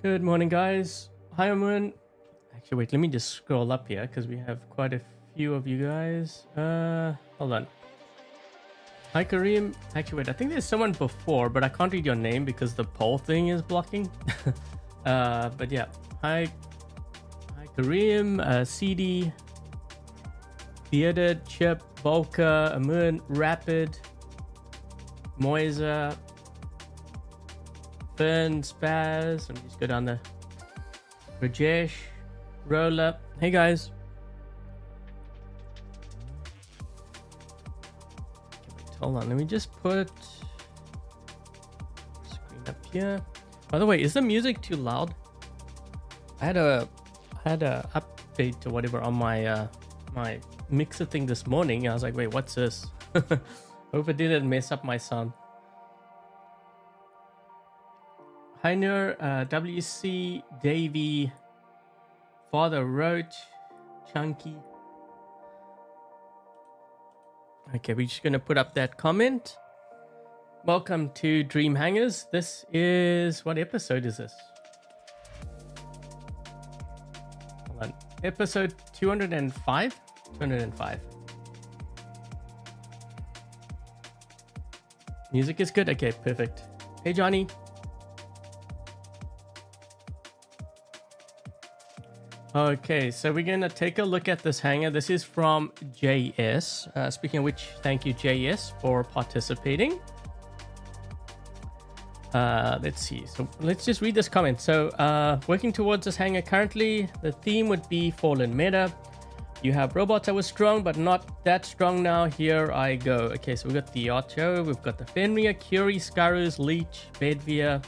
Good morning, guys. Hi, Amun. Actually, wait, let me just scroll up here because we have quite a few of you guys. Hold on. Hi, Kareem. Actually, wait, I think there's someone before, but I can't read your name because the poll thing is blocking. But yeah. Hi, Kareem, CD, Bearded, Chip, Volker, Amun, Rapid, Moisa, Fern, Spaz. Let me just go down there. Rajesh, Roller. Hey guys. Hold on, let me just put screen up here. By the way, is the music too loud? I had a update to whatever on my my mixer thing this morning. I was like, wait, what's this? Hope it didn't mess up my sound. Hi Nur, WC, Davey, Father Roach, Chunky. Okay, we're just gonna put up that comment. Welcome to Dream Hangars. This is, what episode is this? Hold on. Episode 205? 205. Music is good? Okay, perfect. Hey Johnny. Okay, so we're gonna take a look at this hangar. This is from JS. Speaking of which, thank you JS for participating. Let's see. So let's just read this comment. So working towards this hangar currently, the theme would be fallen meta. You have robots that were strong, but not that strong now. Here I go. Okay, so we've got the Ocho, we've got the Fenrir, Curie, Skyros, Leech, Bedwyr.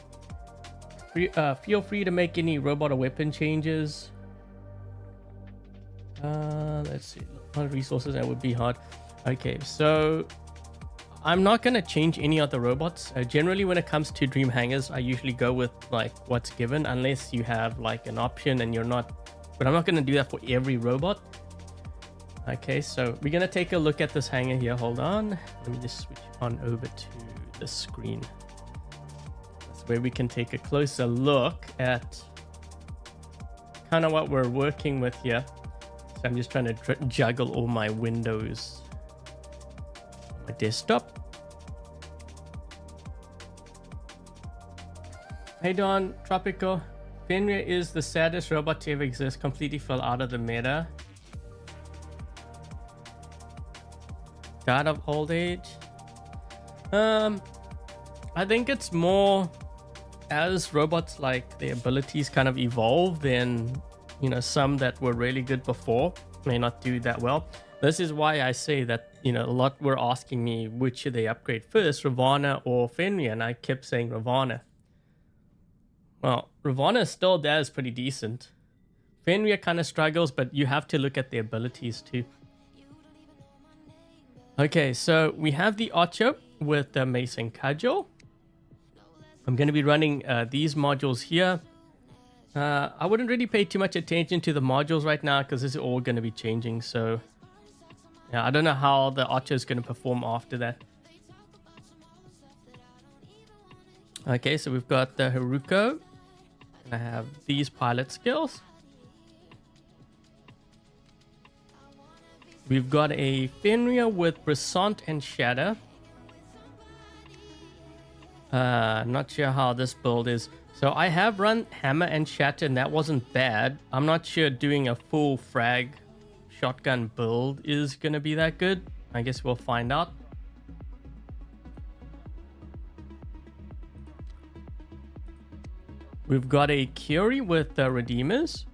Feel free to make any robot or weapon changes. Let's see, a lot of resources, that would be hard. Okay, so I'm not going to change any of the robots. Generally, when it comes to Dream Hangars, I usually go with like what's given, unless you have like an option and you're not, but I'm not going to do that for every robot. Okay, so we're going to take a look at this hangar here. Hold on, let me just switch on over to the screen. That's where we can take a closer look at kind of what we're working with here. So I'm just trying to juggle all my windows on my desktop. Hey Don, Tropico. Fenrir is the saddest robot to ever exist. Completely fell out of the meta. God of old age. I think it's more as robots, like their abilities kind of evolve, then you know, some that were really good before may not do that well. This is why I say that, you know, a lot were asking me which should they upgrade first, Ravana or Fenrir, and I kept saying Ravana. Well, Ravana still does pretty decent. Fenrir kind of struggles, but you have to look at the abilities too. Okay, so we have the Ocho with the Mason Cudgel. I'm going to be running these modules here. I wouldn't really pay too much attention to the modules right now because this is all going to be changing. So yeah, I don't know how the Ocho is going to perform after that. Okay, so we've got the Haruko. And I have these pilot skills. We've got a Fenrir with Brisant and Shatter. Not sure how this build is. So I have run Hammer and Shatter and that wasn't bad. I'm not sure doing a full frag shotgun build is going to be that good. I guess we'll find out. We've got a Curie with the Redeemers.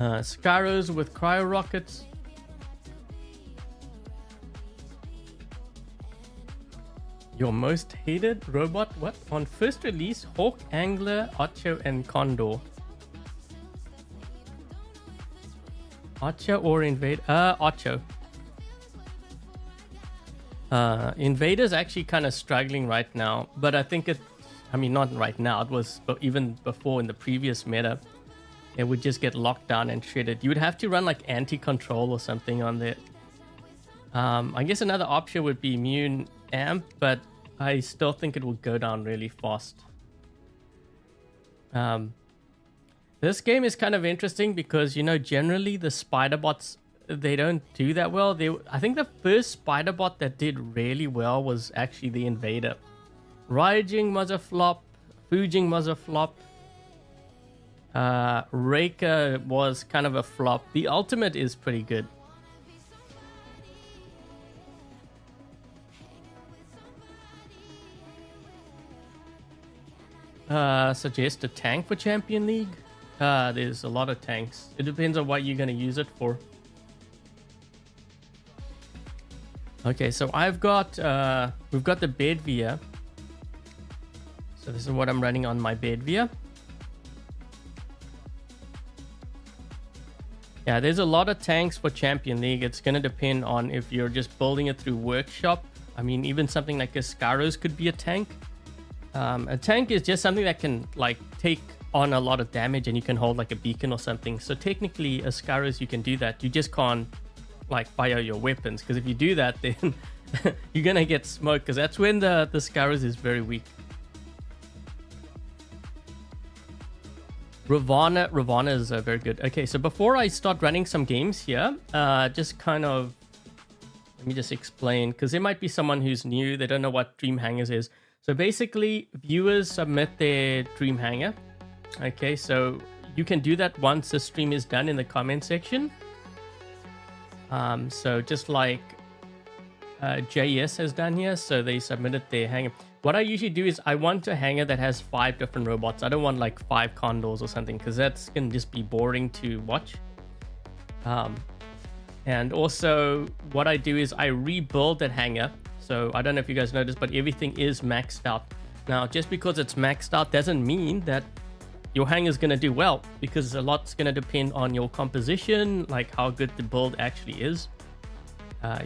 Skyros with cryo rockets. Your most hated robot? What? On first release, Hawk, Angler, Ocho, and Condor. Ocho or Invader? Ocho. Invader's actually kind of struggling right now, but I think it, I mean, not right now, it was even before in the previous meta. it would just get locked down and shredded. You would have to run like anti-control or something on there. I guess another option would be immune amp, but I still think it will go down really fast. This game is kind of interesting because, you know, generally the spider bots, they don't do that well. I think the first spider bot that did really well was actually the Invader. Raijing was a flop. Fujing was a flop. Reika was kind of a flop. The ultimate is pretty good. Suggest a tank for Champion League. There's a lot of tanks. It depends on what you're going to use it for. Okay, so we've got the Bedwyr. So this is what I'm running on my Bedwyr. Yeah, there's a lot of tanks for Champion League. It's going to depend on if you're just building it through workshop. I mean, even something like a Skyros could be a tank. A tank is just something that can like take on a lot of damage and you can hold like a beacon or something. So technically a Skyros, you can do that. You just can't like fire your weapons, because if you do that, then you're gonna get smoked, because that's when the Skyros is very weak. Ravana is very good. Okay, so before I start running some games here, just kind of let me just explain, because there might be someone who's new, they don't know what Dream Hangars is. So basically, viewers submit their Dream Hangar. Okay, so you can do that once the stream is done in the comment section. So just like JS has done here, so they submitted their hangar. What I usually do is I want a hangar that has 5 different robots. I don't want like 5 condors or something, because that's going to just be boring to watch. And also what I do is I rebuild that hangar. So I don't know if you guys noticed, but everything is maxed out. Now, just because it's maxed out doesn't mean that your hangar is going to do well, because a lot's going to depend on your composition, like how good the build actually is.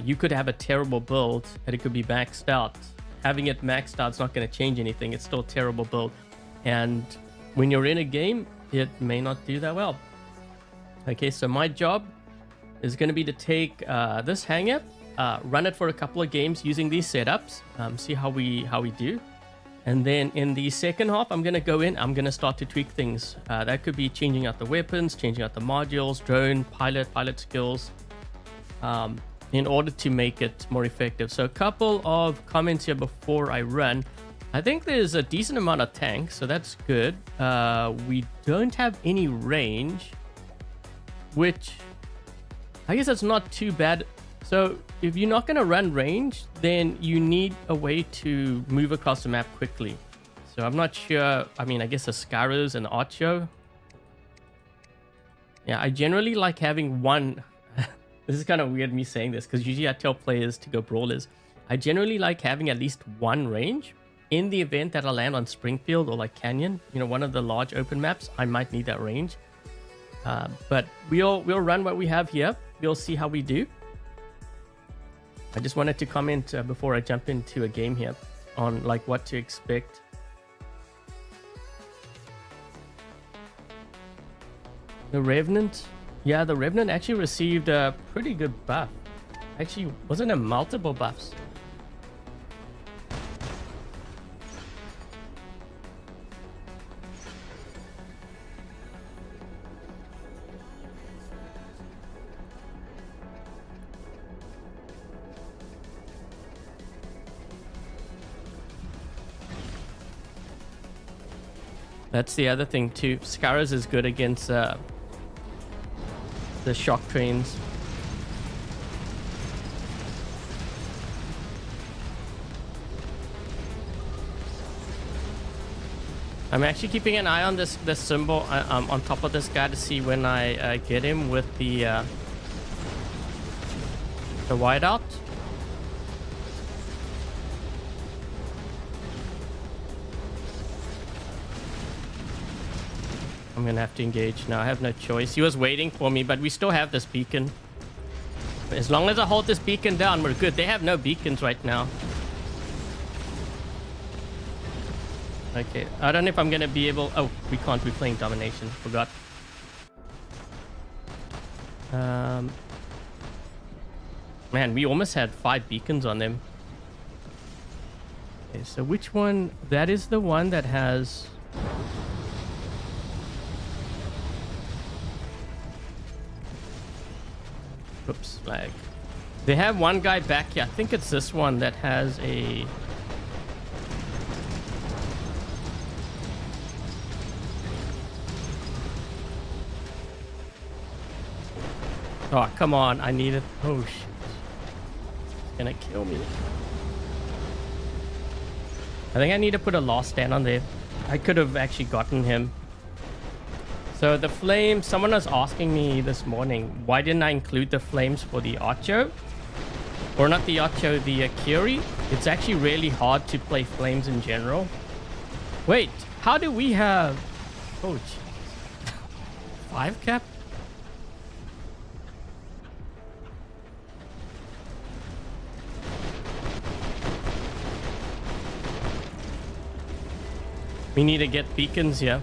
You could have a terrible build and it could be maxed out. Having it maxed out is not going to change anything. It's still a terrible build. And when you're in a game, it may not do that well. Okay, so my job is going to be to take this hangar, run it for a couple of games using these setups, see how we do. And then in the second half, I'm going to go in, I'm going to start to tweak things. That could be changing out the weapons, changing out the modules, drone, pilot skills, in order to make it more effective. So a couple of comments here before I run. I think there's a decent amount of tanks, so that's good. We don't have any range, which I guess that's not too bad. So if you're not going to run range, then you need a way to move across the map quickly. So I'm not sure. I mean, I guess the Skyros and the Ocho. Yeah, I generally like having one. This is kind of weird me saying this, because usually I tell players to go brawlers. I generally like having at least one range. In the event that I land on Springfield or like Canyon, you know, one of the large open maps, I might need that range. But we'll run what we have here. We'll see how we do. I just wanted to comment before I jump into a game here on like what to expect. The Revenant. Yeah, the Revenant actually received a pretty good buff. Actually, wasn't it multiple buffs? That's the other thing too. Skyros is good against the shock trains. I'm actually keeping an eye on this symbol on top of this guy to see when I get him with the whiteout. I'm gonna have to engage now. I have no choice. He was waiting for me, but we still have this beacon. As long as I hold this beacon down, we're good. They have no beacons right now. Okay, I don't know if I'm gonna be able... Oh, we can't. We're playing Domination. Forgot. Man, we almost had 5 beacons on them. Okay, so which one? That is the one that has... Oops, lag. They have one guy back here. I think it's this one that has a... Oh, come on. I need it. Oh, shit. It's gonna kill me. I think I need to put a last stand on there. I could have actually gotten him. So the flame, someone was asking me this morning, why didn't I include the flames for the Ocho? Or not the Ocho, the Curie? It's actually really hard to play flames in general. Wait, how do we have... Oh, jeez. 5 cap? We need to get beacons here.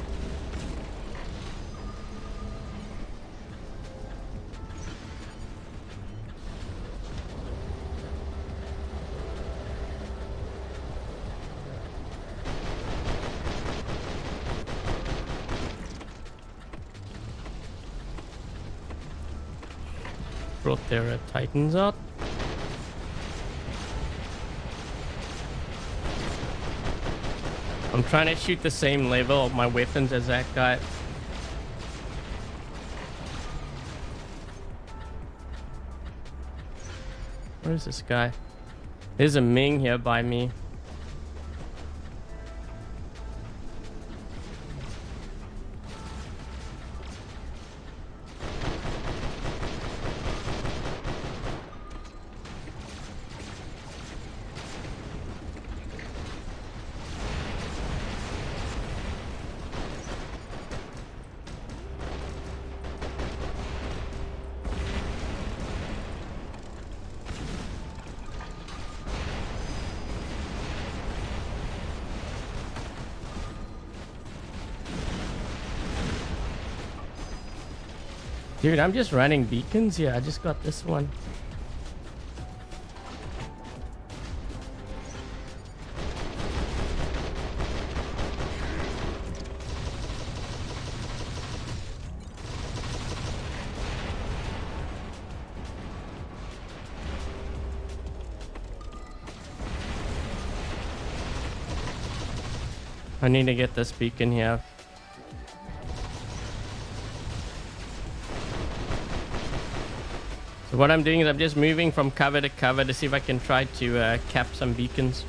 Brought their Titans out. I'm trying to shoot the same level of my weapons as that guy. Where is this guy? There's a Ming here by me. Dude, I'm just running beacons here. I just got this one. I need to get this beacon here. So what I'm doing is I'm just moving from cover to cover to see if I can try to cap some beacons.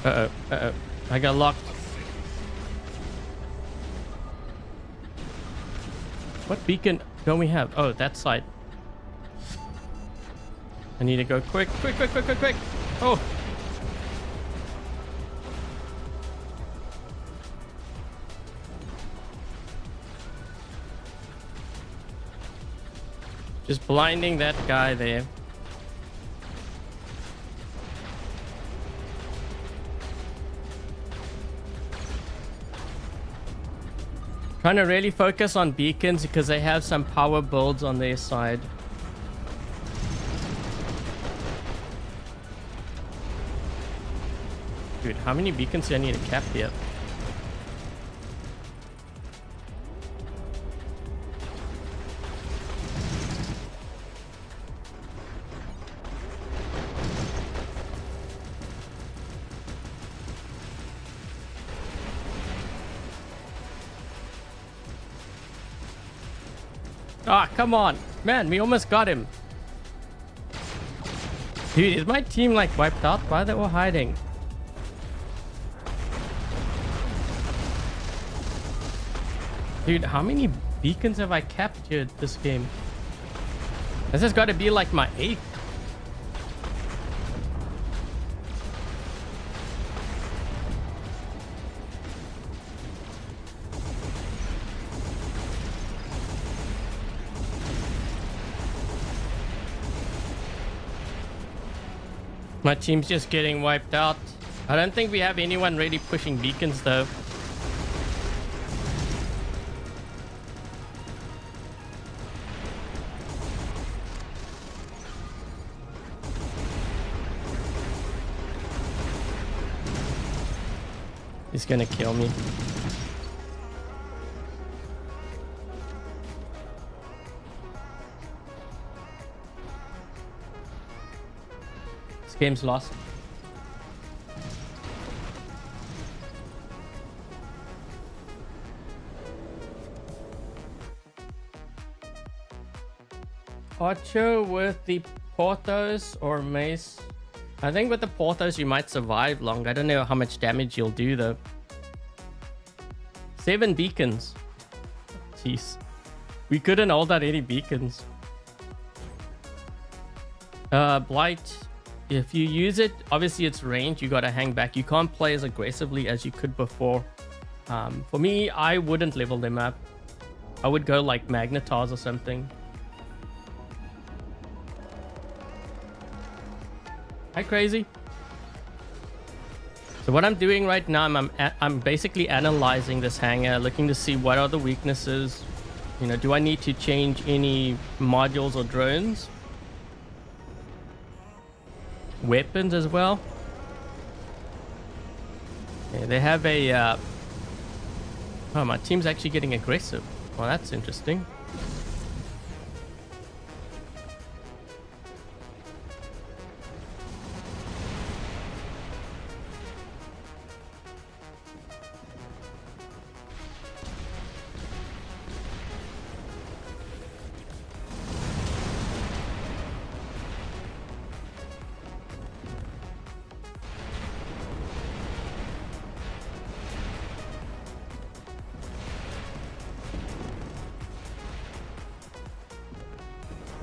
Uh-oh, uh-oh. I got locked. What beacon don't we have? Oh, that side. I need to go quick, quick, quick, quick, quick, quick. Oh. Just blinding that guy there. Trying to really focus on beacons because they have some power builds on their side. Dude, how many beacons do I need to cap here? Ah, come on. Man, we almost got him. Dude, is my team like wiped out? Why they were hiding? Dude, how many beacons have I captured this game? This has got to be like my 8th. My team's just getting wiped out. I don't think we have anyone really pushing beacons though. He's gonna kill me. This game's lost. Ocho with the Porthos or Mace. I think with the Porthos you might survive long. I don't know how much damage you'll do though. 7 beacons. Jeez. We couldn't hold out any beacons. Blight. If you use it, obviously it's range. You gotta hang back. You can't play as aggressively as you could before. For me, I wouldn't level them up. I would go like Magnetars or something. Hi, Crazy. So what I'm doing right now, I'm basically analyzing this hangar, looking to see what are the weaknesses. You know, do I need to change any modules or drones? Weapons as well. Yeah, they have a... Oh, my team's actually getting aggressive. Well, that's interesting.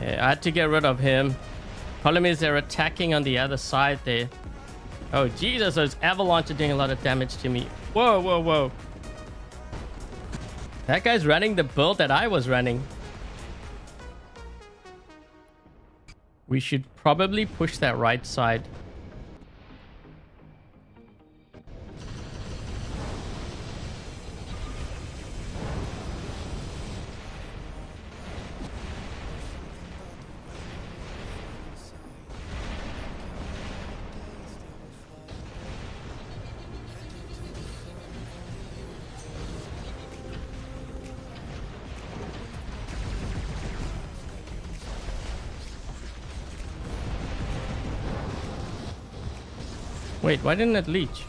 Yeah, I had to get rid of him. Problem is they're attacking on the other side there. Oh, Jesus, those avalanche are doing a lot of damage to me. Whoa, whoa, whoa. That guy's running the build that I was running. We should probably push that right side. Wait, why didn't it leech?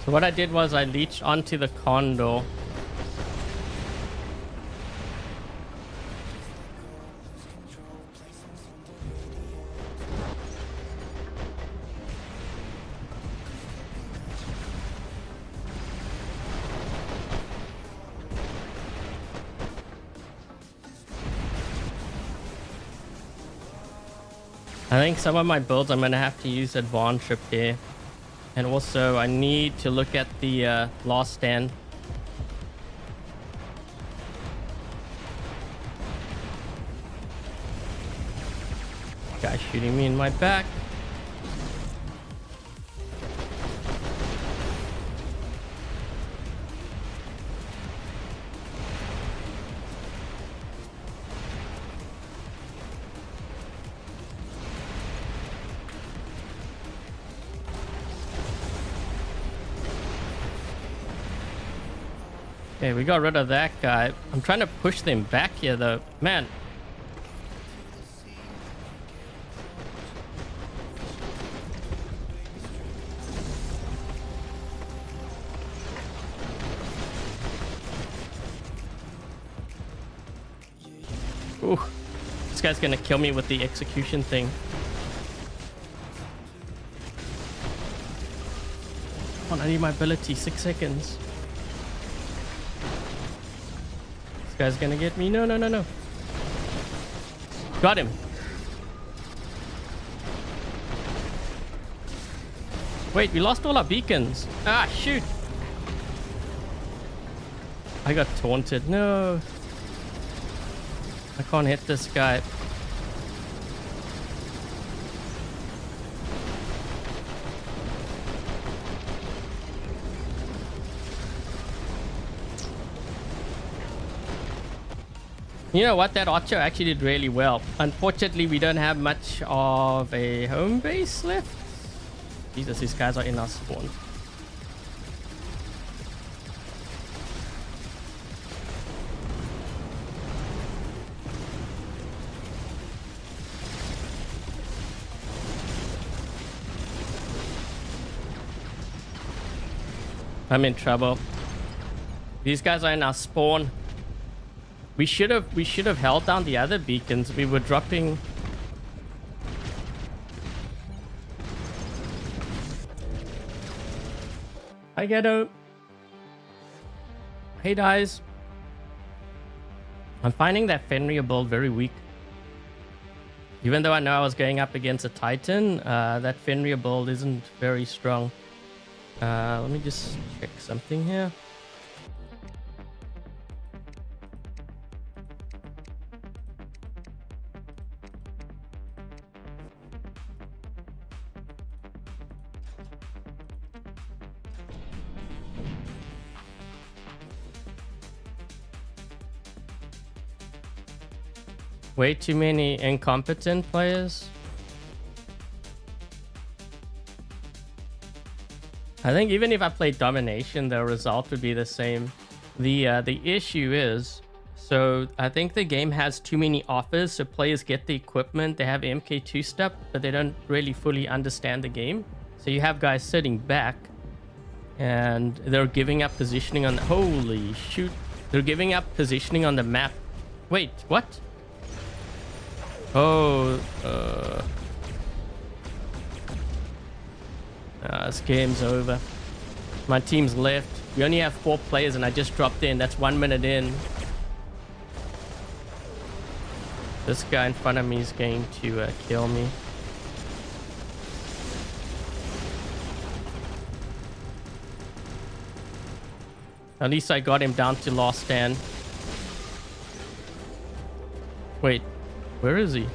So what I did was I leeched onto the condor. I think some of my builds I'm going to have to use advanced repair. And also I need to look at the last stand. Guy shooting me in my back. Okay, we got rid of that guy. I'm trying to push them back here though. Man. Ooh. This guy's gonna kill me with the execution thing. Come on, I need my ability. 6 seconds. Guy's gonna get me. No, no, no, no. Got him. Wait, we lost all our beacons. Ah, shoot. I got taunted. No. I can't hit this guy. You know what? That Ocho actually did really well. Unfortunately, we don't have much of a home base left. Jesus, these guys are in our spawn. I'm in trouble. These guys are in our spawn. We should have held down the other beacons. We were dropping. Hi Ghetto. Hey guys. I'm finding that Fenrir build very weak. Even though I know I was going up against a Titan, that Fenrir build isn't very strong. Let me just check something here. Way too many incompetent players. I think even if I played Domination, the result would be the same. The issue is, so I think the game has too many offers, so players get the equipment, they have MK2 stuff, but they don't really fully understand the game. So you have guys sitting back, and they're giving up positioning on the... Holy shoot. They're giving up positioning on the map. Wait, what? Oh, this game's over. My team's left. We only have 4 players and I just dropped in. That's 1 minute in. This guy in front of me is going to kill me. At least I got him down to last stand. Wait. Where is he?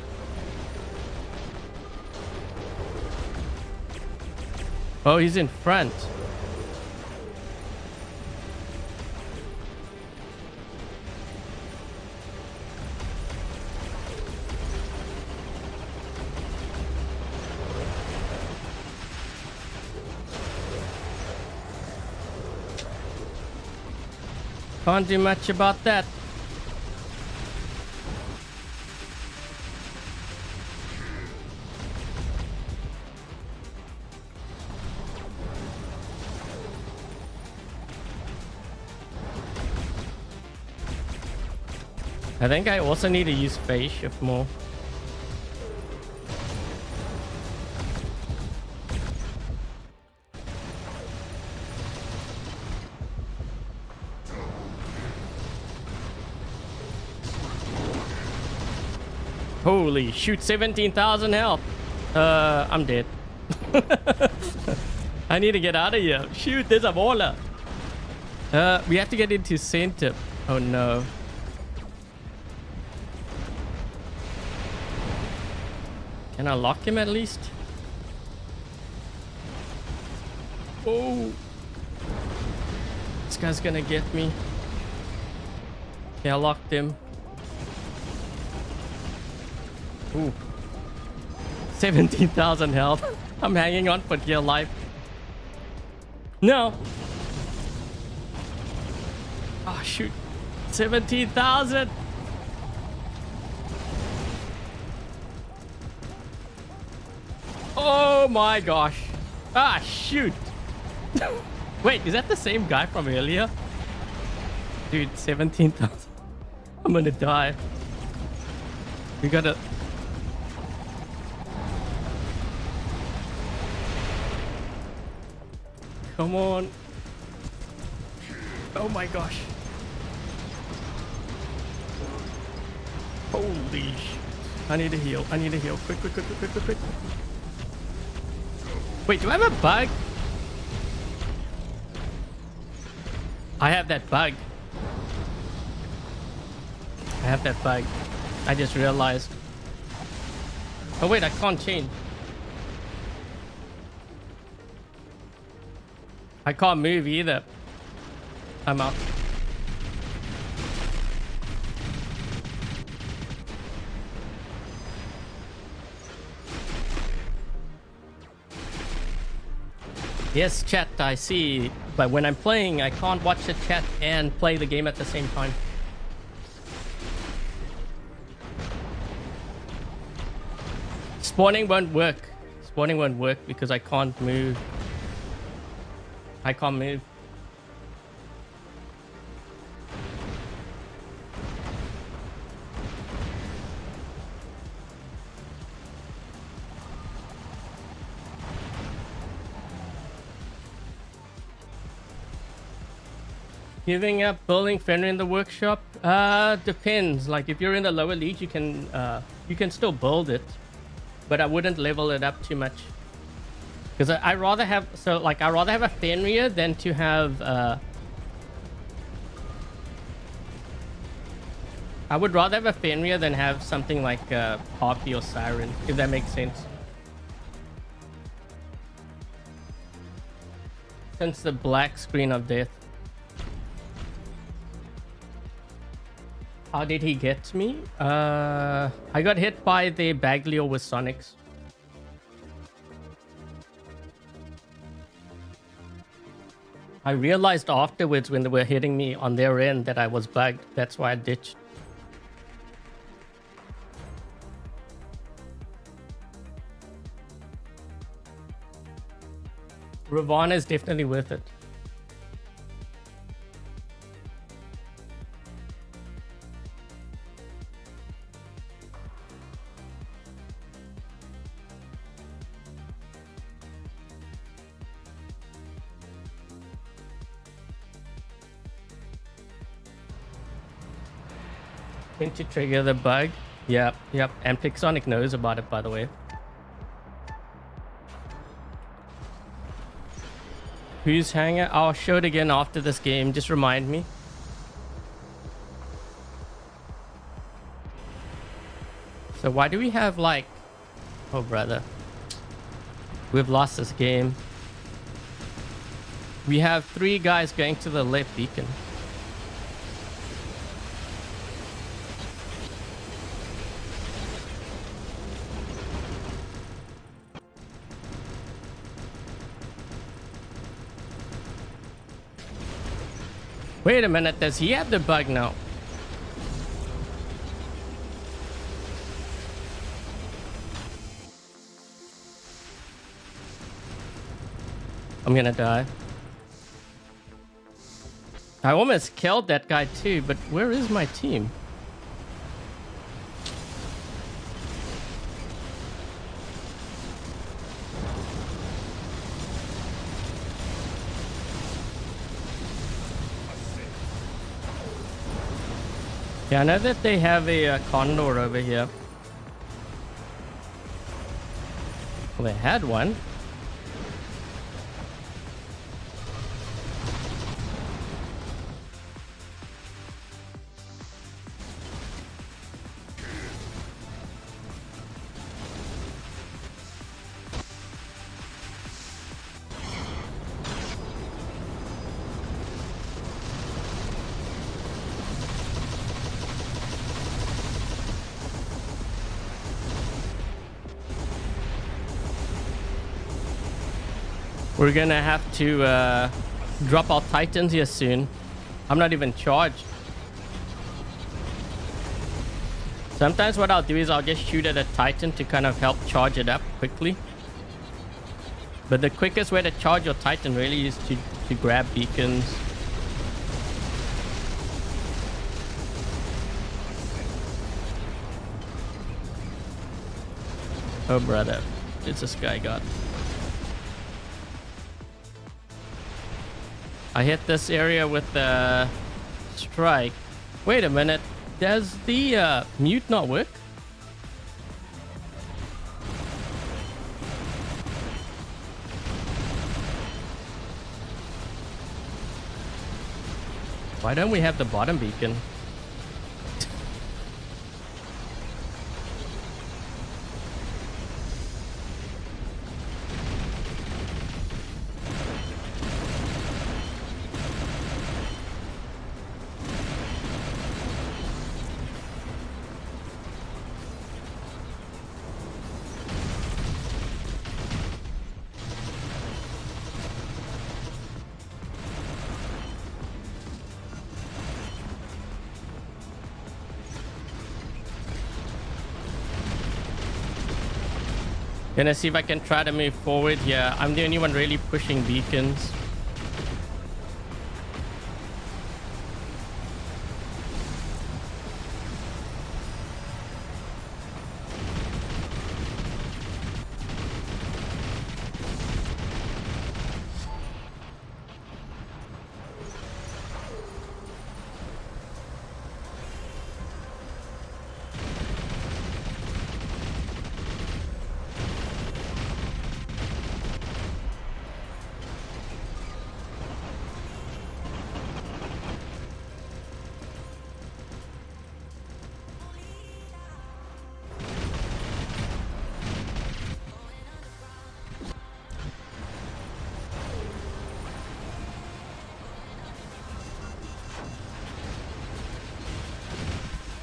Oh, he's in front. Can't do much about that. I think I also need to use phase shift more. Holy shoot, 17,000 health. I'm dead. I need to get out of here. Shoot, there's a baller. We have to get into center. Oh no. Can I lock him at least? Oh. This guy's gonna get me. Okay, I locked him. Ooh. 17,000 health. I'm hanging on for dear life. No. Oh, shoot. 17,000. Oh my gosh. Ah, shoot. Wait, is that the same guy from earlier? Dude, 17,000. I'm gonna die. We gotta... Come on. Oh my gosh. Holy shit. I need to heal. I need to heal. Quick, quick, quick, quick, quick, quick. Wait, do I have a bug? I have that bug. I have that bug. I just realized. Oh wait, I can't change. I can't move either. I'm out. Yes, chat, I see. But when I'm playing, I can't watch the chat and play the game at the same time. Spawning won't work. Spawning won't work because I can't move. I can't move. Giving up building Fenrir in the workshop? Depends. Like if you're in the lower league, you can still build it, but I wouldn't level it up too much. Because I rather have I rather have a Fenrir than to have I would rather have a Fenrir than have something like Harpy or Siren, if that makes sense. Since the black screen of death. How did he get me? I got hit by the Baglio with Sonics. I realized afterwards when they were hitting me on their end that I was bugged. That's why I ditched. Ravana is definitely worth it. To trigger the bug. Yep. And Pixonic knows about it, by the way. Whose hangar? I'll show it again after this game. Just remind me. So why do we have like... Oh, brother. We've lost this game. We have 3 guys going to the left beacon. Wait a minute, does he have the bug now? I'm gonna die. I almost killed that guy too, but where is my team? Yeah, I know that they have a condor over here. Well, they had one. We're gonna have to drop our Titans here soon. I'm not even charged. Sometimes what I'll do is I'll just shoot at a Titan to kind of help charge it up quickly. But the quickest way to charge your Titan really is to grab beacons. Oh brother, it's this guy got. I hit this area with the strike. Wait a minute. Does the mute not work? Why don't we have the bottom beacon? Gonna see if I can try to move forward here. I'm the only one really pushing beacons.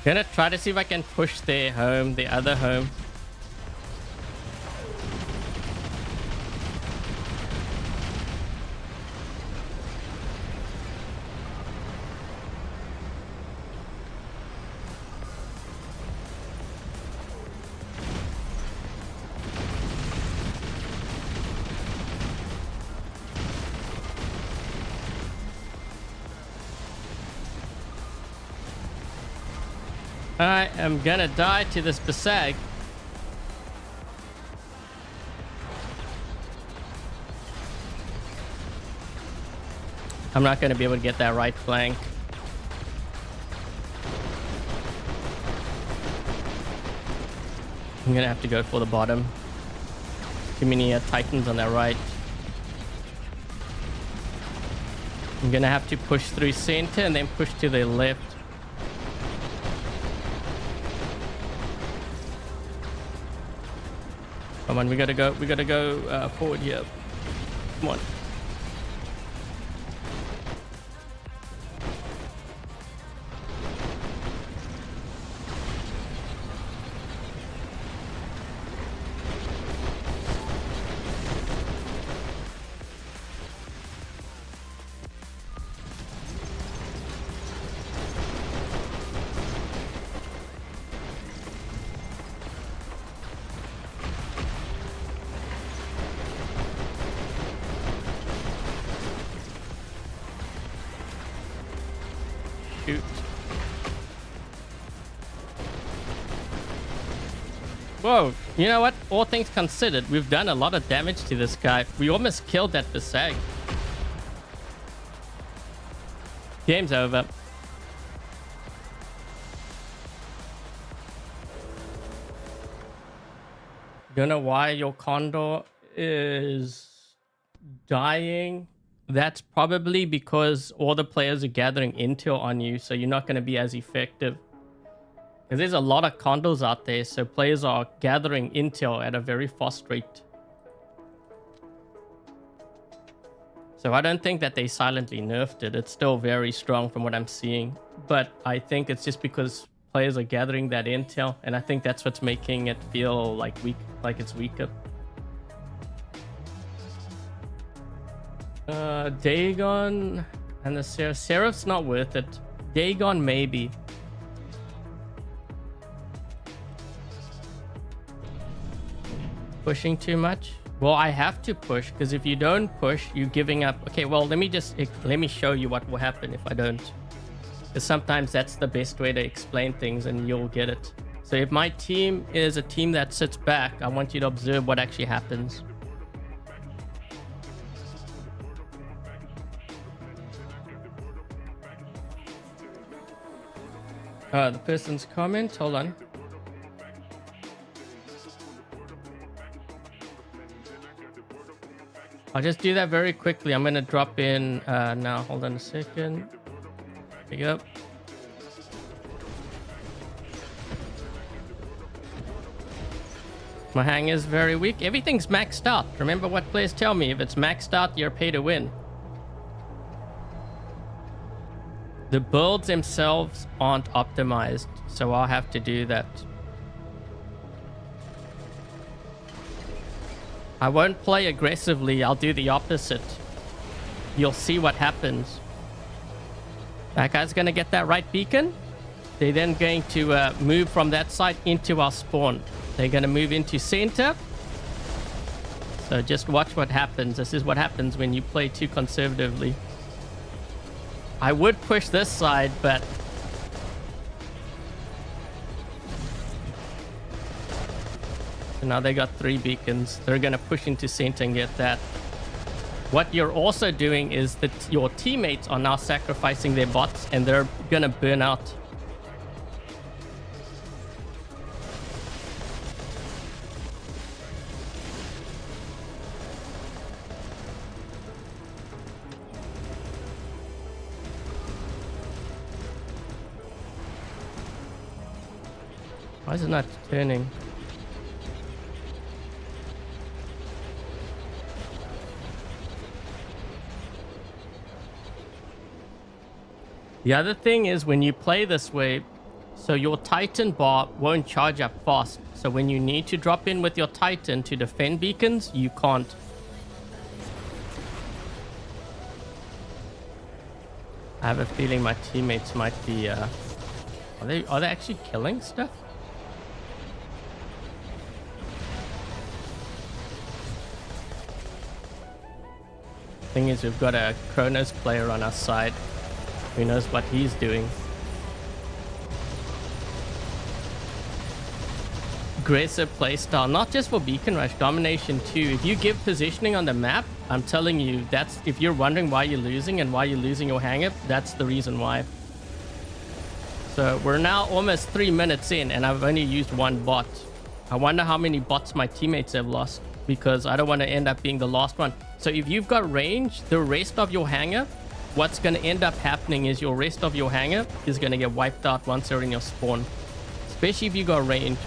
Gonna try to see if I can push their home, the other home. I am gonna die to this Besag. I'm not gonna be able to get that right flank. I'm gonna have to go for the bottom. Too many Titans on that right. I'm gonna have to push through center and then push to the left. Come on, we gotta go forward here. Come on. Whoa, you know what? All things considered, we've done a lot of damage to this guy. We almost killed that Besag. Game's over. Don't know why your Condor is dying. That's probably because all the players are gathering intel on you, so you're not going to be as effective. Because there's a lot of Condors out there, so players are gathering intel at a very fast rate. So I don't think that they silently nerfed it. It's still very strong from what I'm seeing. But I think it's just because players are gathering that intel, and I think that's what's making it feel like weak, like it's weaker. Dagon and the Seraph's not worth it. Dagon maybe. Pushing too much? Well, I have to push, because if you don't push, you're giving up. Okay, well, let me show you what will happen if I don't. Because sometimes that's the best way to explain things and you'll get it. So if my team is a team that sits back, I want you to observe what actually happens. The person's comment, hold on. I'll just do that very quickly. I'm going to drop in now. Hold on a second. There you go. My hang is very weak. Everything's maxed out. Remember what players tell me. If it's maxed out, you're pay to win. The builds themselves aren't optimized, so I'll have to do that. I won't play aggressively. I'll do the opposite. You'll see what happens. That guy's going to get that right beacon. They're then going to move from that side into our spawn. They're going to move into center. So just watch what happens. This is what happens when you play too conservatively. I would push this side, but so now they got 3 beacons. They're gonna push into center and get that. What you're also doing is that your teammates are now sacrificing their bots and they're gonna burn out. Why is it not turning? The other thing is when you play this way, so your Titan bar won't charge up fast. So when you need to drop in with your Titan to defend beacons, you can't. I have a feeling my teammates might be are they actually killing stuff? Thing is, we've got a Kronos player on our side. Who knows what he's doing? Aggressive playstyle, not just for Beacon Rush, Domination too. If you give positioning on the map, I'm telling you, that's if you're wondering why you're losing and why you're losing your hang-up, that's the reason why. So we're now almost 3 minutes in and I've only used 1 bot. I wonder how many bots my teammates have lost because I don't want to end up being the last one. So if you've got range, the rest of your hang-up, what's going to end up happening is your rest of your hang-up is going to get wiped out once they're in your spawn. Especially if you got range.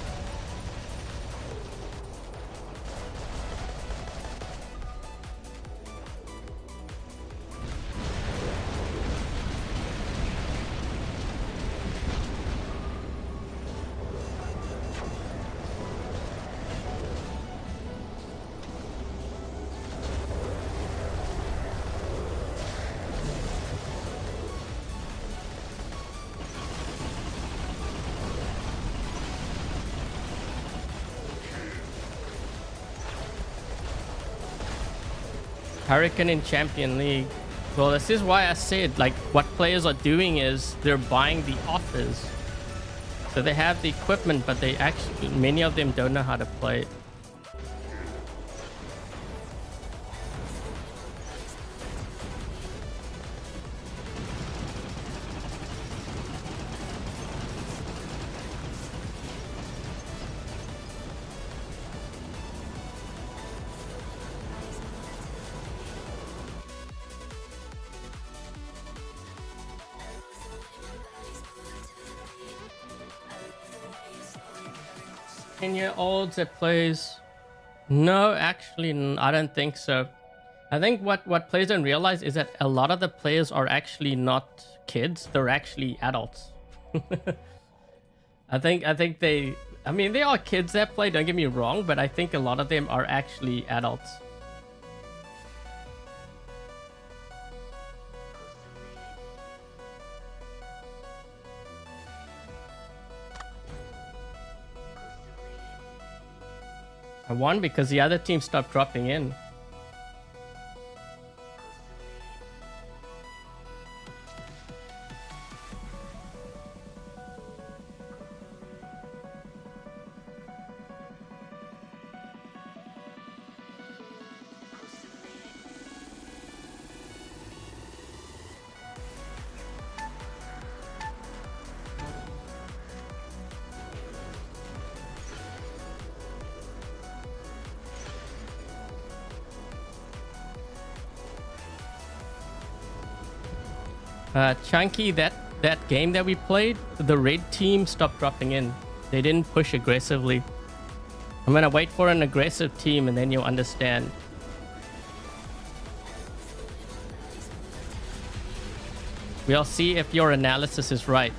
Hurricane in Champion League. Well, this is why I said, like, what players are doing is they're buying the offers. So they have the equipment, but they actually, many of them don't know how to play it. Year-olds that plays? No, actually, I don't think so. I think what players don't realize is that a lot of the players are actually not kids; they're actually adults. I think they. I mean, they are kids that play. Don't get me wrong, but I think a lot of them are actually adults. I won because the other team stopped dropping in. Chunky, that game that we played, the red team stopped dropping in. They didn't push aggressively. I'm gonna wait for an aggressive team and then you'll understand. We'll see if your analysis is right.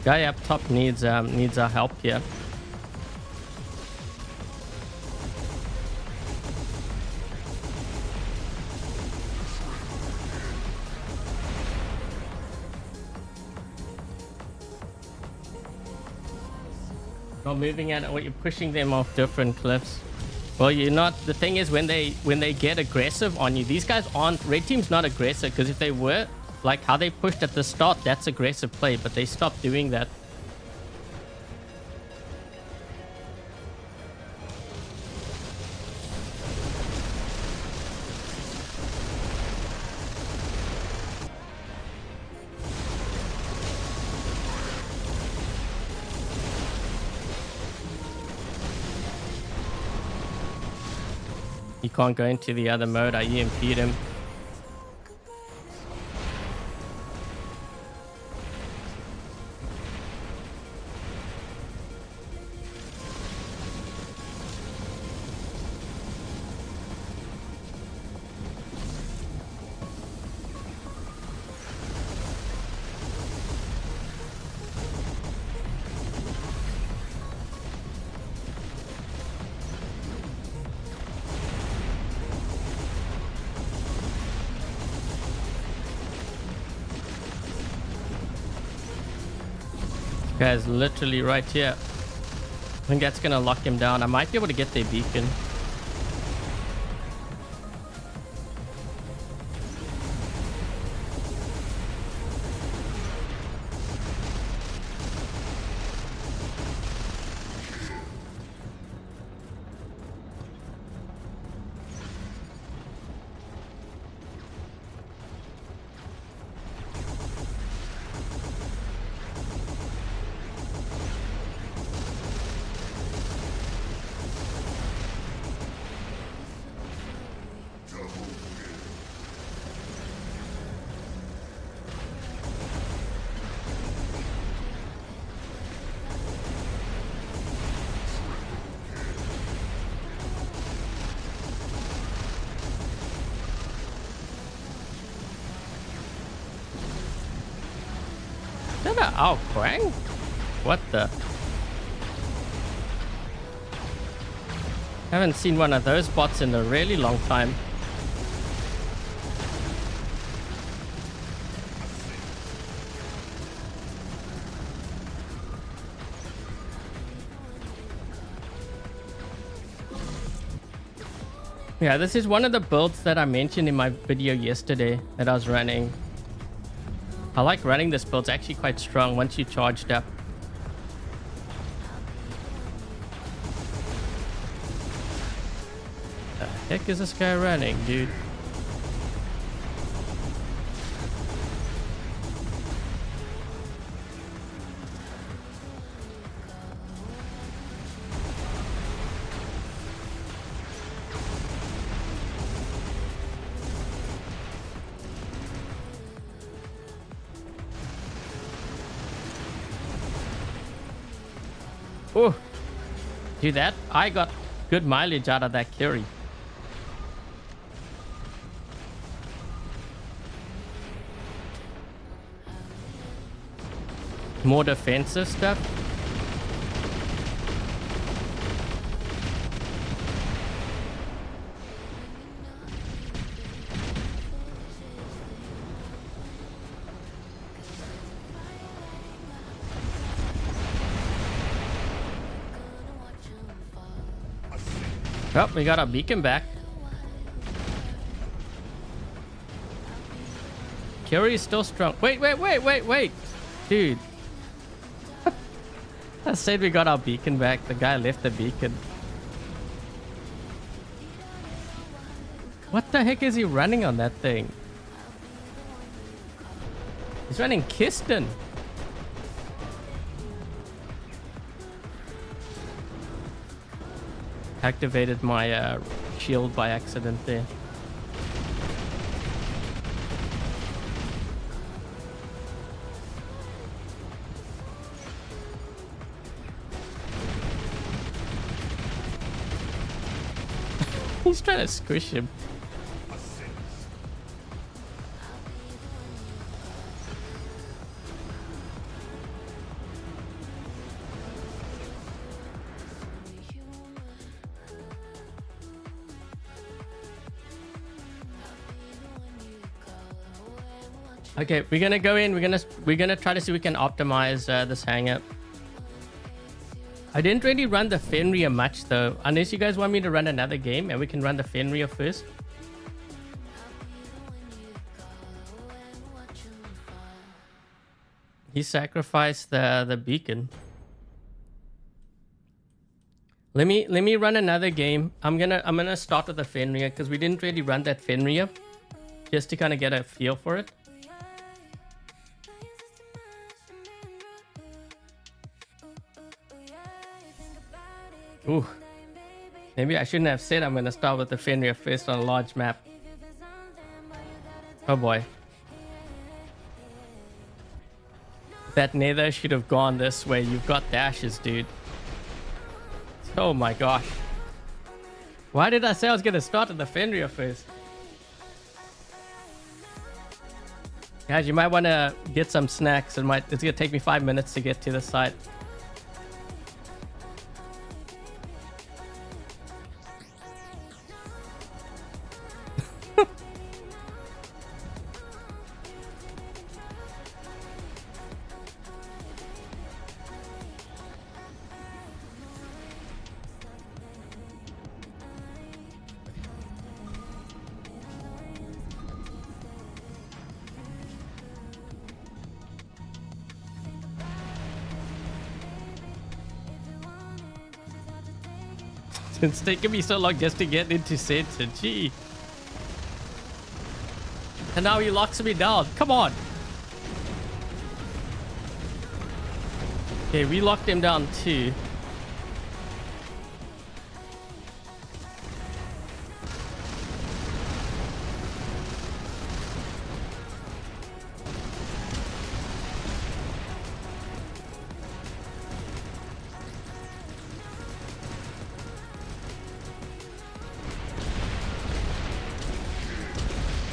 Guy up top needs our help here. Not moving at it, or you're pushing them off different cliffs. Well, you're not. The thing is, when they get aggressive on you, these guys aren't. Red team's not aggressive, because if they were, like how they pushed at the start, that's aggressive play, but they stopped doing that. He can't go into the other mode. I EMP'd him. Guy's literally right here. I think that's gonna lock him down. I might be able to get their beacon. Is that a Krang? What the? Haven't seen one of those bots in a really long time. Yeah, this is one of the builds that I mentioned in my video yesterday that I was running. I like running this build. It's actually quite strong once you charged up. The heck is this guy running, dude? Oh, do that. I got good mileage out of that Curie. More defensive stuff. Oh, we got our beacon back. Curie is still strong. Wait. Dude. I said we got our beacon back. The guy left the beacon. What the heck is he running on that thing? He's running Kiston. Activated my shield by accident there. He's trying to squish him. Okay, we're gonna go in. We're gonna try to see if we can optimize this hangar. I didn't really run the Fenrir much though, unless you guys want me to run another game and we can run the Fenrir first. He sacrificed the beacon. Let me run another game. I'm gonna start with the Fenrir because we didn't really run that Fenrir, just to kind of get a feel for it. Ooh, maybe I shouldn't have said I'm gonna start with the Fenrir first on a large map. Oh boy. That nether should have gone this way. You've got dashes, dude. Oh my gosh. Why did I say I was gonna start with the Fenrir first? Guys, you might want to get some snacks. It's gonna take me 5 minutes to get to the site. It's taking me so long just to get into center. Gee. And now he locks me down. Come on. Okay, we locked him down too.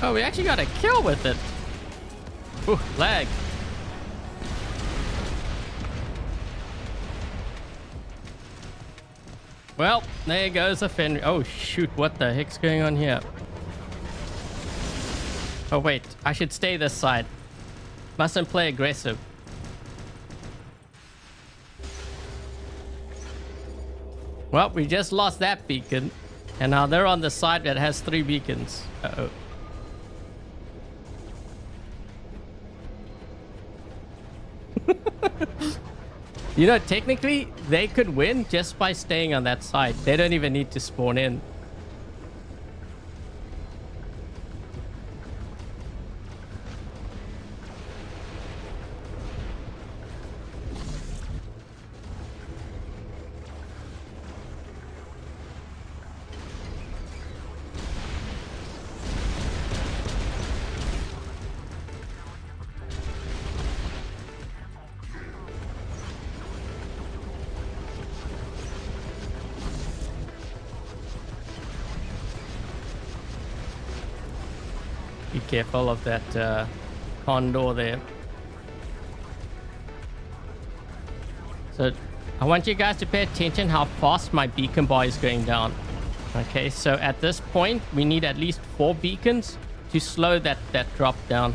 Oh, we actually got a kill with it. Ooh, lag. Well, there goes a Fenrir. Oh, shoot. What the heck's going on here? Oh, wait. I should stay this side. Mustn't play aggressive. Well, we just lost that beacon. And now they're on the side that has 3 beacons. Uh-oh. You know, technically, they could win just by staying on that side. They don't even need to spawn in. Be careful of that condor there. So I want you guys to pay attention how fast my beacon bar is going down. Okay, so at this point we need at least 4 beacons to slow that drop down.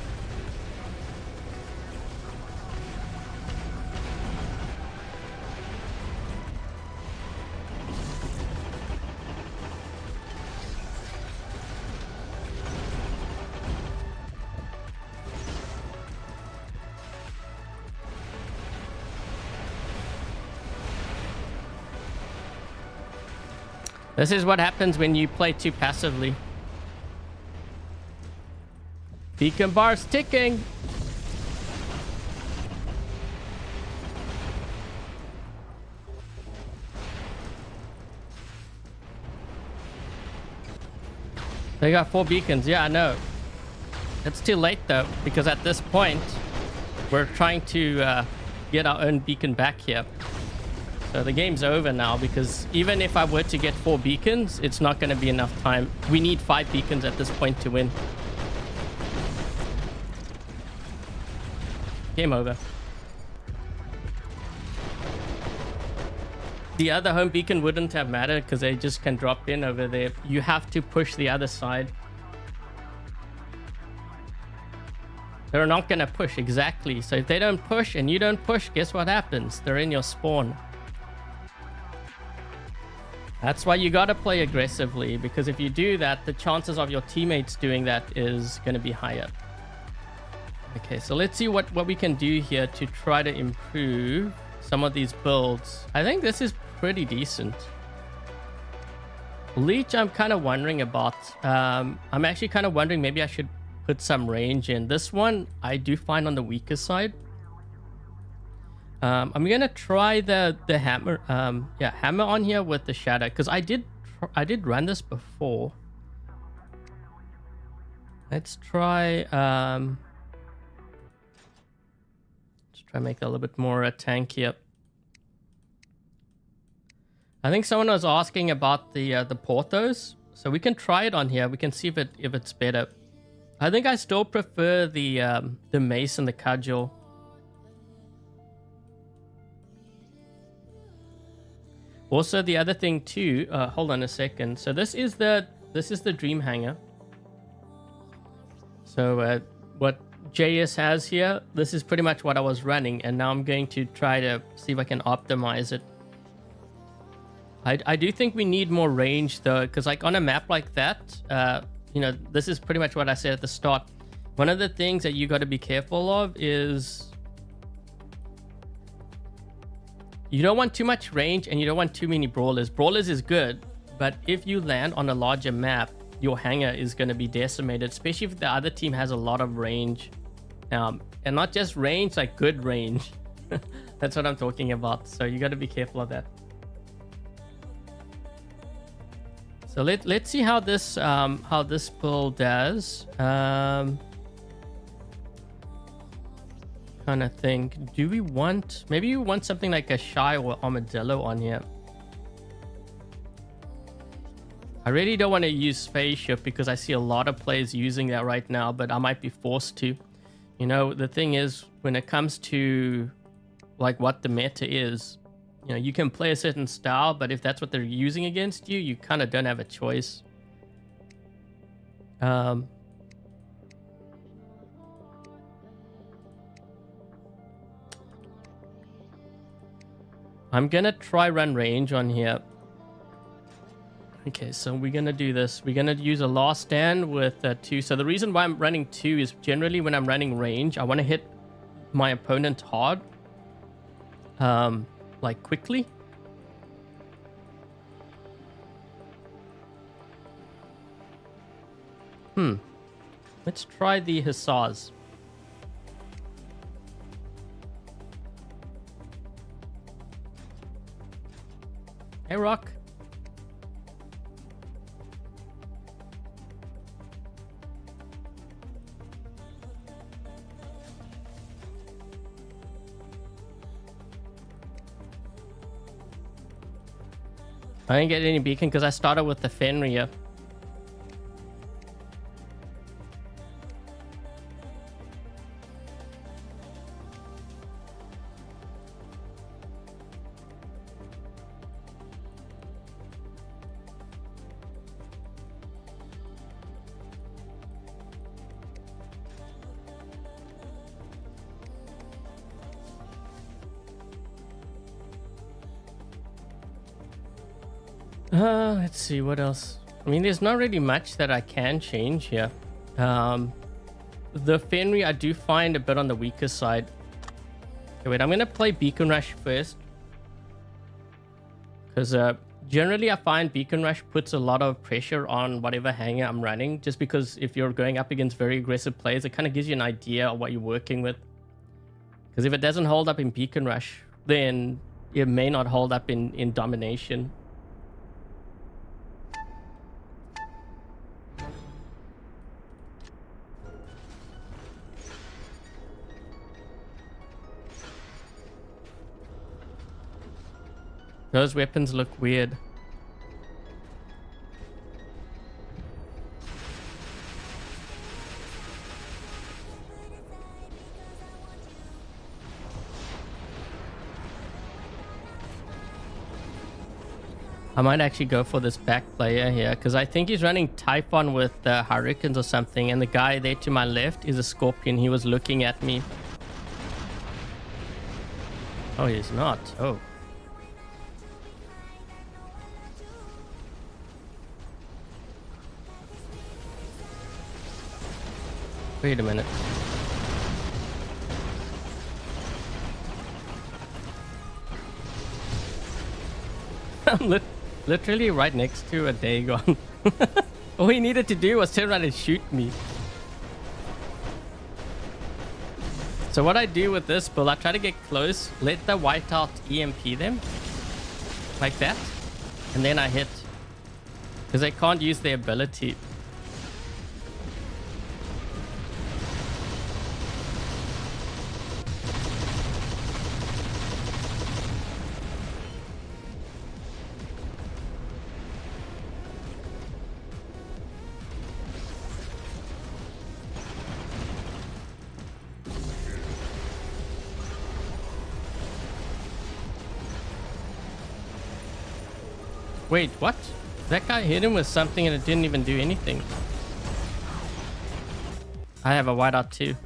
This is what happens when you play too passively. Beacon bar's ticking. They got 4 beacons. Yeah, I know. It's too late though, because at this point, we're trying to get our own beacon back here. So the game's over now, because even if I were to get 4 beacons, it's not going to be enough time. We need 5 beacons at this point to win. Game over. The other home beacon wouldn't have mattered because they just can drop in over there. You have to push the other side. They're not going to push, exactly. So if they don't push and you don't push, guess what happens? They're in your spawn. That's why you got to play aggressively, because if you do that, the chances of your teammates doing that is going to be higher. Okay, so let's see what we can do here to try to improve some of these builds. I think this is pretty decent. Leech, I'm kind of wondering about. I'm actually kind of wondering maybe I should put some range in. This one I do find on the weaker side. I'm gonna try the hammer. Yeah, hammer on here with the shadow, because I did run this before. Let's try. Let's try make that a little bit more tankier. I think someone was asking about the Porthos, so we can try it on here. We can see if it's better. I think I still prefer the mace and the cudgel. Also, the other thing too. Hold on a second. So this is the Dream Hangar. So what JS has here, this is pretty much what I was running, and now I'm going to try to see if I can optimize it. I do think we need more range though, because like on a map like that, you know, this is pretty much what I said at the start. One of the things that you got to be careful of is you don't want too much range and you don't want too many brawlers. Brawlers is good, but if you land on a larger map, your hangar is going to be decimated, especially if the other team has a lot of range. And not just range, like good range. That's what I'm talking about. So you got to be careful of that. So let's see how this build does. Kind of think, do we want, maybe you want something like a shy or armadillo on here. I really don't want to use spaceship because I see a lot of players using that right now, but I might be forced to. You know, the thing is, when it comes to like what the meta is, you know, you can play a certain style, but if that's what they're using against you, you kind of don't have a choice. I'm gonna try run range on here. Okay, so we're gonna do this. We're gonna use a last stand with 2. So the reason why I'm running 2 is generally when I'm running range, I want to hit my opponent hard. Like quickly. Let's try the hussars. Hey, Rock. I didn't get any beacon because I started with the Fenrir. Let's see what else. I mean, there's not really much that I can change here. The Fenrir I do find a bit on the weaker side. Okay, wait, I'm gonna play Beacon Rush first, because generally I find Beacon Rush puts a lot of pressure on whatever hangar I'm running, just because if you're going up against very aggressive players, it kind of gives you an idea of what you're working with. Because if it doesn't hold up in Beacon Rush, then it may not hold up in Domination. Those weapons look weird. I might actually go for this back player here because I think he's running Typhon with Hurricanes or something, and the guy there to my left is a Scorpion. He was looking at me. Oh, he's not. Oh. Wait a minute. I'm literally right next to a Dagon. All he needed to do was turn around and shoot me. So what I do with this build, I try to get close, let the whiteout EMP them. Like that. And then I hit. Because they can't use their ability. Wait, what? That guy hit him with something and it didn't even do anything. I have a whiteout too.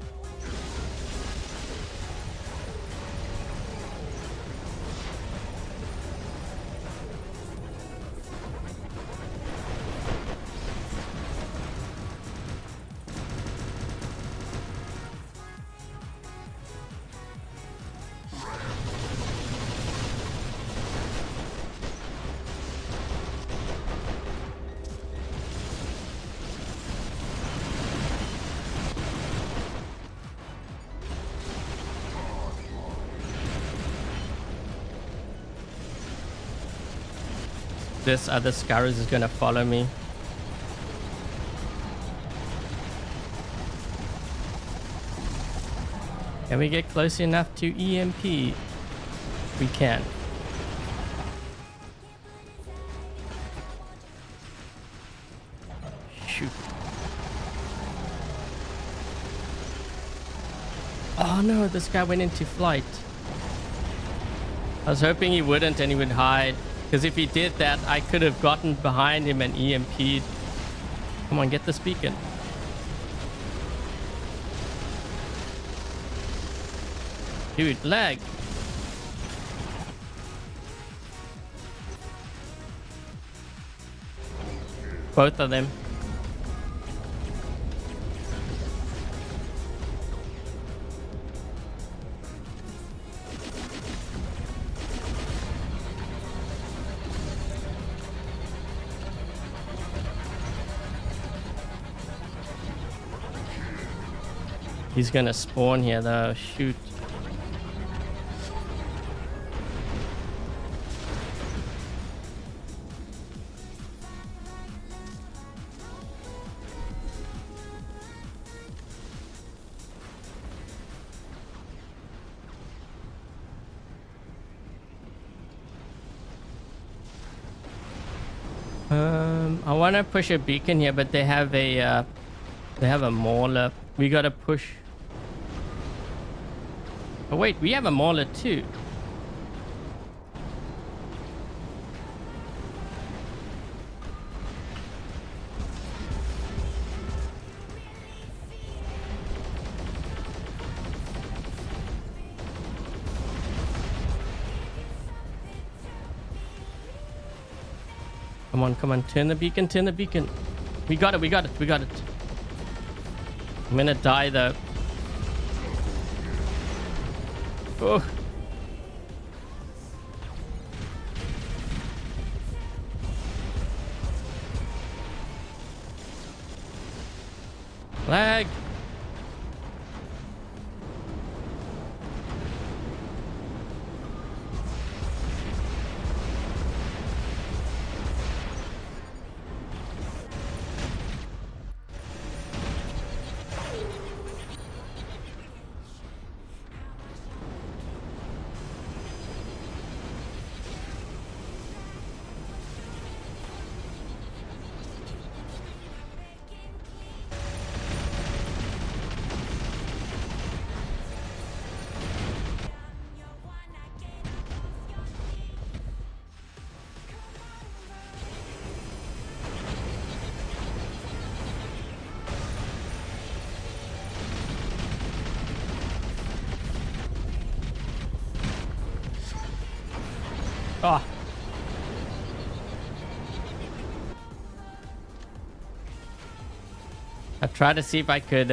This other Skyros is gonna follow me. Can we get close enough to EMP? We can. Shoot. Oh no, this guy went into flight. I was hoping he wouldn't and he would hide. Because if he did that, I could have gotten behind him and EMP'd. Come on, get this beacon. Dude, lag. Both of them. He's gonna spawn here though. Shoot. I want to push a beacon here, but they have a mauler. We gotta push. Oh wait, we have a mauler too. Come on, come on, turn the beacon, turn the beacon. We got it, we got it, we got it. I'm gonna die though. Oh. Lag. I tried to see if I could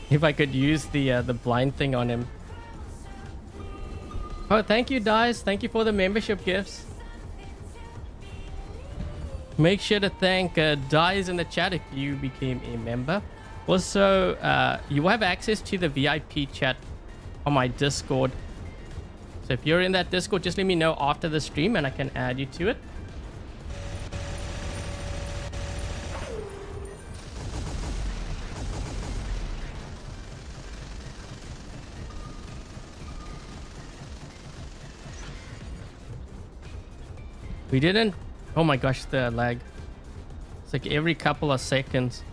if I could use the blind thing on him. Oh, thank you, Dice. Thank you for the membership gifts. Make sure to thank Dice in the chat if you became a member. Also, you have access to the VIP chat on my Discord. So if you're in that Discord, just let me know after the stream and I can add you to it. We didn't... Oh my gosh, the lag. It's like every couple of seconds.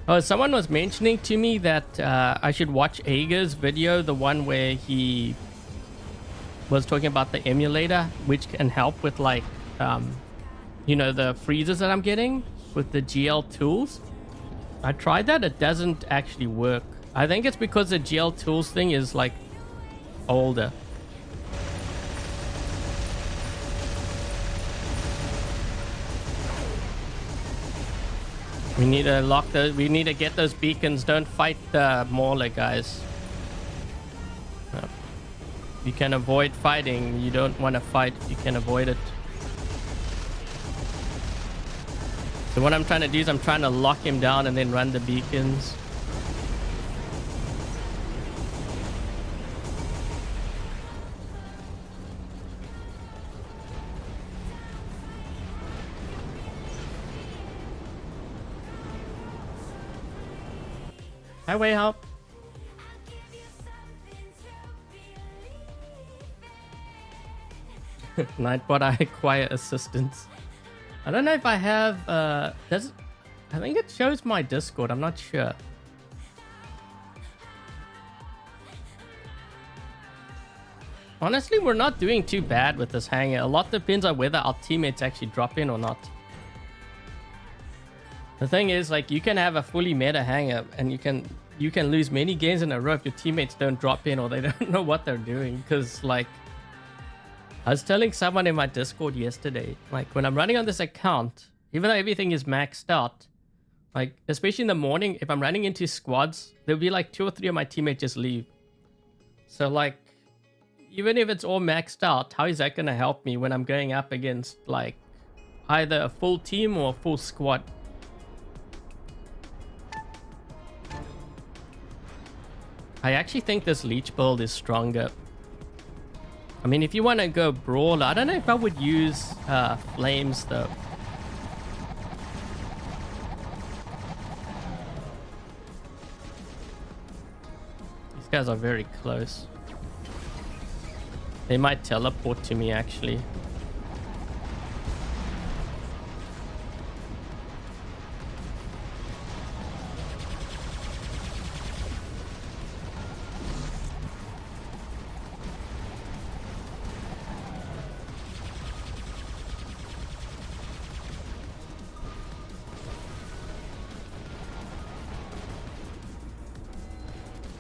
Oh, someone was mentioning to me that I should watch Ager's video, the one where he was talking about the emulator, which can help with like, you know, the freezes that I'm getting with the GL tools. I tried that. It doesn't actually work. I think it's because the GL tools thing is like older. We need to lock those. We need to get those beacons. Don't fight the mauler, guys. You can avoid fighting. You don't want to fight. You can avoid it. So what I'm trying to do is I'm trying to lock him down and then run the beacons. Highway help. Nightbot, I acquire assistance. I don't know if I have I think it shows my Discord, I'm not sure. Honestly, we're not doing too bad with this hangar. A lot depends on whether our teammates actually drop in or not. The thing is, like, you can have a fully meta hangar and you can lose many games in a row if your teammates don't drop in or they don't know what they're doing. Because, like, I was telling someone in my Discord yesterday, like, when I'm running on this account, even though everything is maxed out, like, especially in the morning, if I'm running into squads, there'll be like 2 or 3 of my teammates just leave. So, like, even if it's all maxed out, how is that going to help me when I'm going up against, like, either a full team or a full squad? I actually think this Leech build is stronger. I mean, if you want to go Brawl, I don't know if I would use Flames, though. These guys are very close. They might teleport to me, actually.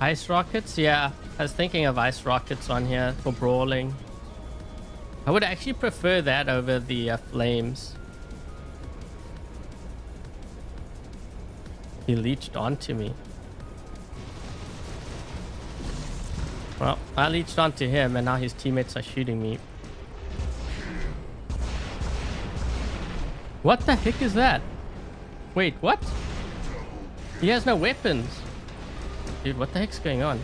Ice rockets? Yeah, I was thinking of ice rockets on here for brawling. I would actually prefer that over the flames. He leeched onto me. Well, I leeched onto him and now his teammates are shooting me. What the heck is that? Wait, what? He has no weapons. Dude, what the heck's going on?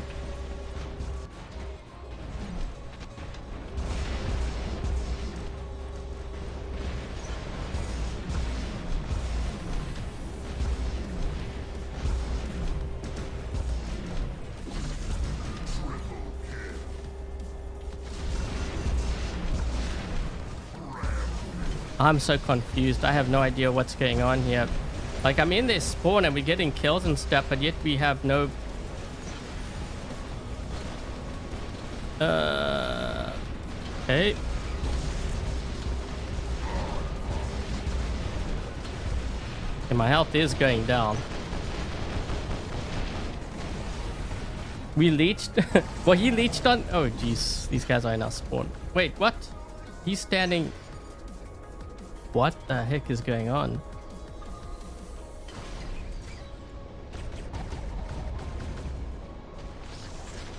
I'm so confused. I have no idea what's going on here. Like, I'm in this spawn and we're getting kills and stuff, but yet we have no... Okay. And my health is going down. We leeched. Well, he leeched on... Oh, jeez. These guys are in our spawn. Wait, what? He's standing... What the heck is going on?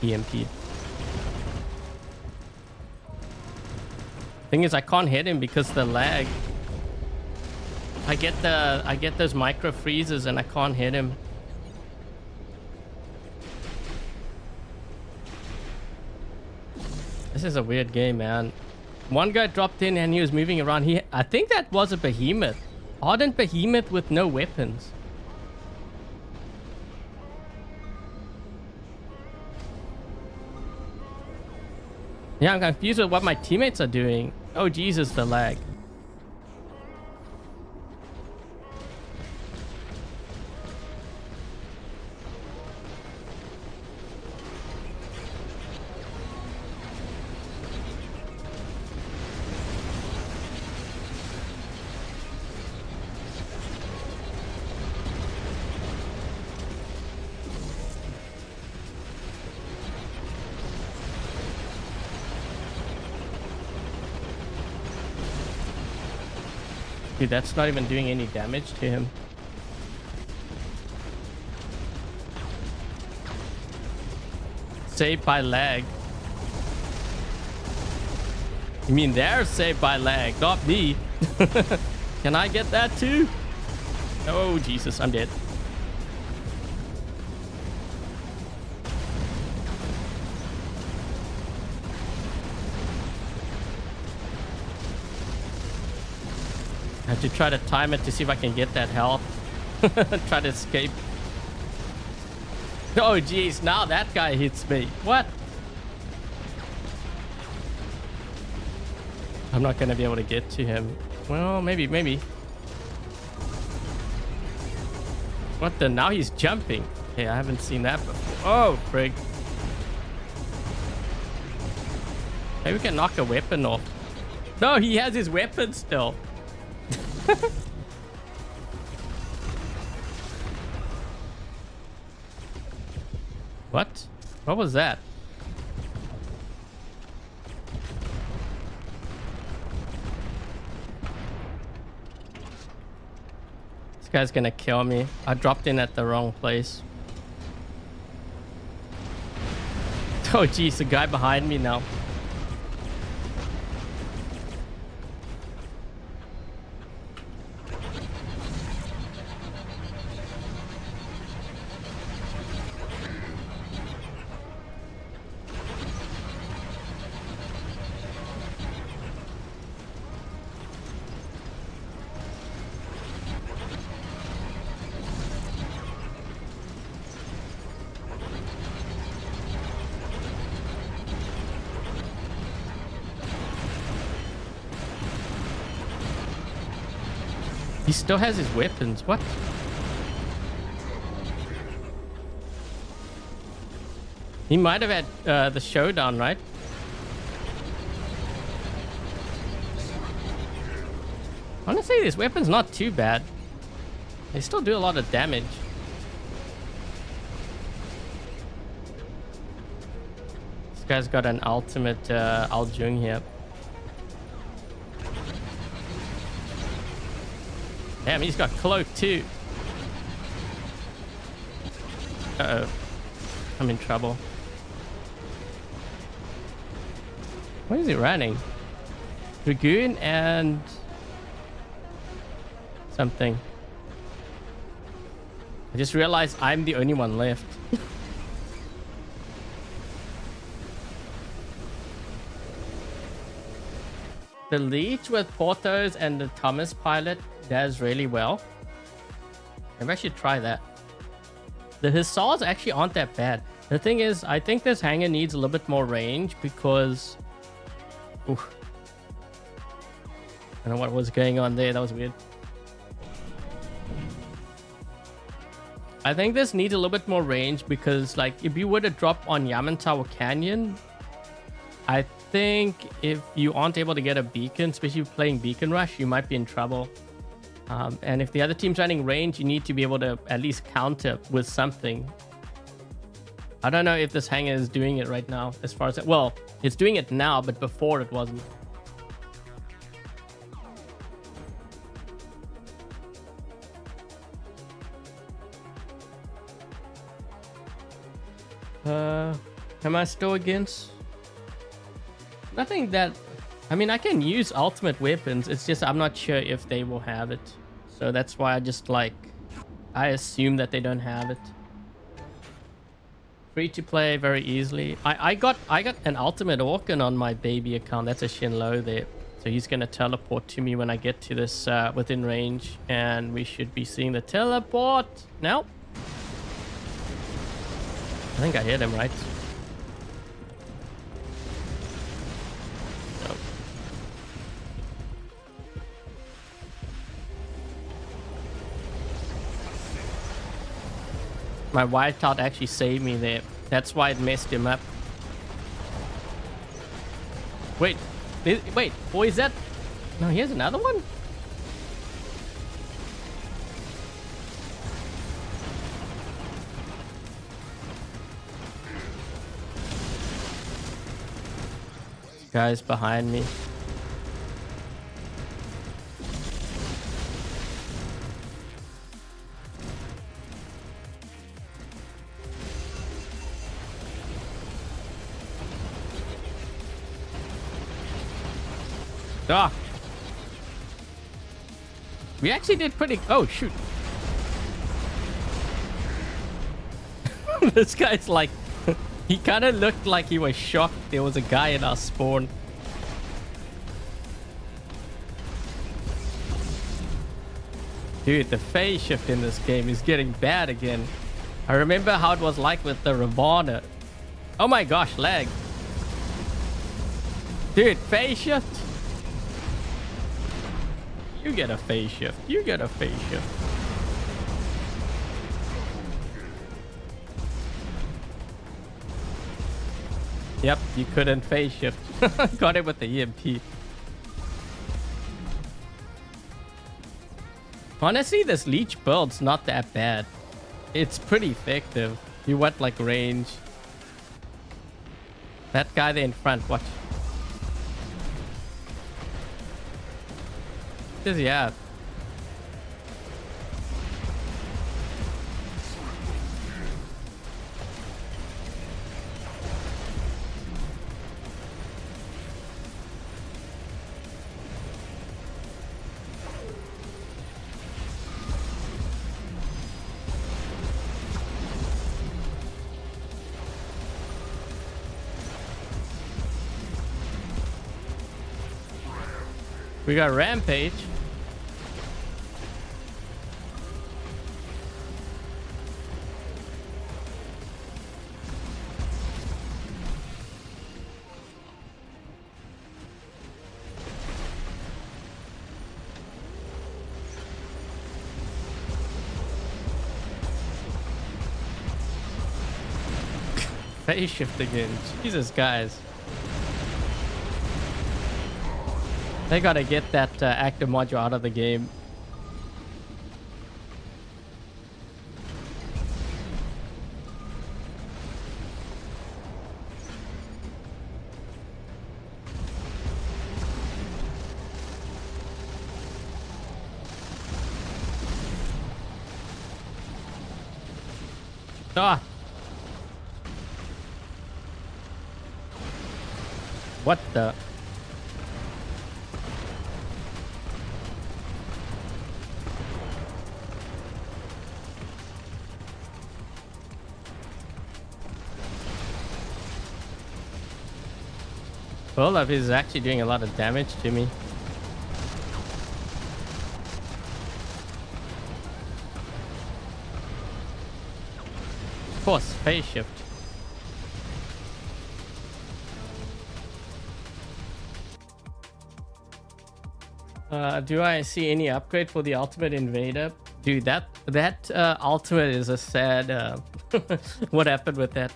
EMP. Thing is, I can't hit him because the lag. I get those micro freezes and I can't hit him. This is a weird game, man. One guy dropped in and he was moving around. I think that was a behemoth. Ardent behemoth with no weapons. Yeah, I'm confused with what my teammates are doing. Oh, Jesus, the lag. Dude, that's not even doing any damage to him. Saved by lag. You mean they're saved by lag, not me. Can I get that too? Oh, Jesus, I'm dead. I have to try to time it to see if I can get that health. Try to escape. Oh, geez. Now that guy hits me. What? I'm not going to be able to get to him. Well, maybe. What the? Now he's jumping. Okay, I haven't seen that before. Oh, frig. Maybe we can knock a weapon off. No, he has his weapon still. What? What was that? This guy's gonna kill me. I dropped in at the wrong place. Oh geez, the guy behind me now. He still has his weapons. What? He might have had the showdown, right? Honestly, this weapon's not too bad. They still do a lot of damage. This guy's got an ultimate Aljung here. Damn, he's got cloak too. Uh-oh. I'm in trouble. Where is he running? Dragoon and something. I just realized I'm the only one left. The Leech with Portos and the Thomas pilot does really well. Maybe I should try that. The Hussars actually aren't that bad. The thing is, I think this hangar needs a little bit more range because... Oof. I don't know what was going on there. That was weird. I think this needs a little bit more range because, like, if you were to drop on Yamantau Canyon, I think if you aren't able to get a beacon, especially playing Beacon Rush, you might be in trouble. And if the other team's running range, you need to be able to at least counter with something. I don't know if this hangar is doing it right now as far as... Well, it's doing it now, but before it wasn't. Am I still against? Nothing that... I mean, I can use ultimate weapons. It's just I'm not sure if they will have it. So that's why I just like... I assume that they don't have it. Free to play very easily. I got an ultimate Orcan on my baby account. That's a Shinlo there. So he's going to teleport to me when I get to this within range. And we should be seeing the teleport. Now. I think I hit him, right? Nope. My whiteout actually saved me there. That's why it messed him up. Wait. Wait. Or is that... No, here's another one? Guys behind me. Ah. We actually did pretty... Oh, shoot. This guy's like... He kind of looked like he was shocked there was a guy in our spawn. Dude, the phase shift in this game is getting bad again. I remember how it was like with the Ravana. Oh my gosh, lag. Dude, phase shift. You get a phase shift. You get a phase shift. Yep, you couldn't phase shift. Got it with the EMP. Honestly, this Leech build's not that bad. It's pretty effective. You want like range. That guy there in front, watch. What does he have? We got Rampage. Phase shift again. Jesus, guys. They gotta get that active module out of the game. Ah! What the? Olaf is actually doing a lot of damage to me. Of course, phase shift. Do I see any upgrade for the Ultimate Invader? Dude, that Ultimate is a sad... what happened with that?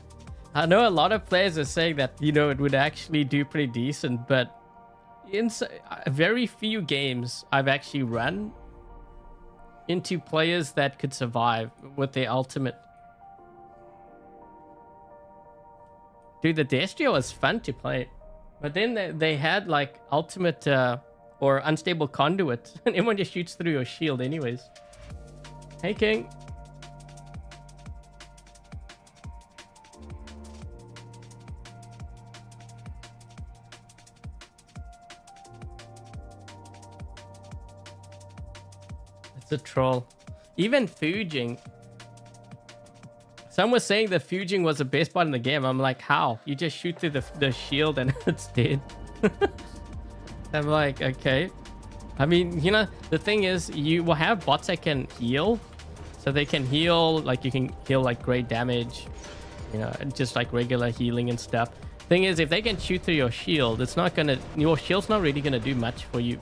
I know a lot of players are saying that, you know, it would actually do pretty decent, but in very few games I've actually run into players that could survive with their ultimate. Dude, the Destro was fun to play, but then they had like ultimate or unstable conduit, and everyone just shoots through your shield anyways. Hey, King. It's a troll. Even fuging. Some was saying that fuging was the best part in the game. I'm like, how? You just shoot through the shield and it's dead. I'm like, okay. I mean, you know, the thing is, you will have bots that can heal. So they can heal, like you can heal like great damage, you know, just like regular healing and stuff. Thing is, if they can shoot through your shield, it's not gonna, your shield's not really gonna do much for you.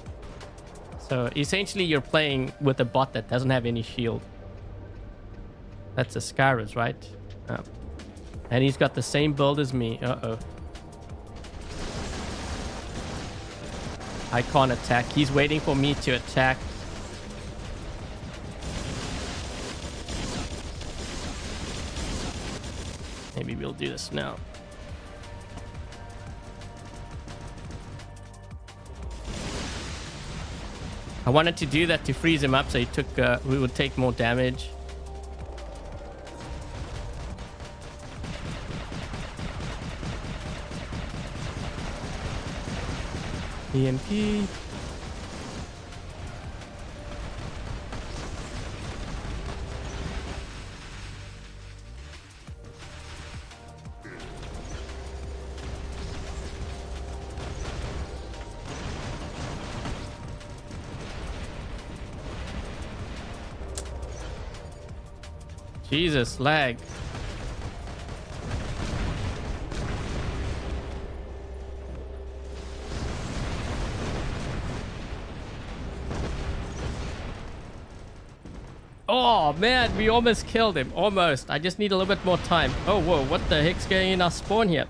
So essentially you're playing with a bot that doesn't have any shield. That's a Skyros, right? Oh. And he's got the same build as me. Uh-oh. I can't attack. He's waiting for me to attack. Maybe we'll do this now. I wanted to do that to freeze him up so he took, we would take more damage. EMP. Jesus, lag. Oh man, we almost killed him. Almost. I just need a little bit more time. Oh, whoa, what the heck's going in our spawn here?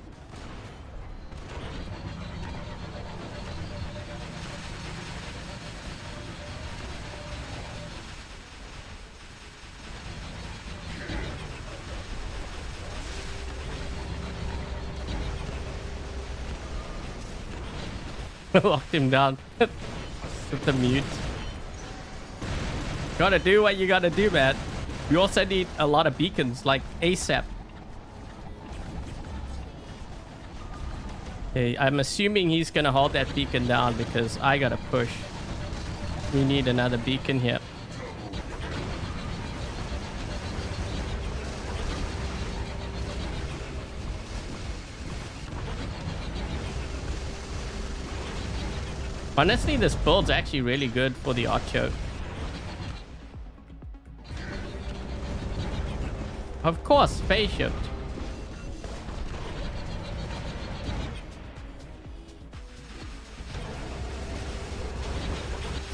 Locked him down with the mute. Gotta do what you gotta do, man. We also need a lot of beacons, like ASAP. Okay, I'm assuming he's gonna hold that beacon down because I gotta push. We need another beacon here. Honestly, this build's actually really good for the Ocho. Of course, phase shift.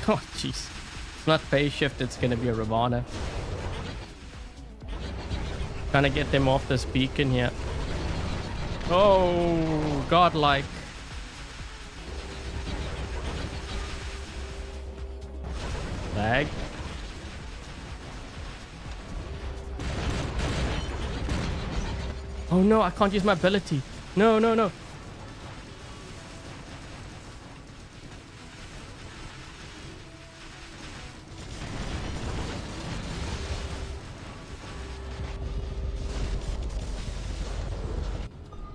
Oh, jeez. It's not phase shift, it's gonna be a Ravana. Trying to get them off this beacon here. Oh, godlike. Lag. Oh no, I can't use my ability. No, no, no.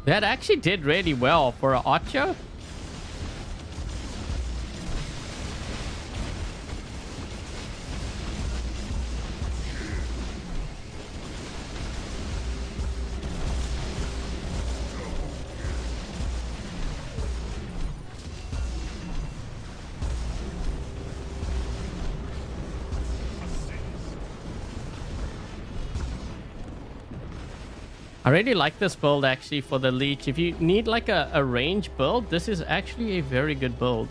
That actually did really well for an Ocho. I really like this build actually for the Leech. If you need like a range build, this is actually a very good build.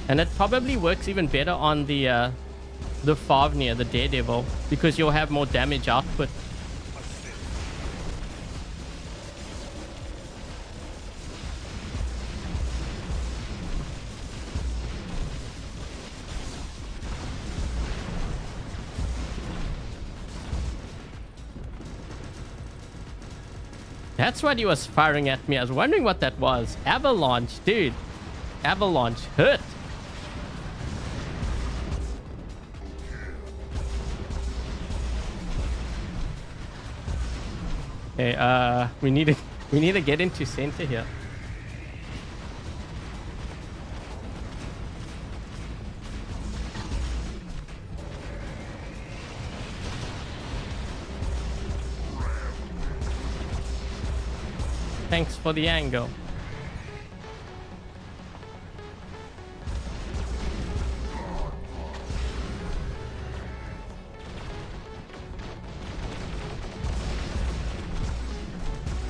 And it probably works even better on the Fenrir, the Daredevil, because you'll have more damage output. That's what he was firing at me. I was wondering what that was. Avalanche, dude. Avalanche hurt. Okay, we need to get into center here. Thanks for the angle.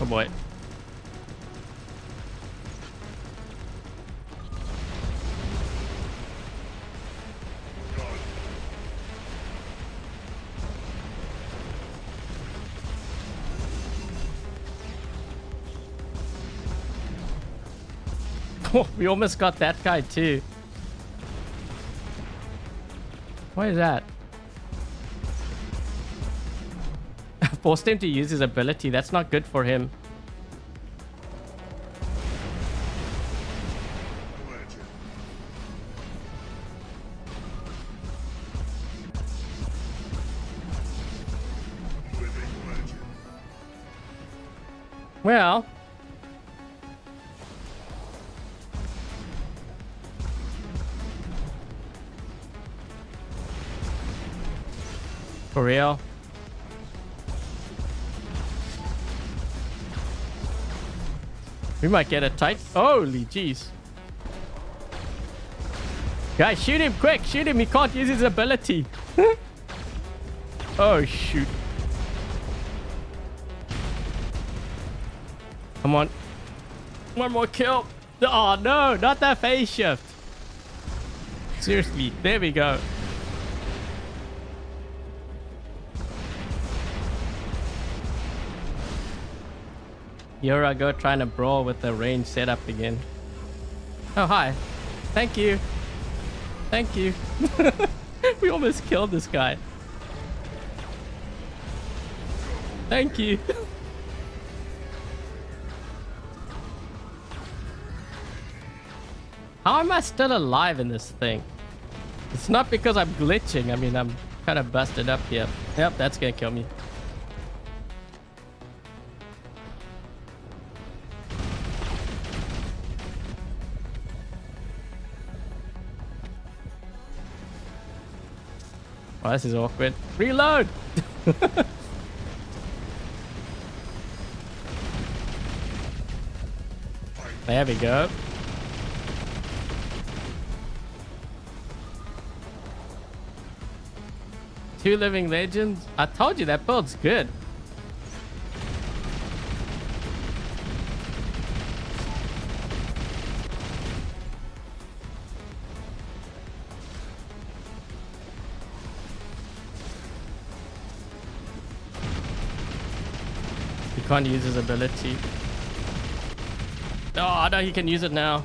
Oh boy. Oh, we almost got that guy too. What is that? Forced him to use his ability. That's not good for him. Well, for real. We might get a tight. Holy jeez. Guys, shoot him quick. Shoot him. He can't use his ability. Oh, shoot. Come on. One more kill. Oh, no. Not that phase shift. Seriously. There we go. Here I go trying to brawl with the range setup again. Oh, hi. Thank you. Thank you. We almost killed this guy. Thank you. How am I still alive in this thing? It's not because I'm glitching. I mean, I'm kind of busted up here. Yep, that's gonna kill me. Oh, this is awkward. Reload! There we go. Two living legends. I told you that build's good. He can't use his ability. Oh, no, he can use it now.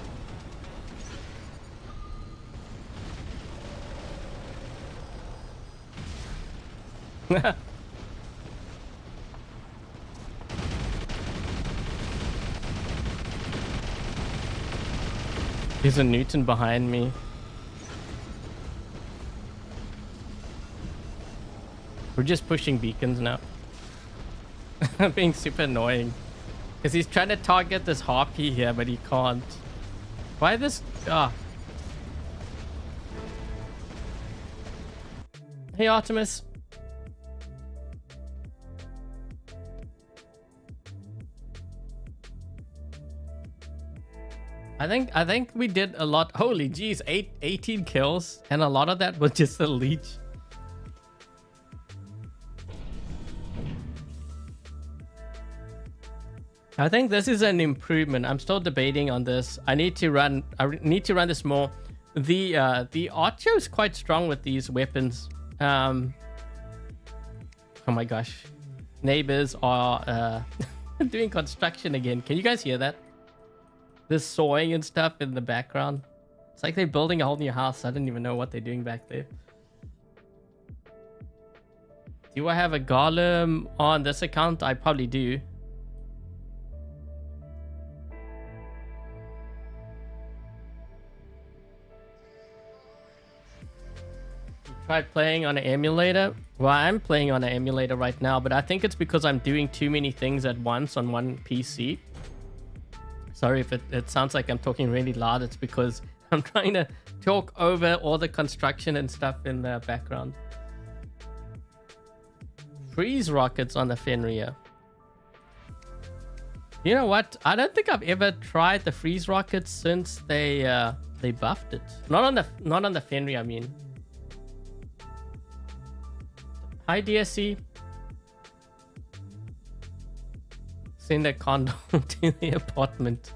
There's a Newton behind me. We're just pushing beacons now. Being super annoying. Because he's trying to target this harpy here, but he can't. Why this? Ah. Hey, Artemis. I think we did a lot. Holy jeez, 18 kills, and a lot of that was just the leech. I think this is an improvement. I'm still debating on this. I need to run this more. The Archer is quite strong with these weapons. Oh my gosh. Neighbors are doing construction again. Can you guys hear that? This sawing and stuff in the background. It's like they're building a whole new house. I don't even know what they're doing back there. Do I have a golem on this account? I probably do. Tried playing on an emulator. Well, I'm playing on an emulator right now, but I think it's because I'm doing too many things at once on one PC. Sorry if it sounds like I'm talking really loud. It's because I'm trying to talk over all the construction and stuff in the background. Freeze rockets on the Fenrir. You know what? I don't think I've ever tried the freeze rockets since they buffed it. Not on the Fenrir, I mean. Hi DSC. Send a condom to the apartment.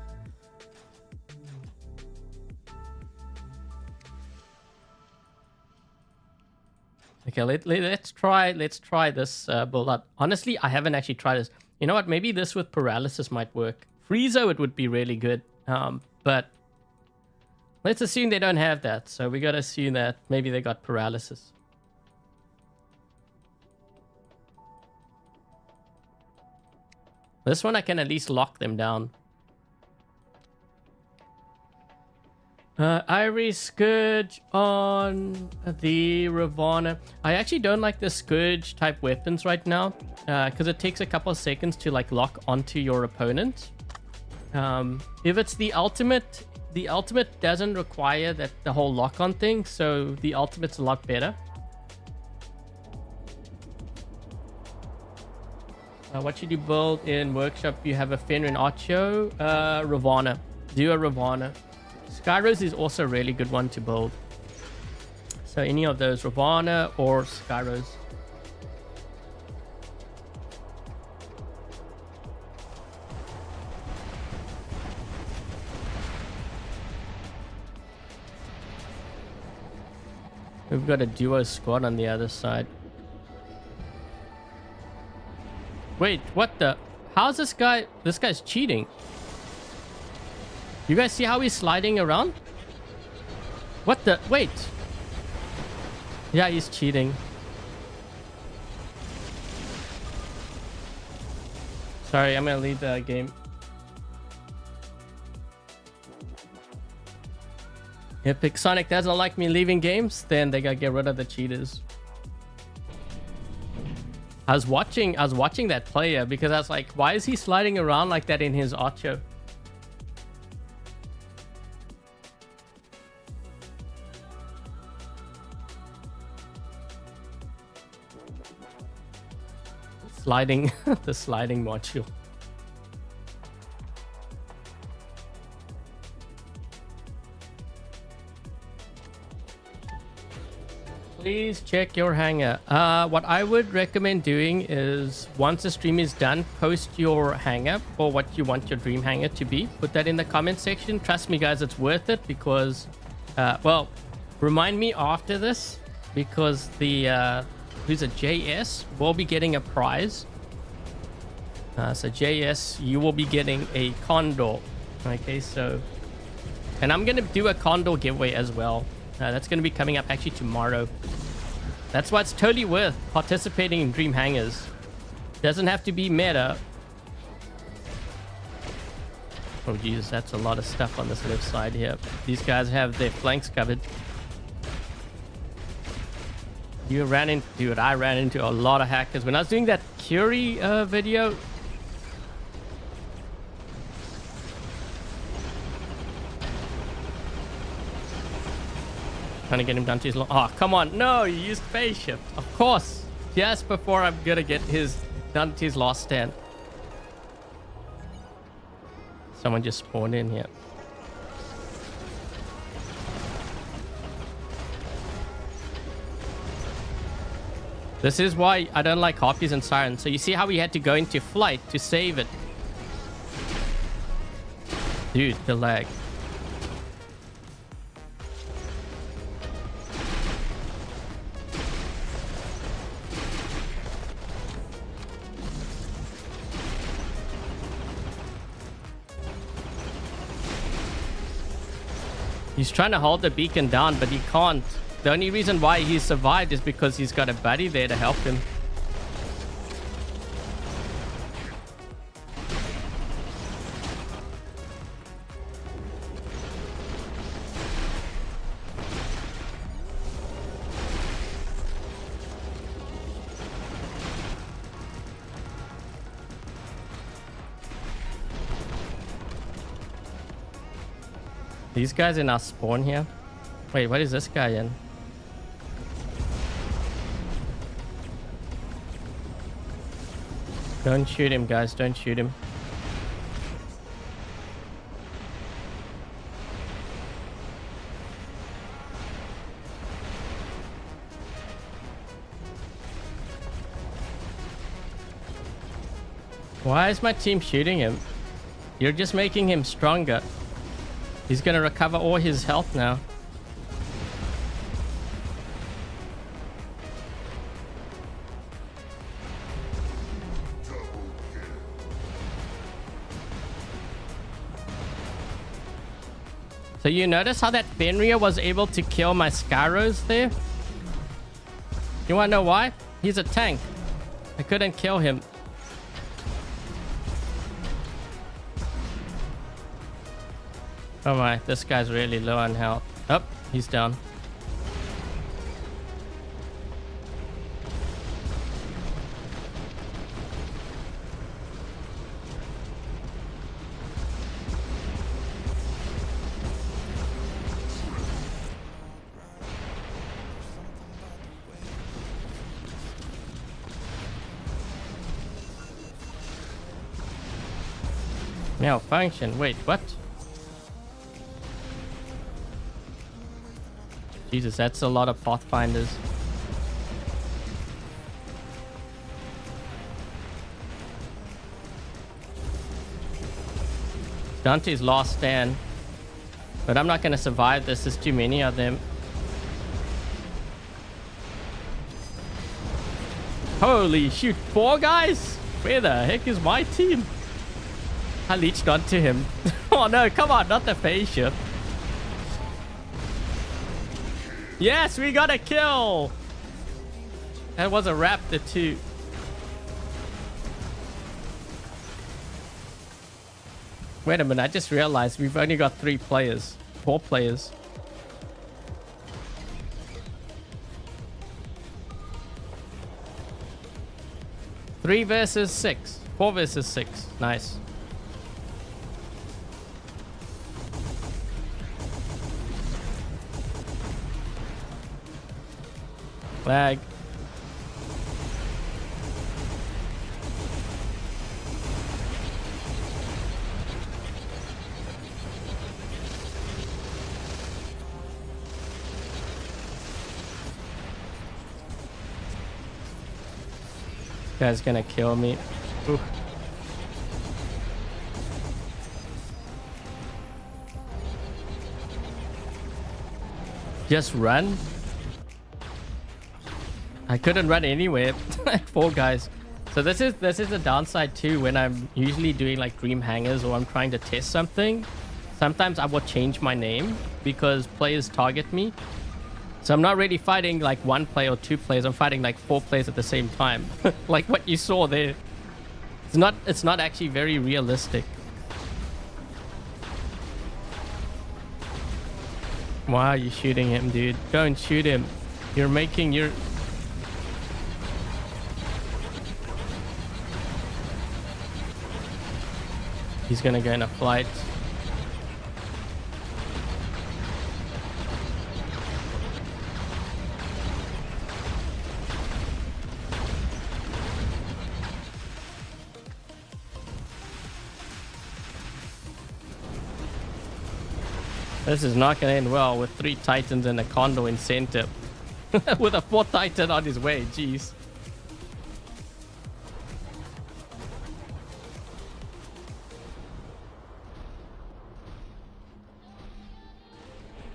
Okay, let's try this build up. Honestly, I haven't actually tried this. You know what? Maybe this with paralysis might work. Friezo, it would be really good. But let's assume they don't have that. So we gotta assume that maybe they got paralysis. This one I can at least lock them down. Iris Scourge on the Ravana. I actually don't like the Scourge type weapons right now because it takes a couple of seconds to like lock onto your opponent. If it's the ultimate doesn't require that the whole lock on thing, so the ultimate's a lot better. What should you build in workshop? You have a Fenrir and Ocho, Ravana. Do a Ravana. Skyros is also a really good one to build. So any of those, Ravana or Skyros. We've got a duo squad on the other side. Wait, what the? How's this guy? This guy's cheating. You guys see how he's sliding around? What the? Wait. Yeah, he's cheating. Sorry, I'm gonna leave the game. If Pixonic doesn't like me leaving games, then they gotta get rid of the cheaters. I was watching that player because I was like, why is he sliding around like that in his Ocho? Sliding, the sliding module. Please check your hangar. What I would recommend doing is once the stream is done, post your hangar or what you want your dream hangar to be. Put that in the comment section. Trust me, guys, it's worth it because, well, remind me after this because the who's a JS will be getting a prize. So JS, you will be getting a condor. Okay, so, and I'm gonna do a condor giveaway as well. That's going to be coming up actually tomorrow. That's why it's totally worth participating in Dream Hangars. Doesn't have to be meta. Oh Jesus, that's a lot of stuff on this left side here. These guys have their flanks covered. You ran into, dude, I ran into a lot of hackers. When I was doing that Curie video, trying to get him down to his oh, come on. No, you used phase shift. Of course. Just before I'm gonna get his down to his last stand. Someone just spawned in here. This is why I don't like Harpies and Sirens. So you see how we had to go into flight to save it. Dude, the lag. He's trying to hold the beacon down, but he can't. The only reason why he survived is because he's got a buddy there to help him. These guys in our spawn here. Wait, what is this guy in? Don't shoot him, guys. Don't shoot him. Why is my team shooting him? You're just making him stronger. He's gonna recover all his health now. So you notice how that Fenrir was able to kill my Skyros there? You wanna know why? He's a tank. I couldn't kill him. Oh my, this guy's really low on health. Oh, he's down. Malfunction. Wait, what? Jesus, that's a lot of Pathfinders. Dante's last stand. But I'm not going to survive this. There's too many of them. Holy shoot. 4 guys? Where the heck is my team? I leeched onto him. Oh no, come on, not the phase shift. Yes, we got a kill. That was a raptor too. Wait a minute, I just realized we've only got 4 players. Three versus 6. 4 versus 6. Nice. Lag. This guy's gonna kill me. Ooh. Just run. I couldn't run anywhere. 4 guys. So this is the downside too when I'm usually doing like Dream Hangars or I'm trying to test something. Sometimes I will change my name because players target me. So I'm not really fighting like 1 player or 2 players. I'm fighting like 4 players at the same time. Like what you saw there. It's not actually very realistic. Why are you shooting him, dude? Don't shoot him. You're making your... He's gonna go in a flight. This is not gonna end well with 3 Titans and a Condor in center. With a 4th Titan on his way, jeez.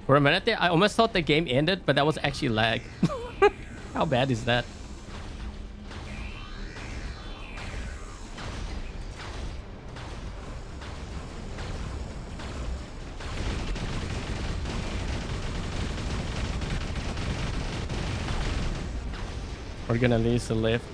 For a minute there, I almost thought the game ended, but that was actually lag. How bad is that? We're gonna lose the lift.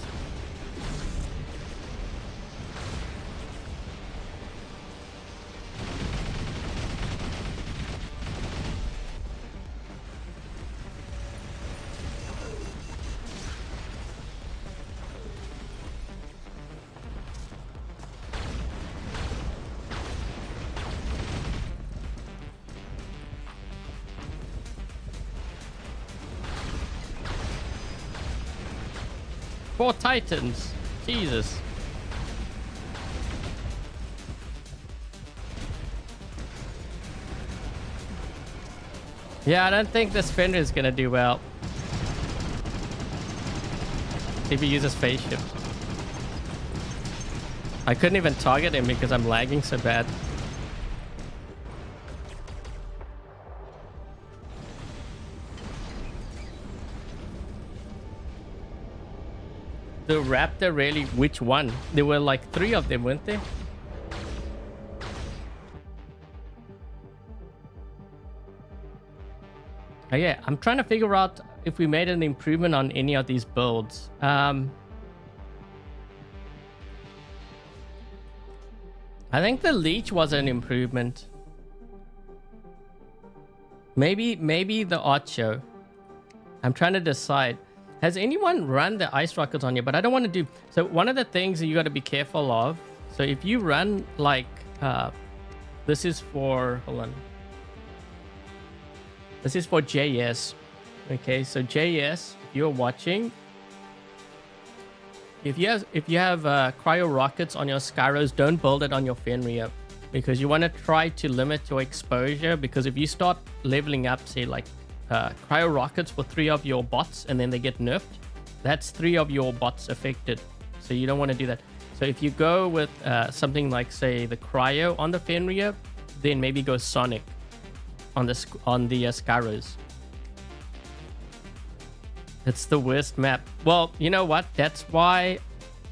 Four Titans. Jesus. Yeah, I don't think this Fenrir is gonna do well. See if he uses phase shift. I couldn't even target him because I'm lagging so bad. The raptor really, which one? There were like 3 of them, weren't there? Oh yeah, I'm trying to figure out if we made an improvement on any of these builds. I think the Leech was an improvement. Maybe the Ocho. I'm trying to decide. Has anyone run the ice rockets on you? But I don't want to do... So one of the things that you got to be careful of. So if you run like... this is for... Hold on. This is for JS. Okay, so JS, if you're watching... If you have cryo rockets on your Skyros, don't build it on your Fenrir. Because you want to try to limit your exposure. Because if you start leveling up, say like... cryo rockets for 3 of your bots and then they get nerfed, that's 3 of your bots affected, so you don't want to do that. So if you go with something like, say, the cryo on the Fenrir, then maybe go Sonic on the Skyros. It's the worst map. Well, you know what, that's why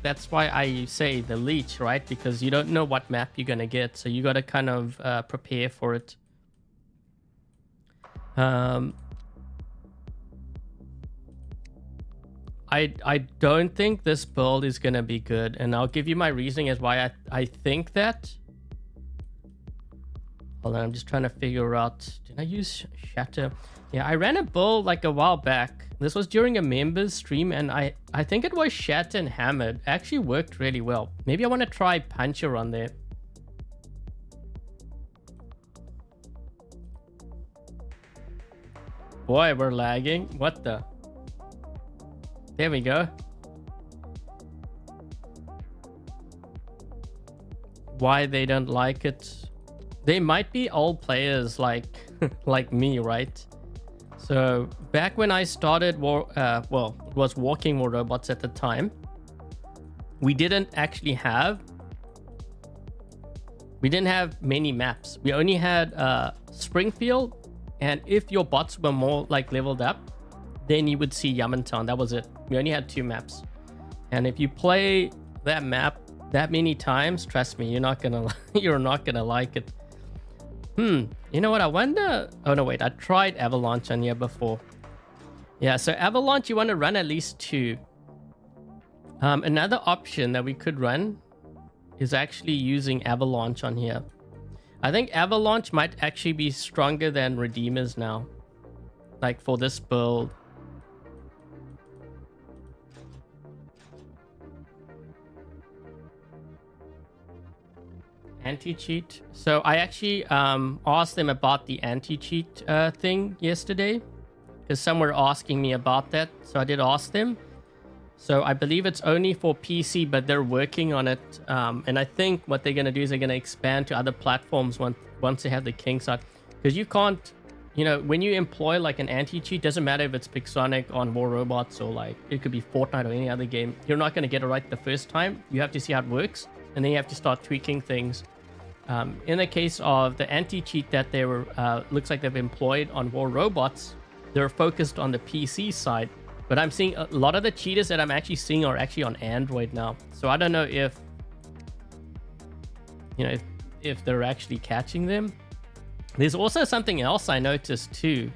I say the Leech, right? Because you don't know what map you're gonna get, so you got to kind of prepare for it. I don't think this build is going to be good, and I'll give you my reasoning as why I think that. Hold on, I'm just trying to figure out, did I use Shatter? Yeah, I ran a build like a while back. This was during a members stream, and I think it was Shatter and Hammered. Actually worked really well. Maybe I want to try Puncher on there. Boy, we're lagging. What the? There we go. Why they don't like it? They might be old players like like me, right? So back when I started was Walking War Robots at the time, we didn't have many maps. We only had Springfield, and if your bots were more like leveled up, then you would see Yamantowne. That was it. We only had 2 maps. And if you play that map that many times, trust me, you're not gonna like it. You know what? I wonder... Oh no, wait. I tried Avalanche on here before. Yeah, so Avalanche, you want to run at least 2. Another option that we could run is actually using Avalanche on here. I think Avalanche might actually be stronger than Redeemers now, like for this build. Anti-cheat. So I actually asked them about the anti-cheat thing yesterday, because some were asking me about that. So I did ask them. So I believe it's only for PC, but they're working on it. And I think what they're going to do is they're going to expand to other platforms once they have the kinks out. Because you can't, you know, when you employ like an anti-cheat, doesn't matter if it's Pixonic on War Robots or like it could be Fortnite or any other game. You're not going to get it right the first time. You have to see how it works, and then you have to start tweaking things. In the case of the anti-cheat that they were, looks like they've employed on War Robots, they're focused on the PC side. But I'm seeing a lot of the cheaters that I'm actually seeing are actually on Android now. So I don't know if, you know, if they're actually catching them. There's also something else I noticed too.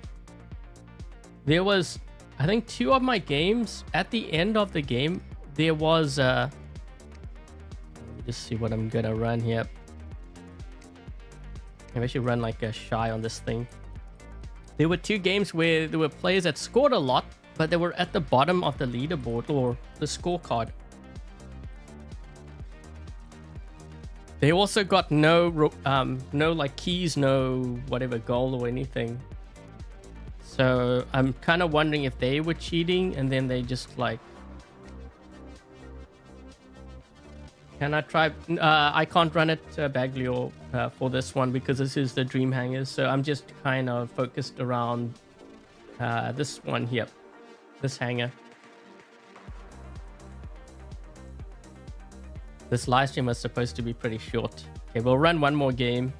There was, I think 2 of my games, at the end of the game, there was, let me just see what I'm gonna run here. Maybe I should run like a shy on this thing. There were 2 games where there were players that scored a lot, but they were at the bottom of the leaderboard or the scorecard. They also got no like keys, no whatever goal or anything. So I'm kind of wondering if they were cheating and then they just like... Can I try? I can't run it Baglio for this one because this is the Dream Hangars. So I'm just kind of focused around this one here. This hangar. This live stream was supposed to be pretty short. Okay, we'll run one more game.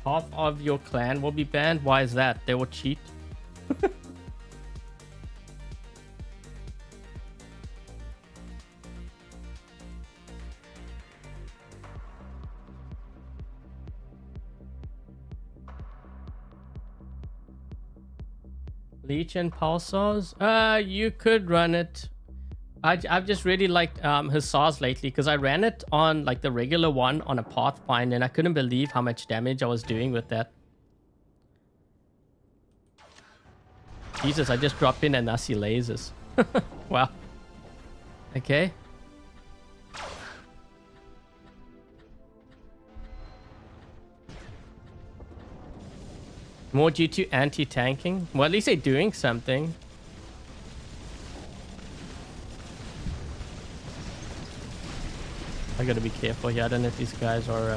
Half of your clan will be banned. Why is that? They will cheat. Leech and pulsars. You could run it. I've just really liked hussars lately because I ran it on like the regular one on a pathfinder and I couldn't believe how much damage I was doing with that. Jesus, I just dropped in a Nasi lasers. Wow. Okay. More due to anti-tanking. Well, at least they're doing something. I gotta be careful here. I don't know if these guys are...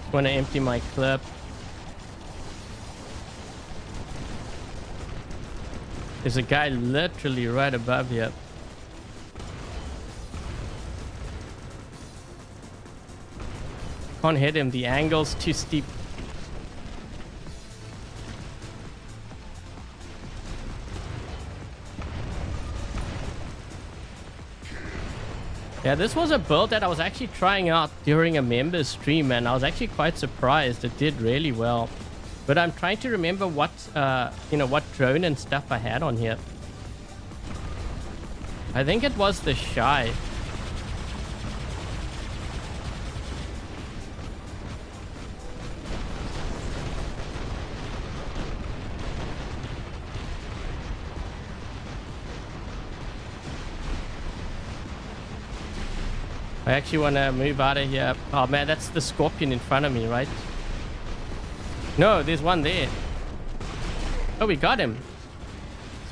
Just want to empty my clip. There's a guy literally right above here. Can't hit him. The angle's too steep. Yeah, this was a build that I was actually trying out during a member's stream, and I was actually quite surprised. It did really well. But I'm trying to remember what, what drone and stuff I had on here. I think it was the Shy. I actually want to move out of here. Oh man, that's the Scorpion in front of me, right? No, there's one there. Oh, we got him.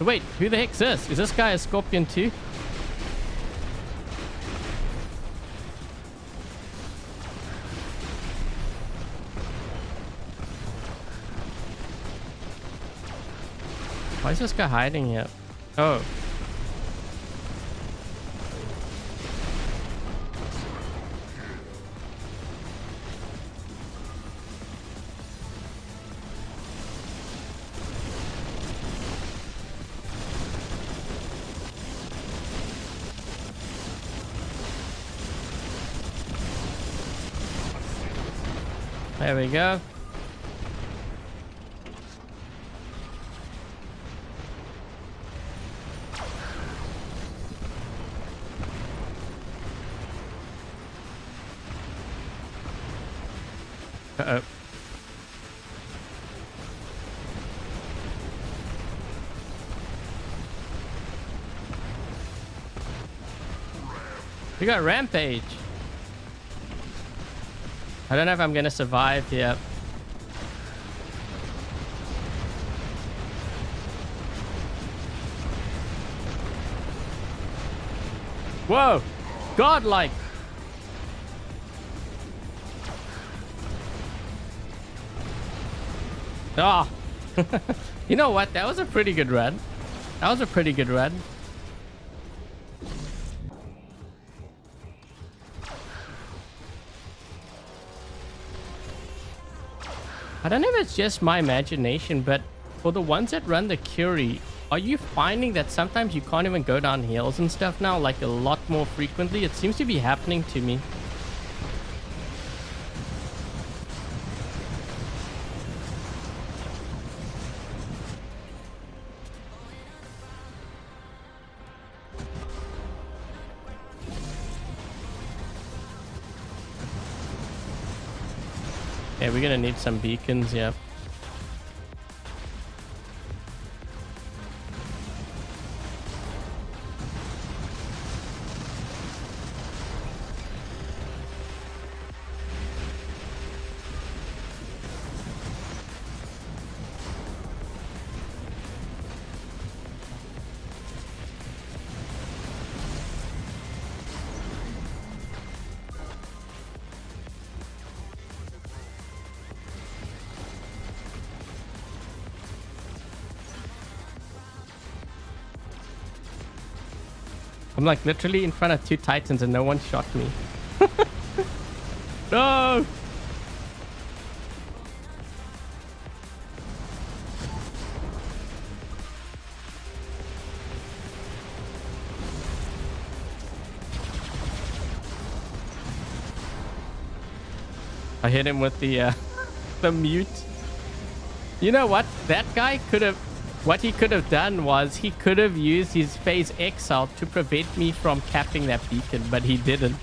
So wait, who the heck's this? Is this guy a Scorpion too? Why is this guy hiding here? Oh. There we go. Uh-oh. We got Rampage. I don't know if I'm gonna survive here. Whoa! Godlike! Ah! Oh. You know what? That was a pretty good run. That was a pretty good run. I don't know if it's just my imagination, but for the ones that run the Curie, are you finding that sometimes you can't even go down hills and stuff now, like a lot more frequently? It seems to be happening to me. Yeah, we're gonna need some beacons, yeah. I'm like literally in front of 2 titans and no one shot me. No! I hit him with the the mute. You know what? That guy could have... What he could have done was he could have used his phase X out to prevent me from capping that beacon, but he didn't.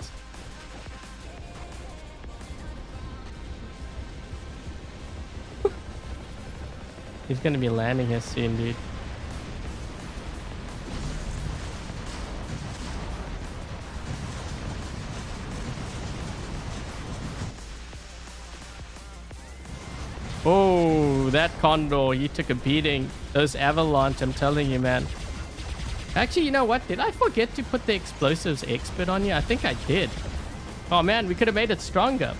He's going to be landing here soon, dude. Oh, that Condor, he took a beating. Those Avalanche, I'm telling you, man. Actually, you know what? Did I forget to put the Explosives Expert on you? I think I did. Oh, man, we could have made it stronger.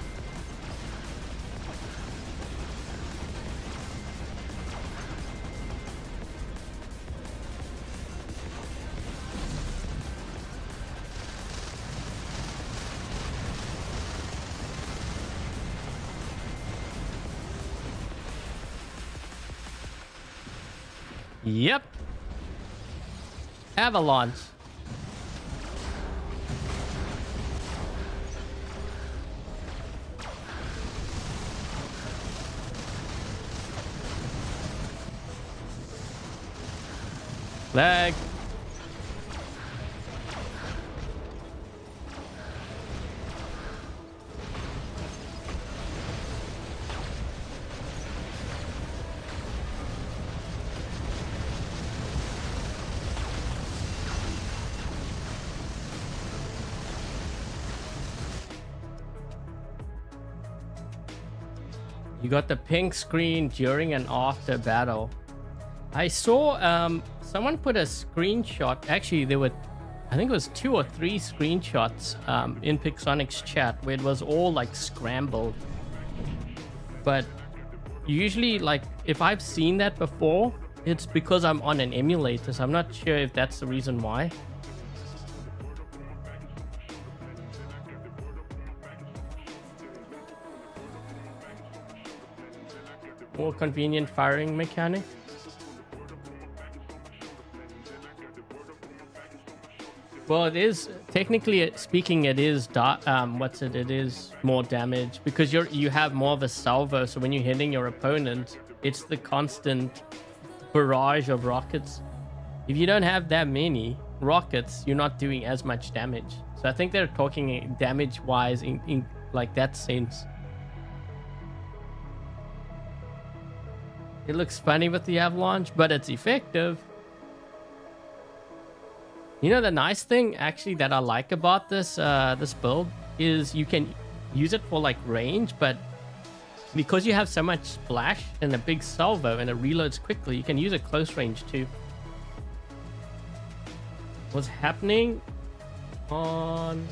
Yep. Avalanche. Lag. You got the pink screen during and after battle. I saw someone put a screenshot. Actually, there were, I think it was 2 or 3 screenshots in Pixonic's chat where it was all like scrambled. But usually, like, if I've seen that before, it's because I'm on an emulator, so I'm not sure if that's the reason why. More convenient firing mechanic. Well, it is technically speaking, it is it is more damage because you have more of a salvo. So when you're hitting your opponent, it's the constant barrage of rockets. If you don't have that many rockets, you're not doing as much damage. So I think they're talking damage wise in like that sense. It looks funny with the avalanche, but it's effective. You know, the nice thing actually that I like about this this build is you can use it for like range, but because you have so much splash and a big salvo and it reloads quickly, you can use it close range too. What's happening on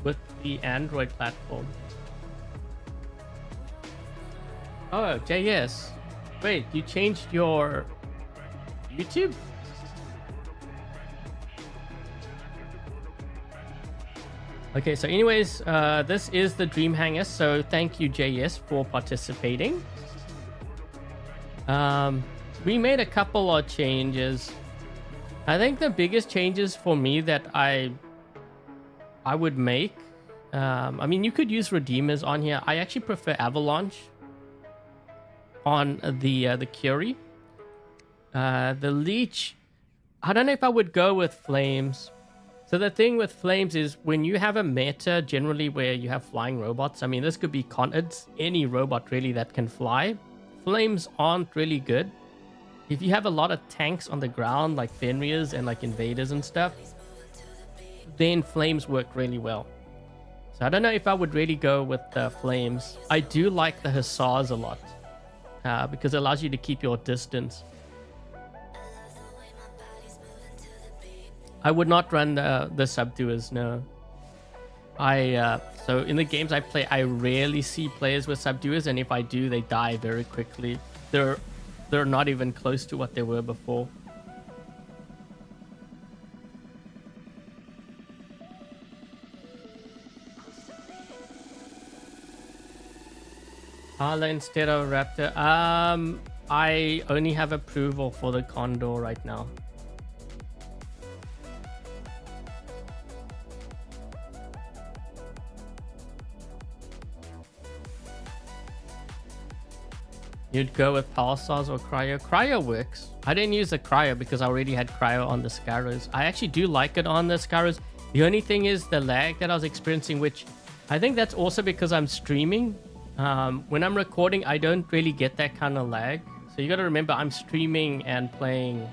with the Android platform? Oh, JS. Wait, you changed your YouTube? Okay, so anyways, this is the Dream Hangar, so thank you, JS, for participating. We made a couple of changes. I think the biggest changes for me that I would make, I mean, you could use Redeemers on here. I actually prefer Avalanche on the Curie. The Leech, I don't know if I would go with Flames. So the thing with Flames is when you have a meta generally where you have flying robots, I mean, this could be it's any robot really that can fly. Flames aren't really good. If you have a lot of tanks on the ground like Fenrirs and like invaders and stuff, then Flames work really well. So I don't know if I would really go with the Flames. I do like the Hussars a lot because it allows you to keep your distance. I would not run the Subduers, no. So in the games I play, I rarely see players with Subduers, and if I do, they die very quickly. They're not even close to what they were before. Hala instead of Raptor. I only have approval for the Condor right now. You'd go with Pulsars or Cryo. Cryo works. I didn't use the Cryo because I already had Cryo on the Skyros. I actually do like it on the Skyros. The only thing is the lag that I was experiencing, which I think that's also because I'm streaming. When I'm recording, I don't really get that kind of lag. So you got to remember, I'm streaming and playing.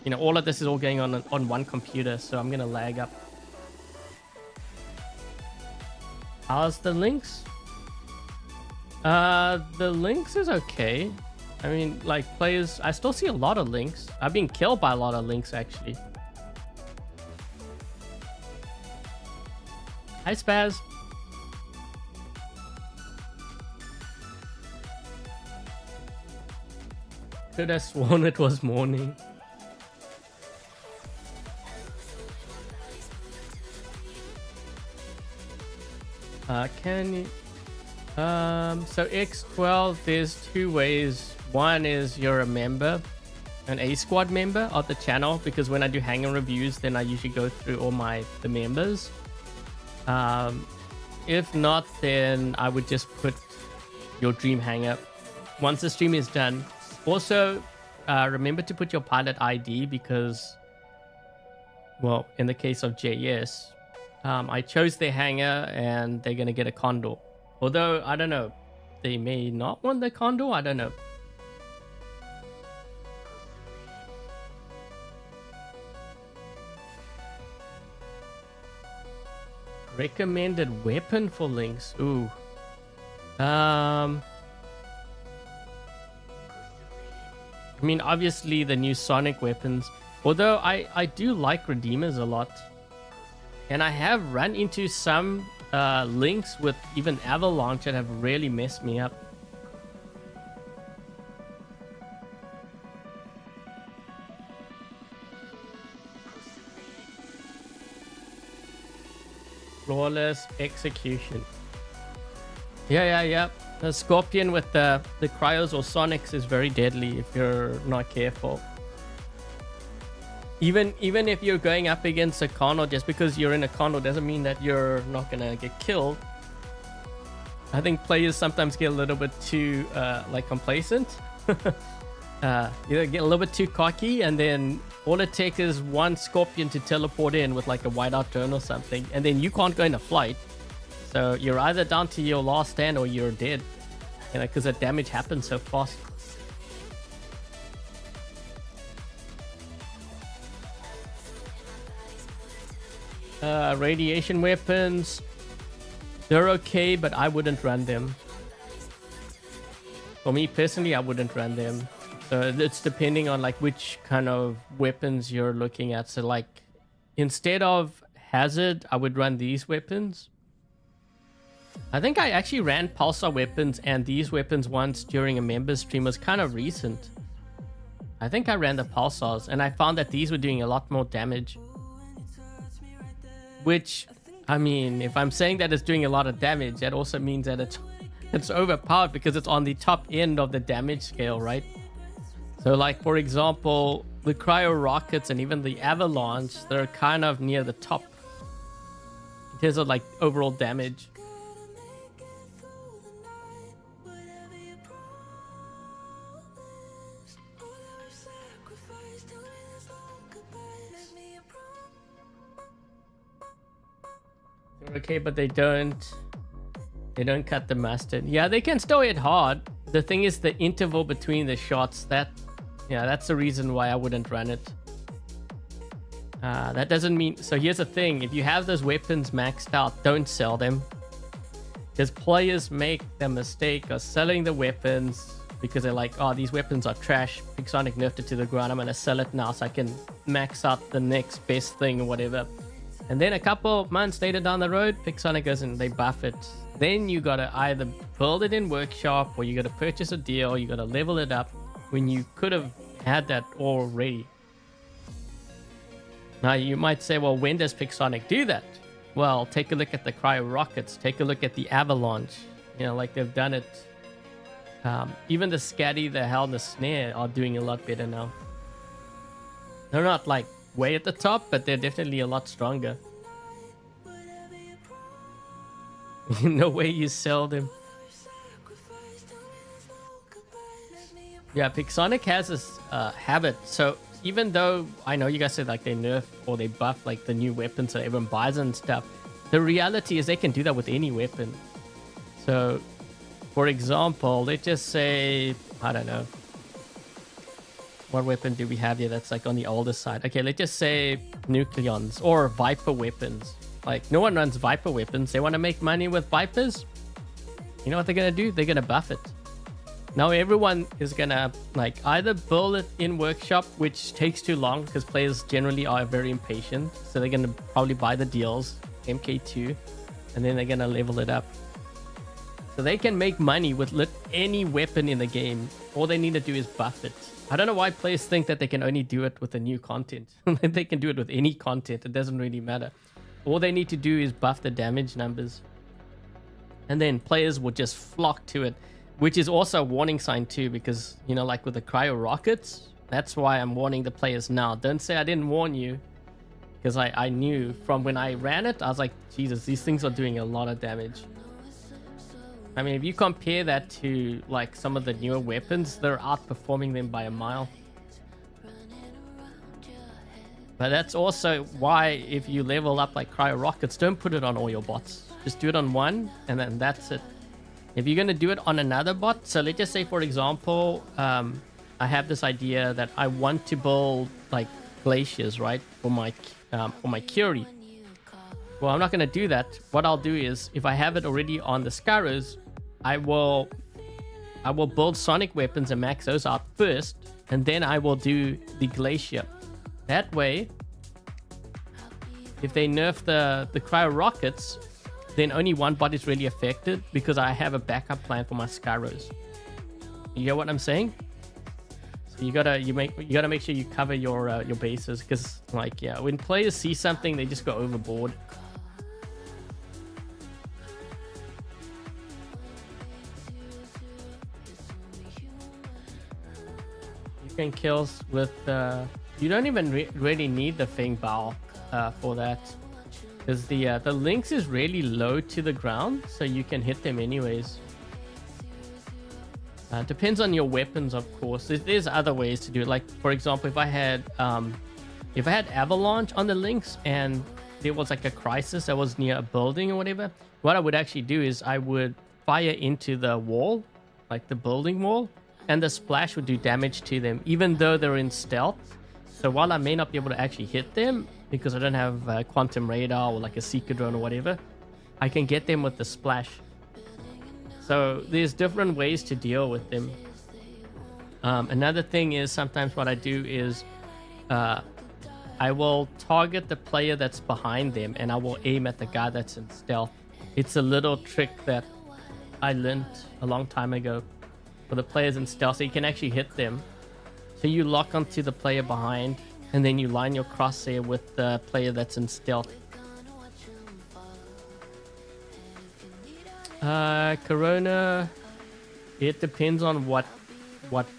You know, all of this is all going on one computer, so I'm going to lag up. How's the links? The links is okay. I mean, like, players, I still see a lot of links. I've been killed by a lot of links, actually. Hi, Spaz. Could have sworn it was morning. Can you... So X12, there's two ways. One is you're a member, an A squad member of the channel, because when I do hangar reviews, then I usually go through all the members. If not, then I would just put your Dream Hangar once the stream is done. Also, remember to put your pilot ID because, well, in the case of JS, I chose their hangar and they're going to get a Condor. Although, I don't know. They may not want the Condor. I don't know. Recommended weapon for links. Ooh. I mean, obviously the new Sonic weapons. Although I do like Redeemers a lot. And I have run into some links with even Avalanche that have really messed me up. Flawless execution. Yeah. The Scorpion with the Cryos or Sonics is very deadly if you're not careful. Even if you're going up against a Condor, just because you're in a Condor doesn't mean that you're not gonna get killed. I think players sometimes get a little bit too like complacent. You get a little bit too cocky, and then all it takes is one Scorpion to teleport in with like a whiteout drone or something, and then you can't go into flight. So you're either down to your last stand or you're dead. You know, because the damage happens so fast. Radiation weapons, they're okay, but I wouldn't run them. For me personally, I wouldn't run them. So it's depending on like which kind of weapons you're looking at. So like instead of Hazard, I would run these weapons. I think I actually ran Pulsar weapons and these weapons once during a member's stream. It was kind of recent. I think I ran the Pulsars and I found that these were doing a lot more damage. Which, I mean, if I'm saying that it's doing a lot of damage, that also means that it's overpowered because it's on the top end of the damage scale, right? So like, for example, the Cryo Rockets and even the Avalanche, they're kind of near the top in terms of like overall damage. Okay, but they don't cut the mustard. Yeah, they can still hit hard. The thing is the interval between the shots. That's the reason why I wouldn't run it. That doesn't mean... So here's the thing. If you have those weapons maxed out, don't sell them. Because players make the mistake of selling the weapons because they're like, oh, these weapons are trash. Pixonic nerfed it to the ground. I'm going to sell it now so I can max out the next best thing or whatever. And then a couple of months later down the road, Pixonic goes and they buff it. Then you gotta either build it in workshop or you gotta purchase a deal, you gotta level it up when you could have had that already. Now you might say, well, when does Pixonic do that? Well, take a look at the Cryo Rockets, take a look at the Avalanche. You know, like they've done it Even the Scatty, the Hell, and the Snare are doing a lot better now. They're not like way at the top, but they're definitely a lot stronger. No way you sell them. Yeah, Pixonic has this habit. So even though I know you guys said like they nerf or they buff like the new weapons that everyone buys and stuff, the reality is they can do that with any weapon. So for example, let's just say, I don't know, what weapon do we have here that's like on the older side? Okay, let's just say Nucleons or Viper weapons. Like, no one runs Viper weapons. They want to make money with Vipers. You know what they're going to do? They're going to buff it. Now everyone is going to like either build it in workshop, which takes too long because players generally are very impatient. So they're going to probably buy the deals, MK2, and then they're going to level it up. So they can make money with any weapon in the game. All they need to do is buff it. I don't know why players think that they can only do it with the new content. They can do it with any content. It doesn't really matter. All they need to do is buff the damage numbers. And then players will just flock to it, which is also a warning sign too, because, you know, like with the cryo rockets, that's why I'm warning the players now. Don't say I didn't warn you, because I knew from when I ran it, I was like, Jesus, these things are doing a lot of damage. I mean, if you compare that to like some of the newer weapons, they're outperforming them by a mile. But that's also why if you level up like cryo rockets, don't put it on all your bots. Just do it on one and then that's it. If you're going to do it on another bot, so let's just say, for example, I have this idea that I want to build like glaciers, right, for my Curie. Well, I'm not going to do that. What I'll do is, if I have it already on the Skyros, I will build sonic weapons and max those out first, and then I will do the glacier. That way, if they nerf the cryo rockets, then only one bot is really affected because I have a backup plan for my Skyros. You get what I'm saying? So you gotta make sure you cover your bases, because like, yeah, when players see something, they just go overboard. You can kill with you don't even really need the Feng Bao for that, because the Lynx is really low to the ground, so you can hit them anyways. Depends on your weapons, of course. There's other ways to do it. Like, for example, if I had Avalanche on the Lynx and there was like a crisis that was near a building or whatever, what I would actually do is I would fire into the wall, like the building wall, and the splash would do damage to them, even though they're in stealth. So while I may not be able to actually hit them, because I don't have quantum radar or like a seeker drone or whatever, I can get them with the splash. So there's different ways to deal with them. Another thing is, sometimes what I do is I will target the player that's behind them and I will aim at the guy that's in stealth. It's a little trick that I learned a long time ago for the players in stealth, so you can actually hit them. So you lock onto the player behind, and then you line your crosshair with the player that's in stealth. Corona, it depends on what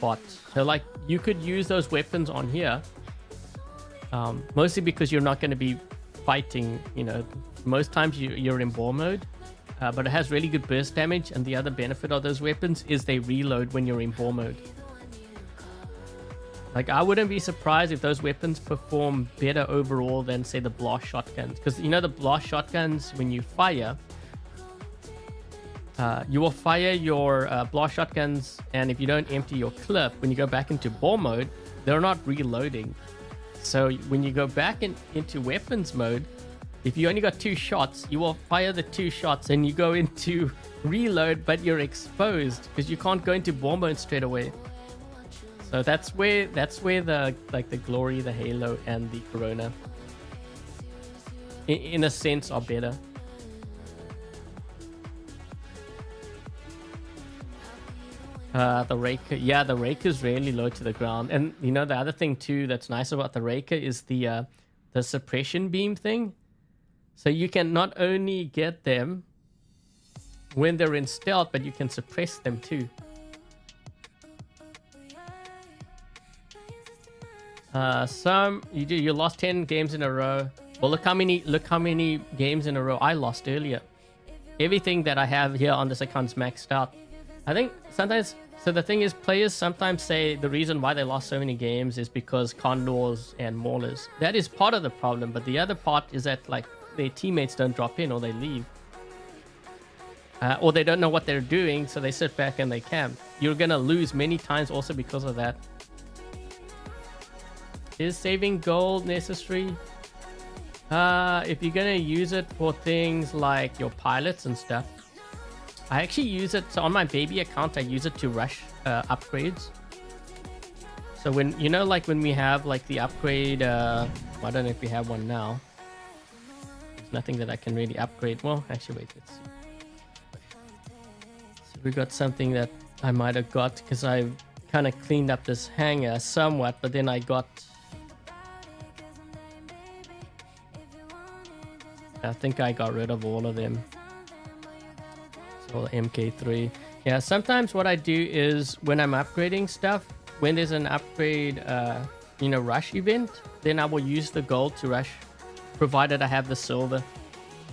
bot. So like, you could use those weapons on here, mostly because you're not going to be fighting, you know, most times you're in ball mode, but it has really good burst damage, and the other benefit of those weapons is they reload when you're in ball mode. Like, I wouldn't be surprised if those weapons perform better overall than, say, the blast shotguns. Because, you know, the blast shotguns, when you fire, you will fire your blast shotguns, and if you don't empty your clip, when you go back into ball mode, they're not reloading. So when you go back into weapons mode, if you only got 2 shots, you will fire the 2 shots, and you go into reload, but you're exposed because you can't go into ball mode straight away. So that's where the like the glory, the halo, and the corona, in a sense, are better. The Raker, yeah, the Raker is really low to the ground, and you know the other thing too that's nice about the Raker is the suppression beam thing. So you can not only get them when they're in stealth, but you can suppress them too. Some you lost 10 games in a row. Well, look how many games in a row I lost earlier. Everything that I have here on this account is maxed out. I think sometimes, so the thing is, players sometimes say the reason why they lost so many games is because condors and maulers. That is part of the problem, but the other part is that like their teammates don't drop in or they leave. Or they don't know what they're doing, so they sit back and they camp. You're gonna lose many times also because of that. Is saving gold necessary? If you're gonna use it for things like your pilots and stuff. I actually use it, so on my baby account, I use it to rush upgrades. So when, you know, like when we have like the upgrade, I don't know if we have one now. There's nothing that I can really upgrade. Well, actually, wait, let's see. So we got something that I might have got because I kind of cleaned up this hangar somewhat, but then I got, I think I got rid of all of them. So MK3. Yeah, sometimes what I do is when I'm upgrading stuff, when there's an upgrade, rush event, then I will use the gold to rush, provided I have the silver.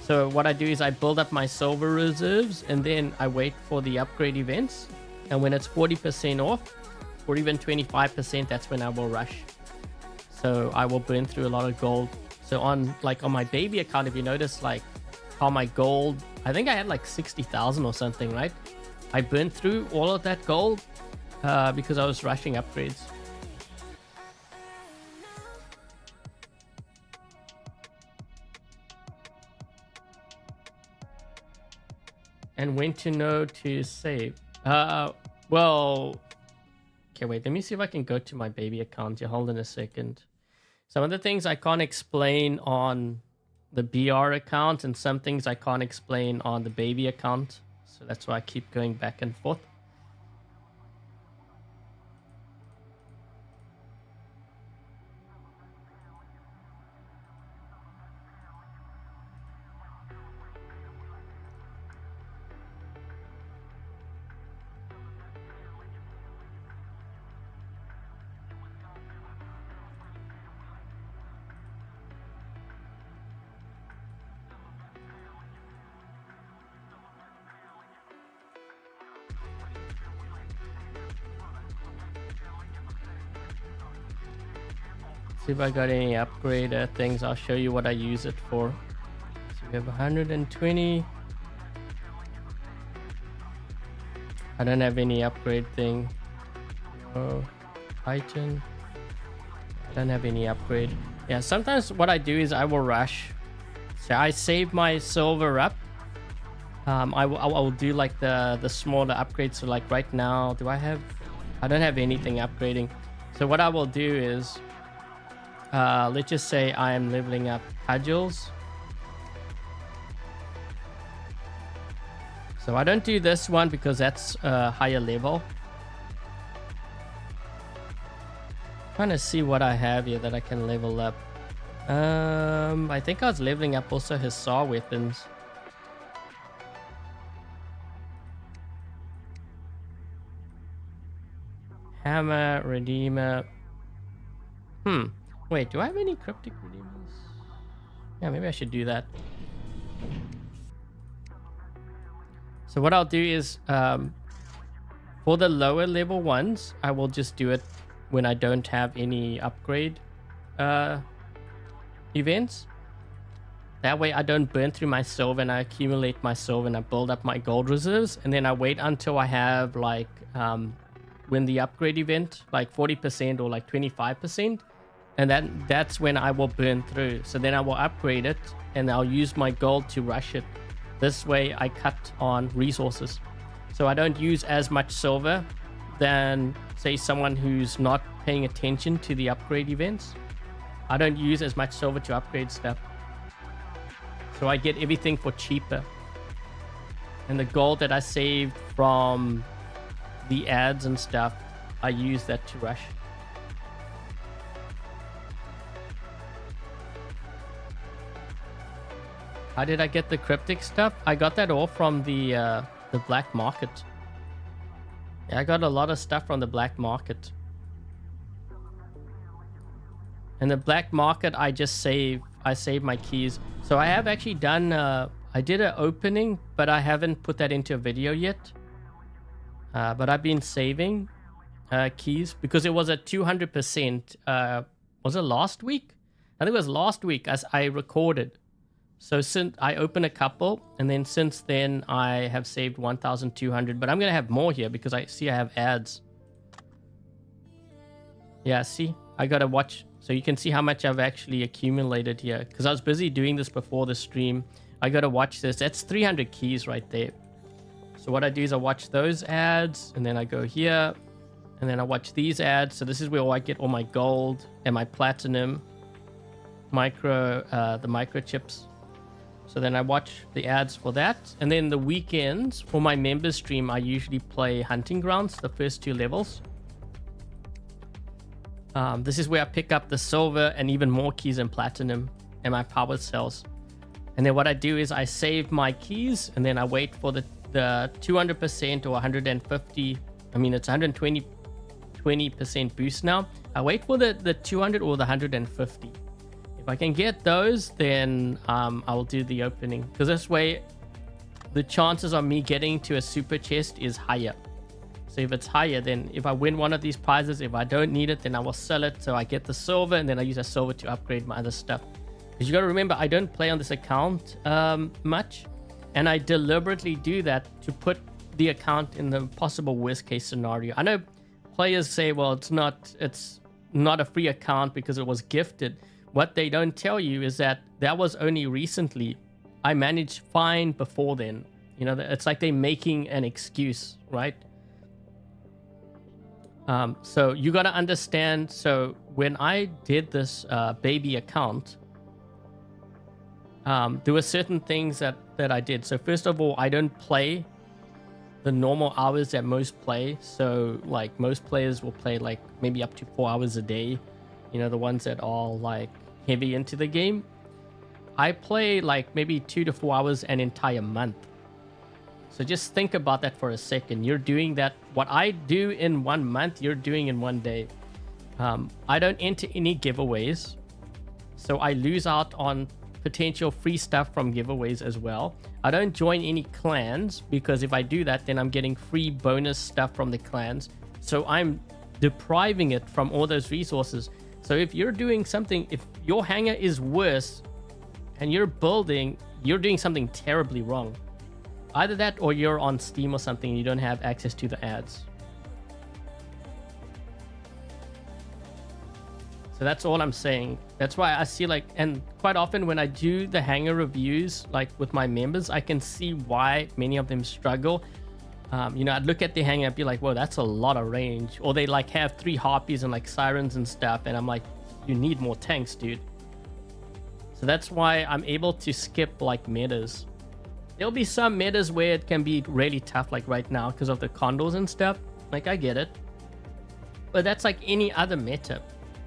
So what I do is I build up my silver reserves and then I wait for the upgrade events. And when it's 40% off or even 25%, that's when I will rush. So I will burn through a lot of gold. So on my baby account, if you notice like how my gold, I think I had like 60,000 or something, right? I burned through all of that gold because I was rushing upgrades. And when to know to save. Well, okay, wait, let me see if I can go to my baby account. You hold on a second. Some of the things I can't explain on the BR account and some things I can't explain on the baby account. So that's why I keep going back and forth. See if I got any upgrade things. I'll show you what I use it for. So we have 120. I don't have any upgrade thing. Oh, Titan. I don't have any upgrade. Yeah, sometimes what I do is I will rush. So I save my silver up. I will do like the smaller upgrades. So like right now, I don't have anything upgrading. So what I will do is, let's just say I am leveling up Cudgels. So I don't do this one because that's a higher level. Trying to see what I have here that I can level up. I think I was leveling up also Hussar weapons. Hammer, Redeemer. Wait, do I have any cryptic redeemers? Yeah, maybe I should do that. So what I'll do is, for the lower level ones, I will just do it when I don't have any upgrade events. That way I don't burn through my silver and I accumulate my silver and I build up my gold reserves. And then I wait until I have like, when the upgrade event, like 40% or like 25%. And that's when I will burn through. So then I will upgrade it and I'll use my gold to rush it. This way I cut on resources. So I don't use as much silver than, say, someone who's not paying attention to the upgrade events. I don't use as much silver to upgrade stuff. So I get everything for cheaper. And the gold that I saved from the ads and stuff, I use that to rush. How did I get the cryptic stuff? I got that all from the black market. Yeah, I got a lot of stuff from the black market. And the black market, I save my keys. So I have actually done, I did an opening, but I haven't put that into a video yet. But I've been saving keys because it was at 200%. Was it last week? I think it was last week as I recorded. So since I opened a couple, and then since then I have saved 1,200. But I'm going to have more here because I see I have ads. Yeah, see, I got to watch. So you can see how much I've actually accumulated here because I was busy doing this before the stream. I got to watch this. That's 300 keys right there. So what I do is I watch those ads, and then I go here, and then I watch these ads. So this is where I get all my gold and my platinum, the microchips. So then I watch the ads for that. And then the weekends for my members stream, I usually play Hunting Grounds, the first 2 levels. This is where I pick up the silver and even more keys and platinum and my power cells. And then what I do is I save my keys, and then I wait for the 200% or 150. I mean, it's 120% boost now. I wait for the 200 or the 150. If I can get those, then I'll do the opening, because this way the chances of me getting to a super chest is higher. So if it's higher, then if I win one of these prizes, if I don't need it, then I will sell it so I get the silver, and then I use that silver to upgrade my other stuff. Because you got to remember, I don't play on this account much, and I deliberately do that to put the account in the possible worst case scenario. I know players say, well, it's not a free account because it was gifted. What they don't tell you is that was only recently. I managed fine before then. You know, it's like they're making an excuse, right? So you got to understand. So when I did this baby account, there were certain things that I did. So first of all, I don't play the normal hours that most play. So like most players will play like maybe up to 4 hours a day. You know, the ones that are like heavy into the game. I play like maybe 2 to 4 hours an entire month. So just think about that for a second. You're doing that. What I do in 1 month, you're doing in 1 day. I don't enter any giveaways. So I lose out on potential free stuff from giveaways as well. I don't join any clans, because if I do that, then I'm getting free bonus stuff from the clans. So I'm depriving it from all those resources. So if you're doing something, if your hangar is worse and you're doing something terribly wrong. Either that or you're on Steam or something and you don't have access to the ads. So that's all I'm saying. That's why I see like, and quite often when I do the hangar reviews, like with my members, I can see why many of them struggle. You know, I'd look at the hangar and be like, whoa, that's a lot of range. Or they like have 3 harpies and like sirens and stuff. And I'm like, you need more tanks, dude. So that's why I'm able to skip like metas. There'll be some metas where it can be really tough, like right now, because of the condors and stuff. Like, I get it. But that's like any other meta.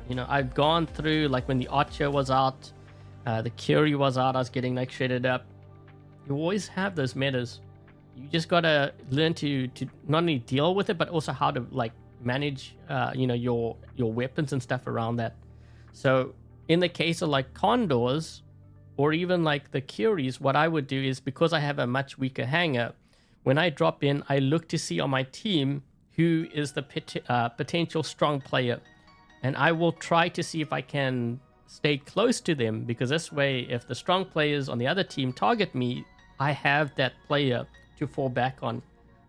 You know, I've gone through, like when the Ocho was out, the Curie was out, I was getting like shredded up. You always have those metas. You just gotta learn to not only deal with it, but also how to like manage, you know, your weapons and stuff around that. So in the case of like condors, or even like the Curies, what I would do is, because I have a much weaker hangar, when I drop in, I look to see on my team who is the potential strong player. And I will try to see if I can stay close to them, because this way, if the strong players on the other team target me, I have that player to fall back on.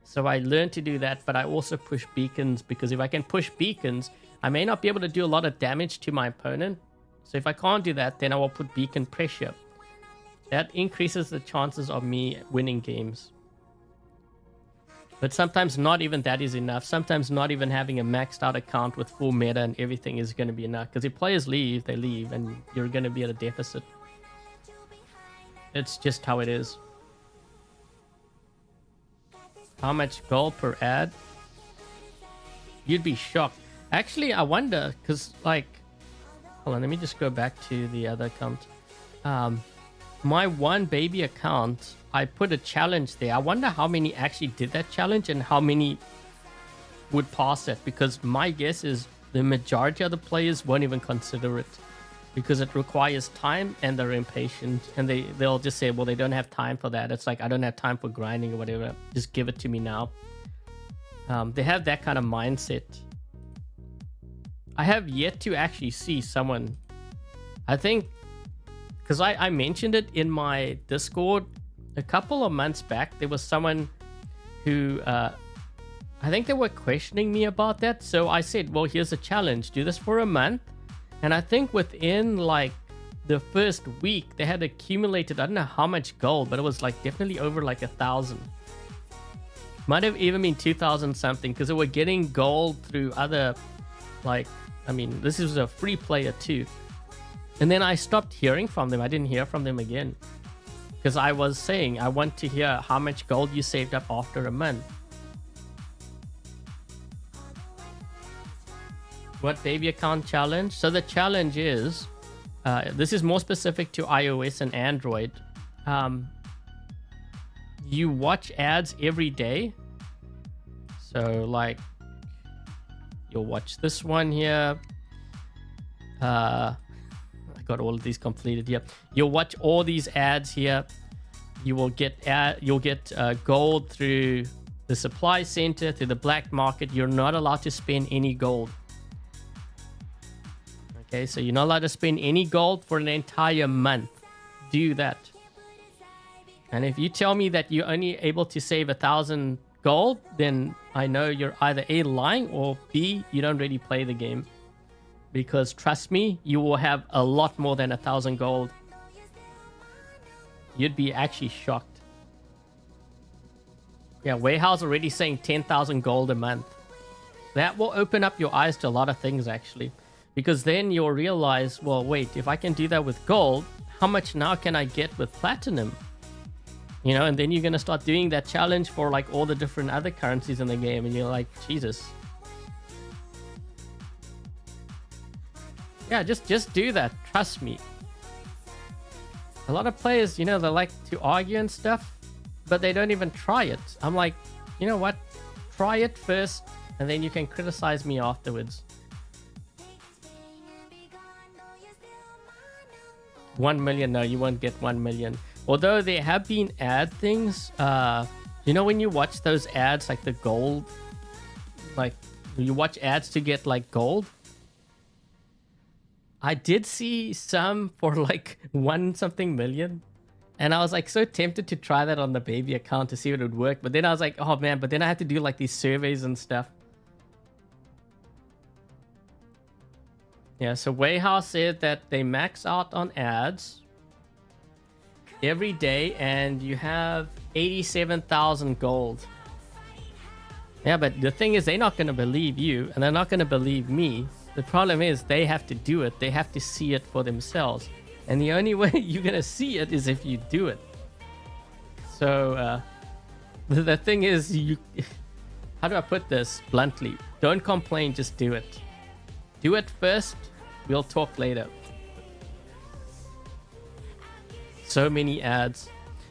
So I learned to do that, but I also push beacons, because if I can push beacons, I may not be able to do a lot of damage to my opponent. So if I can't do that, then I will put beacon pressure. That increases the chances of me winning games. But sometimes not even that is enough. Sometimes not even having a maxed out account with full meta and everything is going to be enough. Because if players leave, they leave, and you're going to be at a deficit. It's just how it is. How much gold per ad? You'd be shocked. Actually, I wonder, because like... Hold on, let me just go back to the other account. My one baby account, I put a challenge there. I wonder how many actually did that challenge and how many would pass it, because my guess is the majority of the players won't even consider it. because it requires time and they're impatient, and they'll just say, well, they don't have time for that. It's like, I don't have time for grinding or whatever, just give it to me now. They have that kind of mindset. I have yet to actually see someone, I think, because I mentioned it in my Discord a couple of months back. There was someone who I think they were questioning me about that. So I said, well, here's a challenge, do this for a month. And I think within like the first week they had accumulated, I don't know how much gold, but it was like definitely over like 1,000. Might have even been 2,000 something, because they were getting gold through other, like, I mean, this is a free player too. And then I stopped hearing from them. I didn't hear from them again, because I was saying, I want to hear how much gold you saved up after a month. What baby account challenge? So the challenge is, this is more specific to iOS and Android. You watch ads every day. So like, you'll watch this one here. I got all of these completed here. You'll watch all these ads here. You will get gold through the supply center, through the black market. You're not allowed to spend any gold. Okay, so you're not allowed to spend any gold for an entire month. Do that. And if you tell me that you're only able to save 1,000 gold, then I know you're either A, lying, or B, you don't really play the game. Because trust me, you will have a lot more than 1,000 gold. You'd be actually shocked. Yeah, Warehouse already saying 10,000 gold a month. That will open up your eyes to a lot of things, actually. Because then you'll realize, well, wait, if I can do that with gold, how much now can I get with platinum? You know, and then you're going to start doing that challenge for like all the different other currencies in the game. And you're like, Jesus. Yeah, just do that. Trust me. A lot of players, you know, they like to argue and stuff, but they don't even try it. I'm like, you know what? Try it first, and then you can criticize me afterwards. 1 million, no, you won't get 1 million. Although there have been ad things, you know, when you watch those ads, like the gold, like you watch ads to get like gold. I did see some for like 1 something million, and I was like so tempted to try that on the baby account to see if it would work. But then I was like, oh man, but then I had to do like these surveys and stuff. Yeah, so Wayhouse said that they max out on ads every day, and you have 87,000 gold. Yeah, but the thing is, they're not going to believe you, and they're not going to believe me. The problem is, they have to do it. They have to see it for themselves. And the only way you're going to see it is if you do it. So, the thing is, how do I put this bluntly? Don't complain, just do it. Do it first. We'll talk later. So many ads.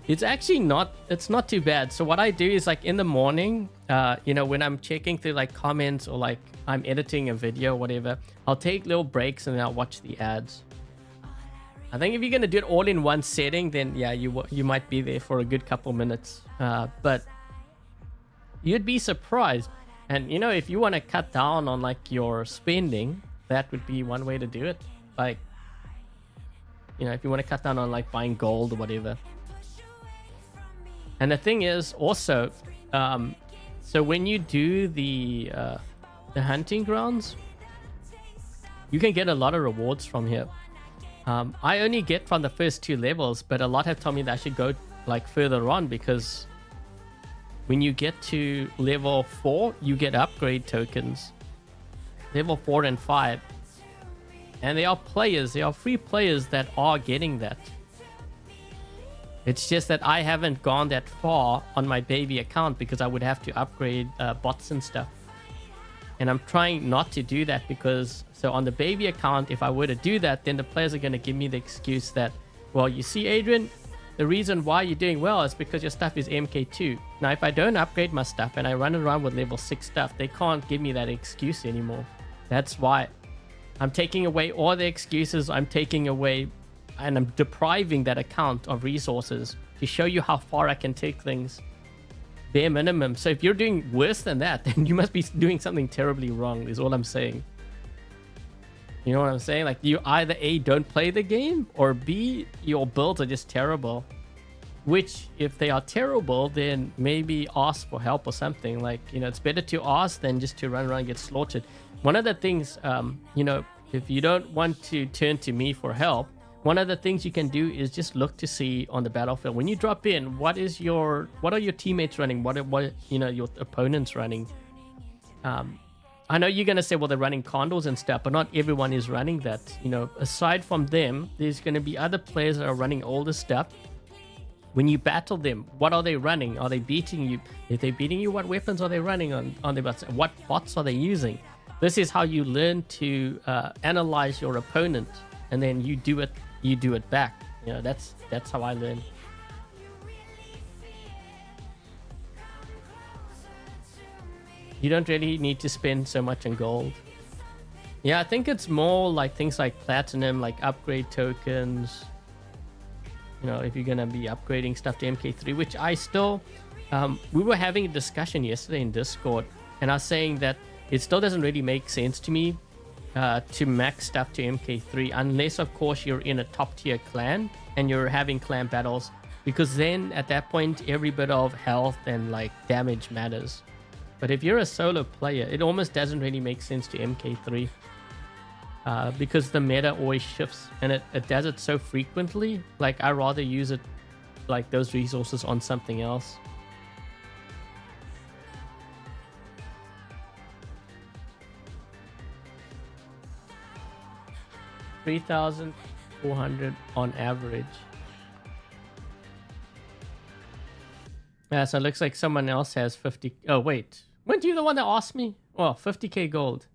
It's actually not, it's not too bad. So what I do is like in the morning, you know, when I'm checking through like comments or like I'm editing a video or whatever, I'll take little breaks and then I'll watch the ads. I think if you're going to do it all in one setting, then yeah, you might be there for a good couple minutes. But you'd be surprised. And you know, if you want to cut down on like your spending, that would be one way to do it. Like, you know, if you want to cut down on like buying gold or whatever. And the thing is also, so when you do the hunting grounds, you can get a lot of rewards from here. I only get from the first 2 levels, but a lot have told me that I should go like further on, because when you get to level 4, you get upgrade tokens. Level 4 and 5. And there are players, there are free players that are getting that. It's just that I haven't gone that far on my baby account because I would have to upgrade bots and stuff. And I'm trying not to do that because, so on the baby account, if I were to do that, then the players are going to give me the excuse that, well, you see, Adrian, the reason why you're doing well is because your stuff is MK2. Now, if I don't upgrade my stuff and I run around with level 6 stuff, they can't give me that excuse anymore. That's why. I'm taking away all the excuses. I'm taking away and I'm depriving that account of resources to show you how far I can take things. Bare minimum. So if you're doing worse than that, then you must be doing something terribly wrong, is all I'm saying. You know what I'm saying? Like, you either A, don't play the game, or B, your builds are just terrible. Which, if they are terrible, then maybe ask for help or something. Like, you know, it's better to ask than just to run around and get slaughtered. One of the things, you know, if you don't want to turn to me for help, one of the things you can do is just look to see on the battlefield when you drop in, what are your teammates running, what you know, your opponents running. I know you're gonna say, well, they're running condos and stuff, but not everyone is running that. You know, aside from them, there's gonna be other players that are running older stuff. When you battle them, what are they running? Are they beating you? If they're beating you, what weapons are they running on their bots? What bots are they using? This is how you learn to analyze your opponent, and then you do it back. You know, that's how I learn. You don't really need to spend so much on gold. Yeah, I think it's more like things like platinum, like upgrade tokens. You know, if you're gonna be upgrading stuff to MK3, which I still, we were having a discussion yesterday in Discord, and I was saying that it still doesn't really make sense to me to max stuff to MK3, unless of course you're in a top tier clan and you're having clan battles, because then at that point every bit of health and like damage matters. But if you're a solo player, it almost doesn't really make sense to MK3 because the meta always shifts, and it does it so frequently. Like, I rather use it, like those resources, on something else. $3,400 on average. Yeah, so it looks like someone else has 50. Oh, wait. Weren't you the one that asked me? Oh, 50k gold.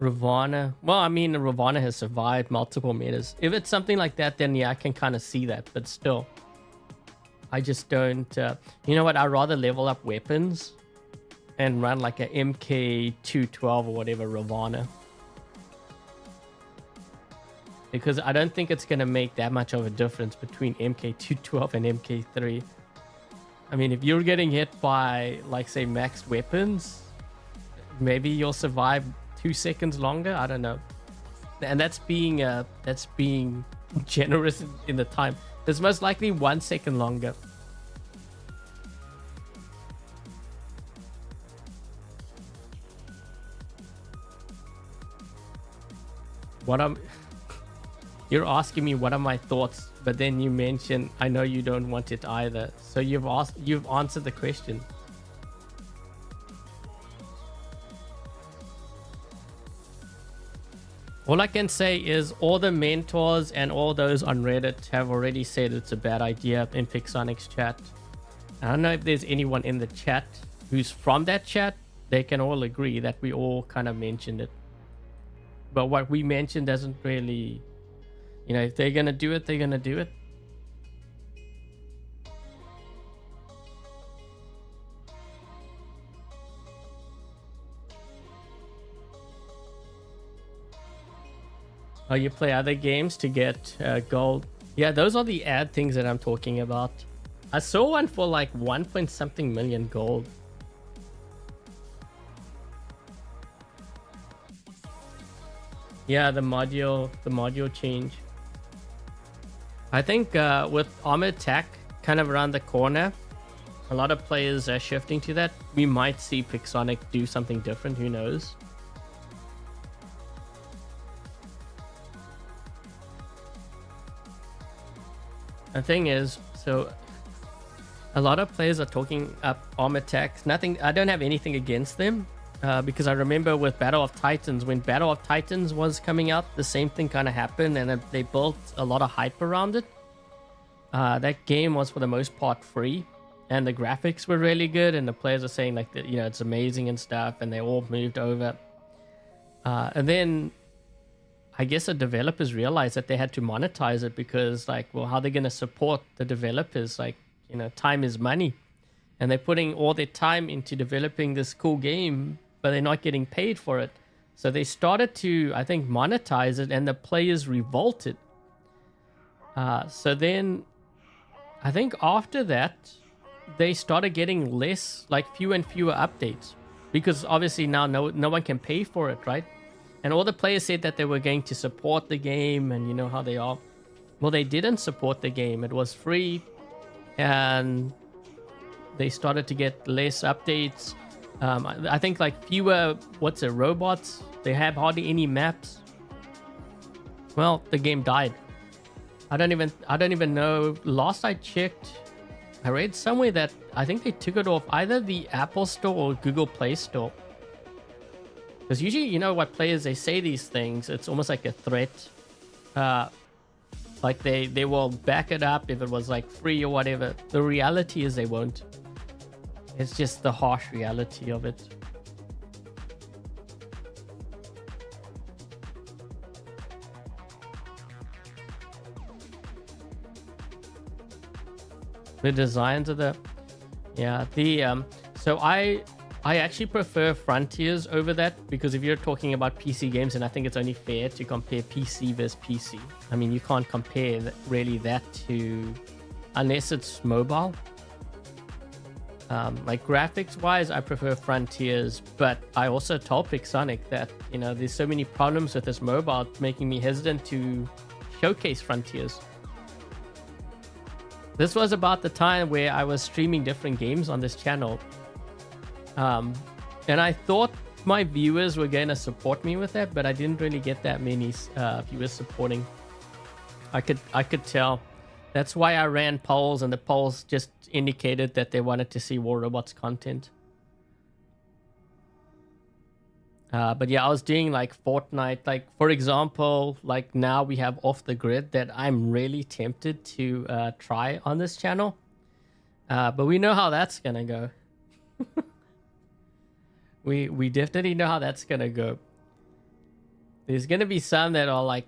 Ravana. Well, I mean, Ravana has survived multiple metas. If it's something like that, then yeah, I can kind of see that. But still, I just don't... you know what? I'd rather level up weapons and run like a MK212 or whatever Ravana. Because I don't think it's going to make that much of a difference between MK212 and MK3. I mean, if you're getting hit by, like, say, maxed weapons, maybe you'll survive 2 seconds longer. I don't know. And that's being generous in the time. There's most likely 1 second longer. You're asking me what are my thoughts, but then you mention I know you don't want it either. So you've answered the question. All I can say is all the mentors and all those on Reddit have already said it's a bad idea in Pixonic's chat. I don't know if there's anyone in the chat who's from that chat. They can all agree that we all kind of mentioned it. But what we mentioned doesn't really... You know, if they're going to do it, they're going to do it. Oh, you play other games to get gold. Yeah, those are the ad things that I'm talking about. I saw one for like 1.something million gold. Yeah, the module change. I think with armor attack kind of around the corner, a lot of players are shifting to that. We might see Pixonic do something different, who knows. The thing is, so a lot of players are talking up armor attacks. Nothing, I don't have anything against them. Because I remember with Battle of Titans, when Battle of Titans was coming out, the same thing kind of happened, and they built a lot of hype around it. That game was for the most part free, and the graphics were really good, and the players are saying like that, you know, it's amazing and stuff, and they all moved over. And then I guess the developers realized that they had to monetize it because, like, well, how are they going to support the developers? Like, you know, time is money. and they're putting all their time into developing this cool game, but they're not getting paid for it. So they started to, I think, monetize it, and the players revolted. So then I think after that, they started getting less, like fewer and fewer updates, because obviously now no one can pay for it, right? And all the players said that they were going to support the game, and you know how they are. Well, they didn't support the game. It was free, and they started to get less updates. I think like fewer, robots. They have hardly any maps. Well, the game died. I don't even know. Last I checked, I read somewhere that I think they took it off either the Apple Store or Google Play Store. Because usually, you know what, players, they say these things, it's almost like a threat. Like they will back it up if it was like free or whatever. The reality is they won't. It's just the harsh reality of it. The designs of the, yeah, the so I actually prefer Frontiers over that, because if you're talking about PC games, and I think it's only fair to compare PC versus PC. I mean, you can't compare really that to, unless it's mobile. Like graphics wise, I prefer Frontiers, but I also told Pixonic that, you know, there's so many problems with this mobile, making me hesitant to showcase Frontiers. This was about the time where I was streaming different games on this channel. And I thought my viewers were going to support me with that, but I didn't really get that many viewers supporting. I could tell. That's why I ran polls, and the polls just indicated that they wanted to see War Robots content. But yeah, I was doing like Fortnite. Like, for example, like now we have Off the Grid that I'm really tempted to try on this channel. But we know how that's gonna go. we definitely know how that's gonna go. There's gonna be some that are like,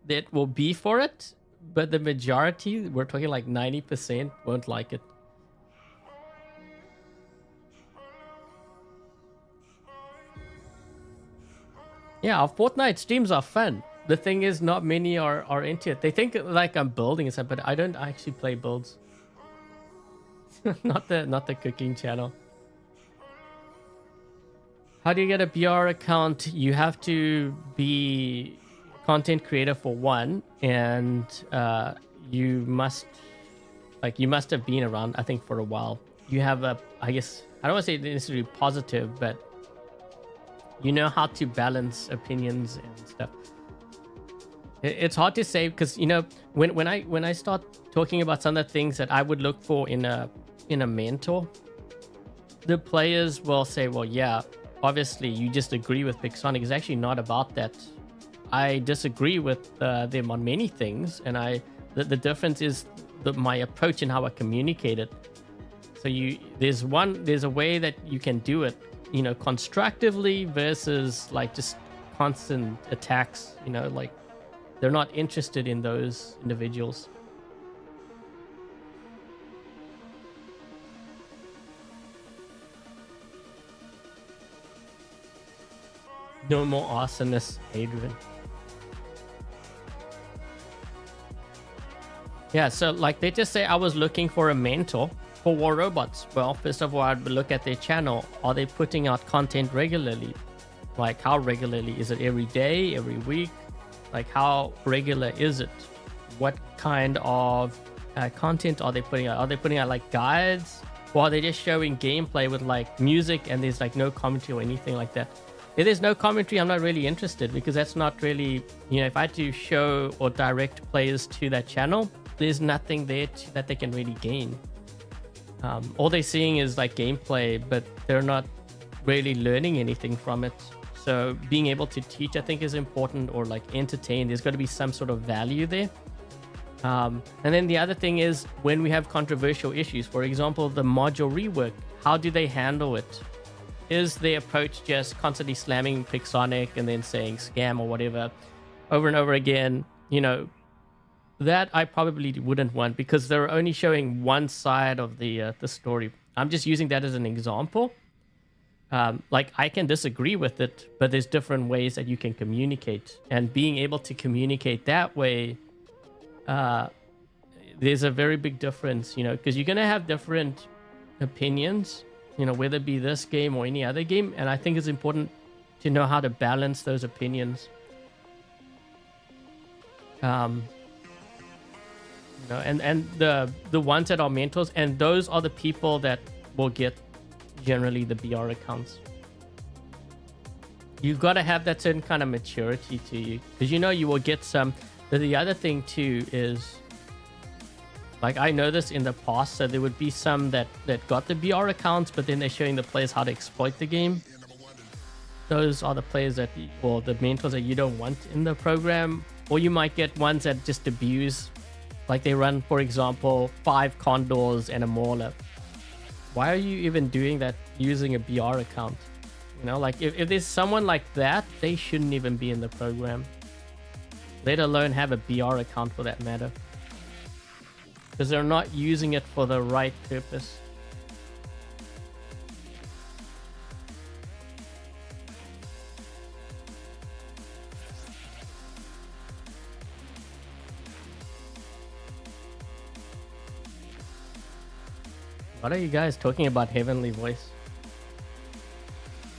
that will be for it, but the majority, we're talking like 90%, won't like it. Yeah, our Fortnite streams are fun. The thing is, not many are into it. They think like I'm building and stuff, but I don't actually play builds. not the cooking channel. How do you get a BR account? You have to be content creator for one, and you must have been around, I think, for a while. You have a, I guess, I don't want to say necessarily positive, but you know how to balance opinions and stuff. It's hard to say, because, you know, when I start talking about some of the things that I would look for in a mentor, the players will say, well, yeah, obviously you just agree with Pixonic. It's actually not about that. I disagree with them on many things, and the difference is my approach and how I communicate it. So there's a way that you can do it, you know, constructively versus like just constant attacks. You know, like they're not interested in those individuals. No more awesomeness, Adrian. Yeah, so like they just say I was looking for a mentor for War Robots. Well, first of all, I'd look at their channel. Are they putting out content regularly? Like, how regularly? Is it every day, every week? Like, how regular is it? What kind of content are they putting out? Are they putting out like guides? Or are they just showing gameplay with like music and there's like no commentary or anything like that? If there's no commentary, I'm not really interested, because that's not really, you know, if I had to show or direct players to that channel, there's nothing there that they can really gain. All they're seeing is like gameplay, but they're not really learning anything from it. So being able to teach, I think, is important, or like entertain. There's got to be some sort of value there. And then the other thing is, when we have controversial issues, for example, the module rework, how do they handle it? Is their approach just constantly slamming Pixonic and then saying scam or whatever over and over again? You know, that I probably wouldn't want, because they're only showing one side of the story. I'm just using that as an example. Like, I can disagree with it, but there's different ways that you can communicate, and being able to communicate that way, there's a very big difference, you know, because you're gonna have different opinions, you know, whether it be this game or any other game, and I think it's important to know how to balance those opinions. You know, and the ones that are mentors, and those are the people that will get generally the BR accounts. You've got to have that certain kind of maturity to you, because you know you will get some. But the other thing too is, like, I know this in the past, so there would be some that got the BR accounts, but then they're showing the players how to exploit the game. Those are the players that, or the mentors that you don't want in the program. Or you might get ones that just abuse, like they run, for example, 5 condors and a mauler. Why are you even doing that using a BR account? You know, like, if there's someone like that, they shouldn't even be in the program, let alone have a BR account for that matter, because they're not using it for the right purpose. What are you guys talking about, heavenly voice?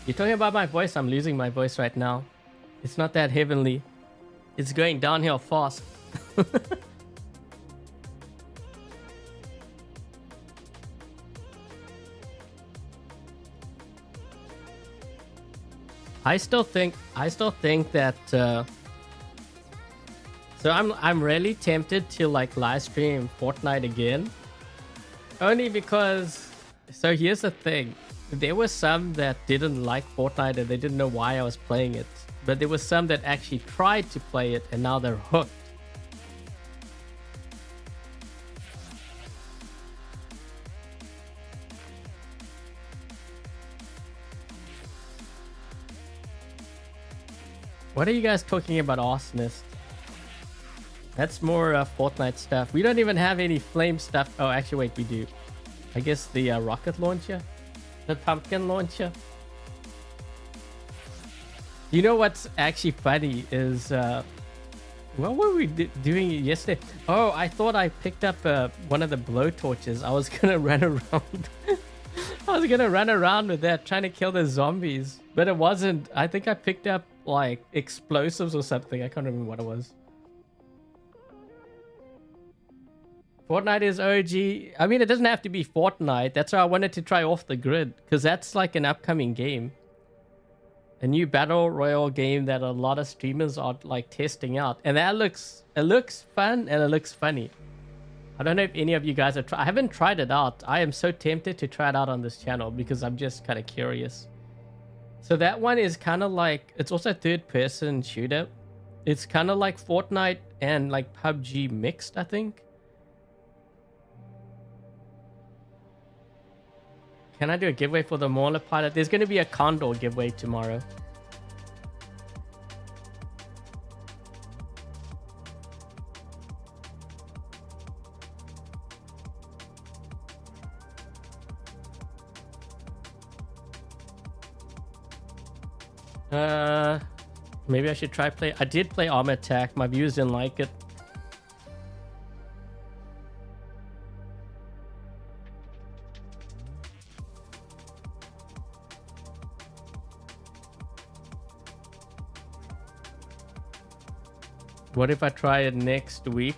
You're talking about my voice. I'm losing my voice right now. It's not that heavenly. It's going downhill fast. I still think that so I'm really tempted to like live stream Fortnite again. Only because, so here's the thing. There were some that didn't like Fortnite and they didn't know why I was playing it. But there were some that actually tried to play it and now they're hooked. What are you guys talking about, Arsonist? That's more Fortnite stuff. We don't even have any flame stuff. Oh, actually, wait, we do. I guess the rocket launcher, the pumpkin launcher. You know what's actually funny is, what were we doing yesterday? Oh, I thought I picked up one of the blow torches. I was gonna run around. I was gonna run around with that, trying to kill the zombies, but it wasn't. I think I picked up like explosives or something. I can't remember what it was. Fortnite is OG. I mean, it doesn't have to be Fortnite. That's why I wanted to try Off the Grid, because that's like an upcoming game. A new battle royale game that a lot of streamers are like testing out. And that looks fun and it looks funny. I don't know if any of you guys have tried. I haven't tried it out. I am so tempted to try it out on this channel because I'm just kind of curious. So that one is kind of like, it's also a third-person shooter. It's kind of like Fortnite and like PUBG mixed, I think. Can I do a giveaway for the Mauler pilot? There's going to be a Condor giveaway tomorrow. Maybe I should try play. I did play Armor Attack. My viewers didn't like it. What if I try it next week?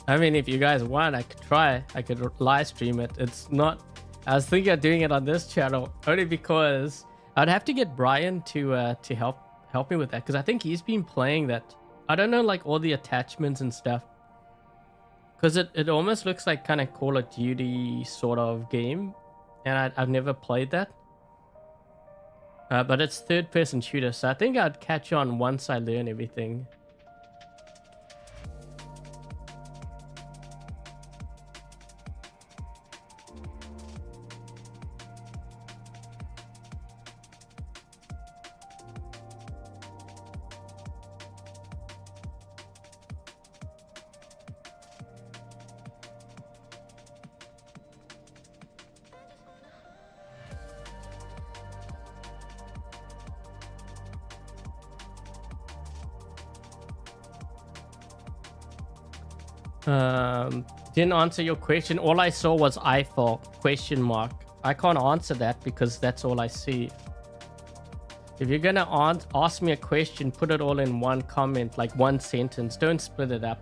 I mean, if you guys want, I could try. I could live stream it. It's not... I was thinking of doing it on this channel only because I'd have to get Brian to help me with that, because I think he's been playing that. I don't know, like, all the attachments and stuff, because it almost looks like kind of Call of Duty sort of game, and I've never played that. But it's third-person shooter, so I think I'd catch on once I learn everything. Didn't answer your question. All I saw was Eiffel question mark. I can't answer that because that's all I see. If you're gonna ask me a question, put it all in one comment, like one sentence. Don't split it up.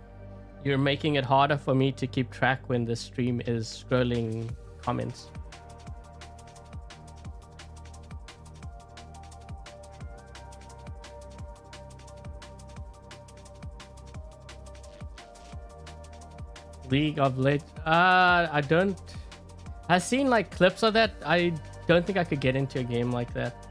You're making it harder for me to keep track when the stream is scrolling comments. League of Legends. I've seen like clips of that. I don't think I could get into a game like that.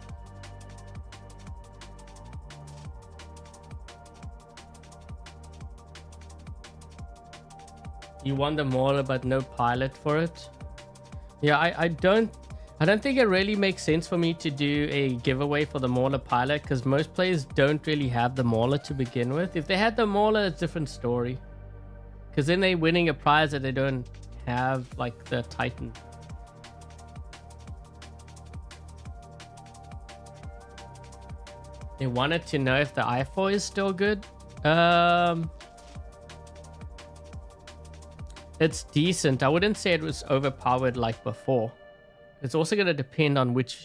You won the mauler but no pilot for it. Yeah, I don't think it really makes sense for me to do a giveaway for the mauler pilot because most players don't really have the mauler to begin with. If they had the mauler, it's a different story. Because then they're winning a prize that they don't have, like the Titan. They wanted to know if the i4 is still good. It's decent. I wouldn't say it was overpowered like before. It's also going to depend on what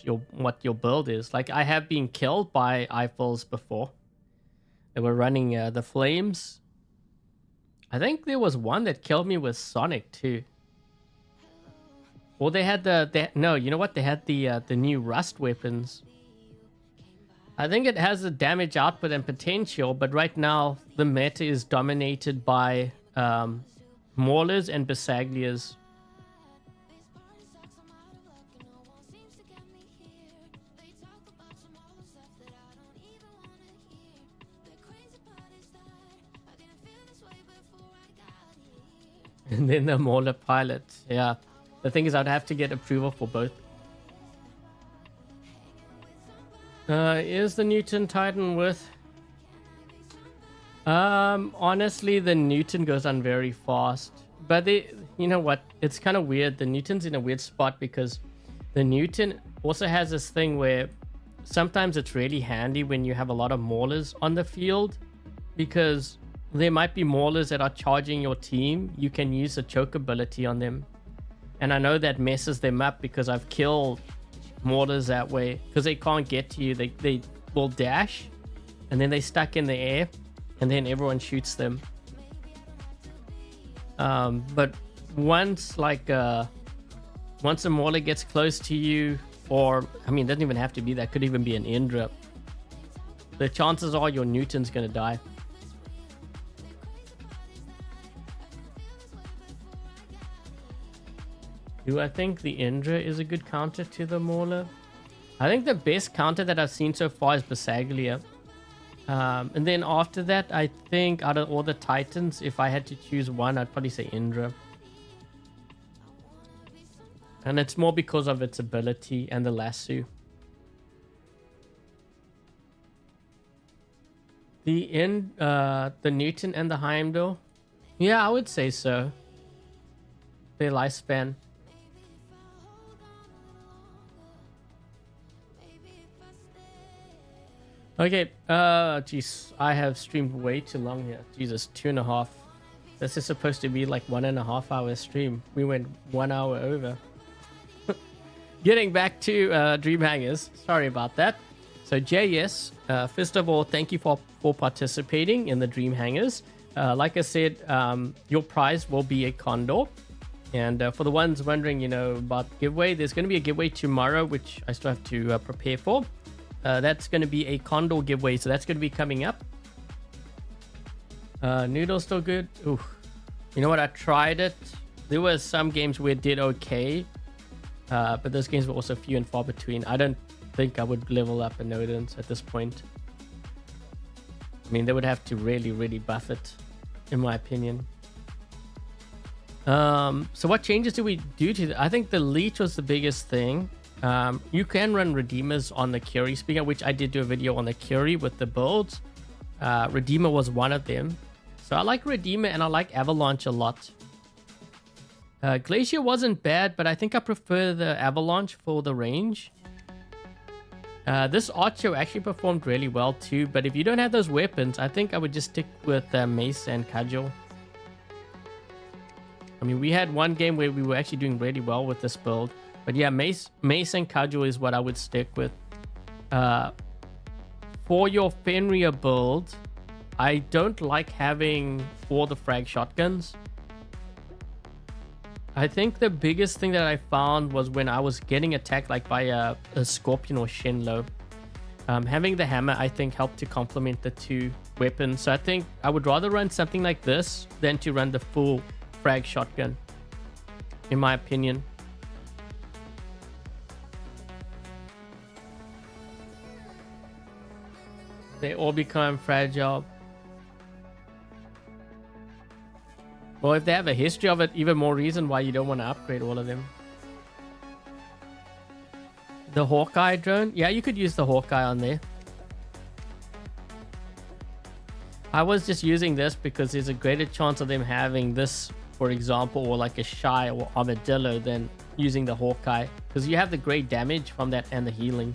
your build is. Like I have been killed by i4s before. They were running the flames. I think there was one that killed me with Sonic too. Or they had no, you know what? They had the new Rust weapons. I think it has a damage output and potential, but right now the meta is dominated by Maulers and Bersaglias. And then the Mauler pilot. Yeah. The thing is I'd have to get approval for both. Is the Newton Titan worth? Honestly, the Newton goes on very fast. But you know what? It's kind of weird. The Newton's in a weird spot because the Newton also has this thing where sometimes it's really handy when you have a lot of Maulers on the field because there might be Maulers that are charging your team. You can use the choke ability on them. And I know that messes them up because I've killed Maulers that way because they can't get to you. They will dash and then they stuck in the air and then everyone shoots them. But once a Mauler gets close to you, or I mean, it doesn't even have to be that, could even be an Indra, the chances are your Newton's gonna die. Do I think the Indra is a good counter to the Mauler? I think the best counter that I've seen so far is Bersaglia. And then after that, I think out of all the Titans, if I had to choose one, I'd probably say Indra. And it's more because of its ability and the lasso. The Newton and the Heimdall? Yeah, I would say so. Their lifespan. Okay, jeez, I have streamed way too long here. Jesus, 2.5. This is supposed to be like 1.5 hour stream. We went 1 hour over. Getting back to Dream Hangars. Sorry about that. So JS, first of all, thank you for participating in the Dream Hangars. Like I said, your prize will be a Condor. And for the ones wondering, you know, about the giveaway, there's going to be a giveaway tomorrow, which I still have to prepare for. That's going to be a Condor giveaway, so that's going to be coming up. Noodle's still good. Ooh. You know what? I tried it. There were some games where it did okay, but those games were also few and far between. I don't think I would level up a Nodens at this point. I mean, they would have to really, really buff it, in my opinion. So what changes do we do to it? I think the Leech was the biggest thing. You can run Redeemers on the Curie speaker, which I did do a video on the Curie with the builds. Redeemer was one of them. So I like Redeemer and I like Avalanche a lot. Glacier wasn't bad, but I think I prefer the Avalanche for the range. This Archer actually performed really well too, but if you don't have those weapons, I think I would just stick with Mace and Cudgel. mean, we had one game where we were actually doing really well with this build. But yeah, Mace and Cudgel is what I would stick with. For your Fenrir build, I don't like having all the frag shotguns. I think the biggest thing that I found was when I was getting attacked like by a Scorpion or Shenlo. Having the hammer, I think, helped to complement the two weapons. So I think I would rather run something like this than to run the full frag shotgun, in my opinion. They all become fragile. Well, if they have a history of it, even more reason why you don't want to upgrade all of them. The Hawkeye drone? Yeah, you could use the Hawkeye on there. I was just using this because there's a greater chance of them having this, for example, or like a Shy or Armadillo than using the Hawkeye. Because you have the great damage from that and the healing.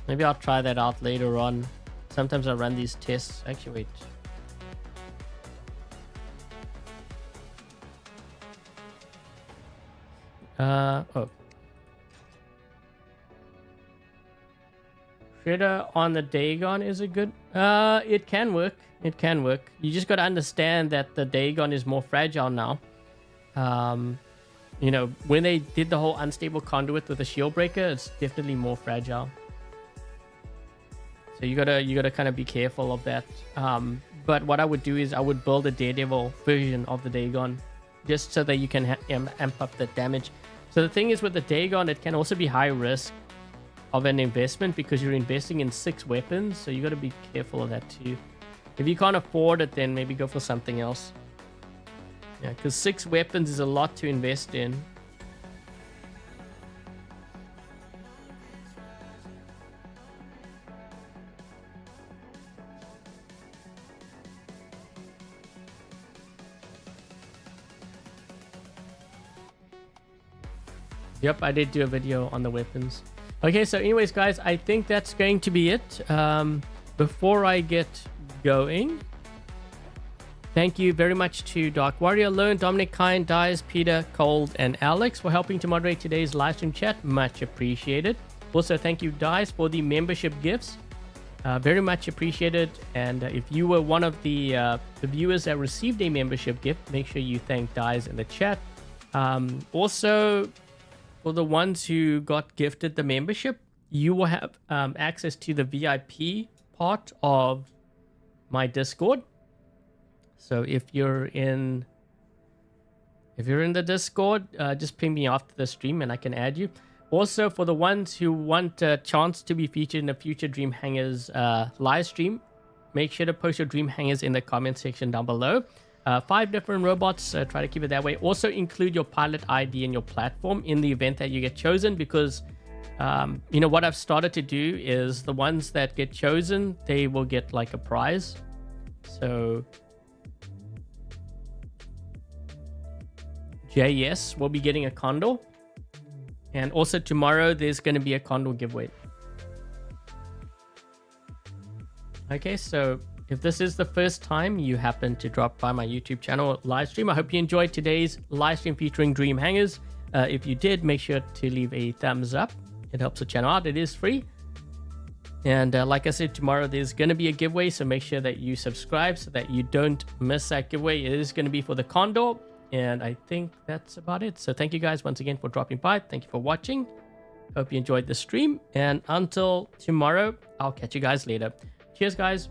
Maybe I'll try that out later on. Sometimes I run these tests. Actually, wait. Oh. Shredder on the Dagon is a good... it can work. It can work. You just got to understand that the Dagon is more fragile now. You know, when they did the whole unstable conduit with the shield breaker, it's definitely more fragile. So you gotta kind of be careful of that. But what I would do is I would build a Daredevil version of the Dagon, just so that you can amp up the damage. So the thing is with the Dagon, it can also be high risk of an investment because you're investing in 6 weapons. So you got to be careful of that too. If you can't afford it, then maybe go for something else. Yeah, because 6 weapons is a lot to invest in. Yep, I did do a video on the weapons. Okay, so anyways, guys, I think that's going to be it. Before I get going, thank you very much to Dark Warrior, Lone, Dominic, Kind, Dies, Peter, Cold, and Alex for helping to moderate today's live stream chat. Much appreciated. Also, thank you, Dies, for the membership gifts. Very much appreciated. And if you were one of the viewers that received a membership gift, make sure you thank Dies in the chat. Also, for the ones who got gifted the membership, you will have access to the VIP part of my Discord. So if you're in the Discord, just ping me after the stream and I can add you. Also, for the ones who want a chance to be featured in a future Dream Hangars live stream, make sure to post your Dream Hangars in the comment section down below. 5 different robots, try to keep it that way. Also include your pilot ID and your platform in the event that you get chosen, because you know what I've started to do is the ones that get chosen, they will get like a prize. So JS will be getting a Condor, and also tomorrow there's going to be a Condor giveaway. Okay, so if this is the first time you happen to drop by my YouTube channel live stream, I hope you enjoyed today's live stream featuring Dream Hangars. If you did, make sure to leave a thumbs up. It helps the channel out. It is free. And like I said, tomorrow there's going to be a giveaway, so make sure that you subscribe so that you don't miss that giveaway. It is going to be for the Condor, and I think that's about it. So thank you guys once again for dropping by. Thank you for watching. Hope you enjoyed the stream, and until tomorrow, I'll catch you guys later. Cheers, guys.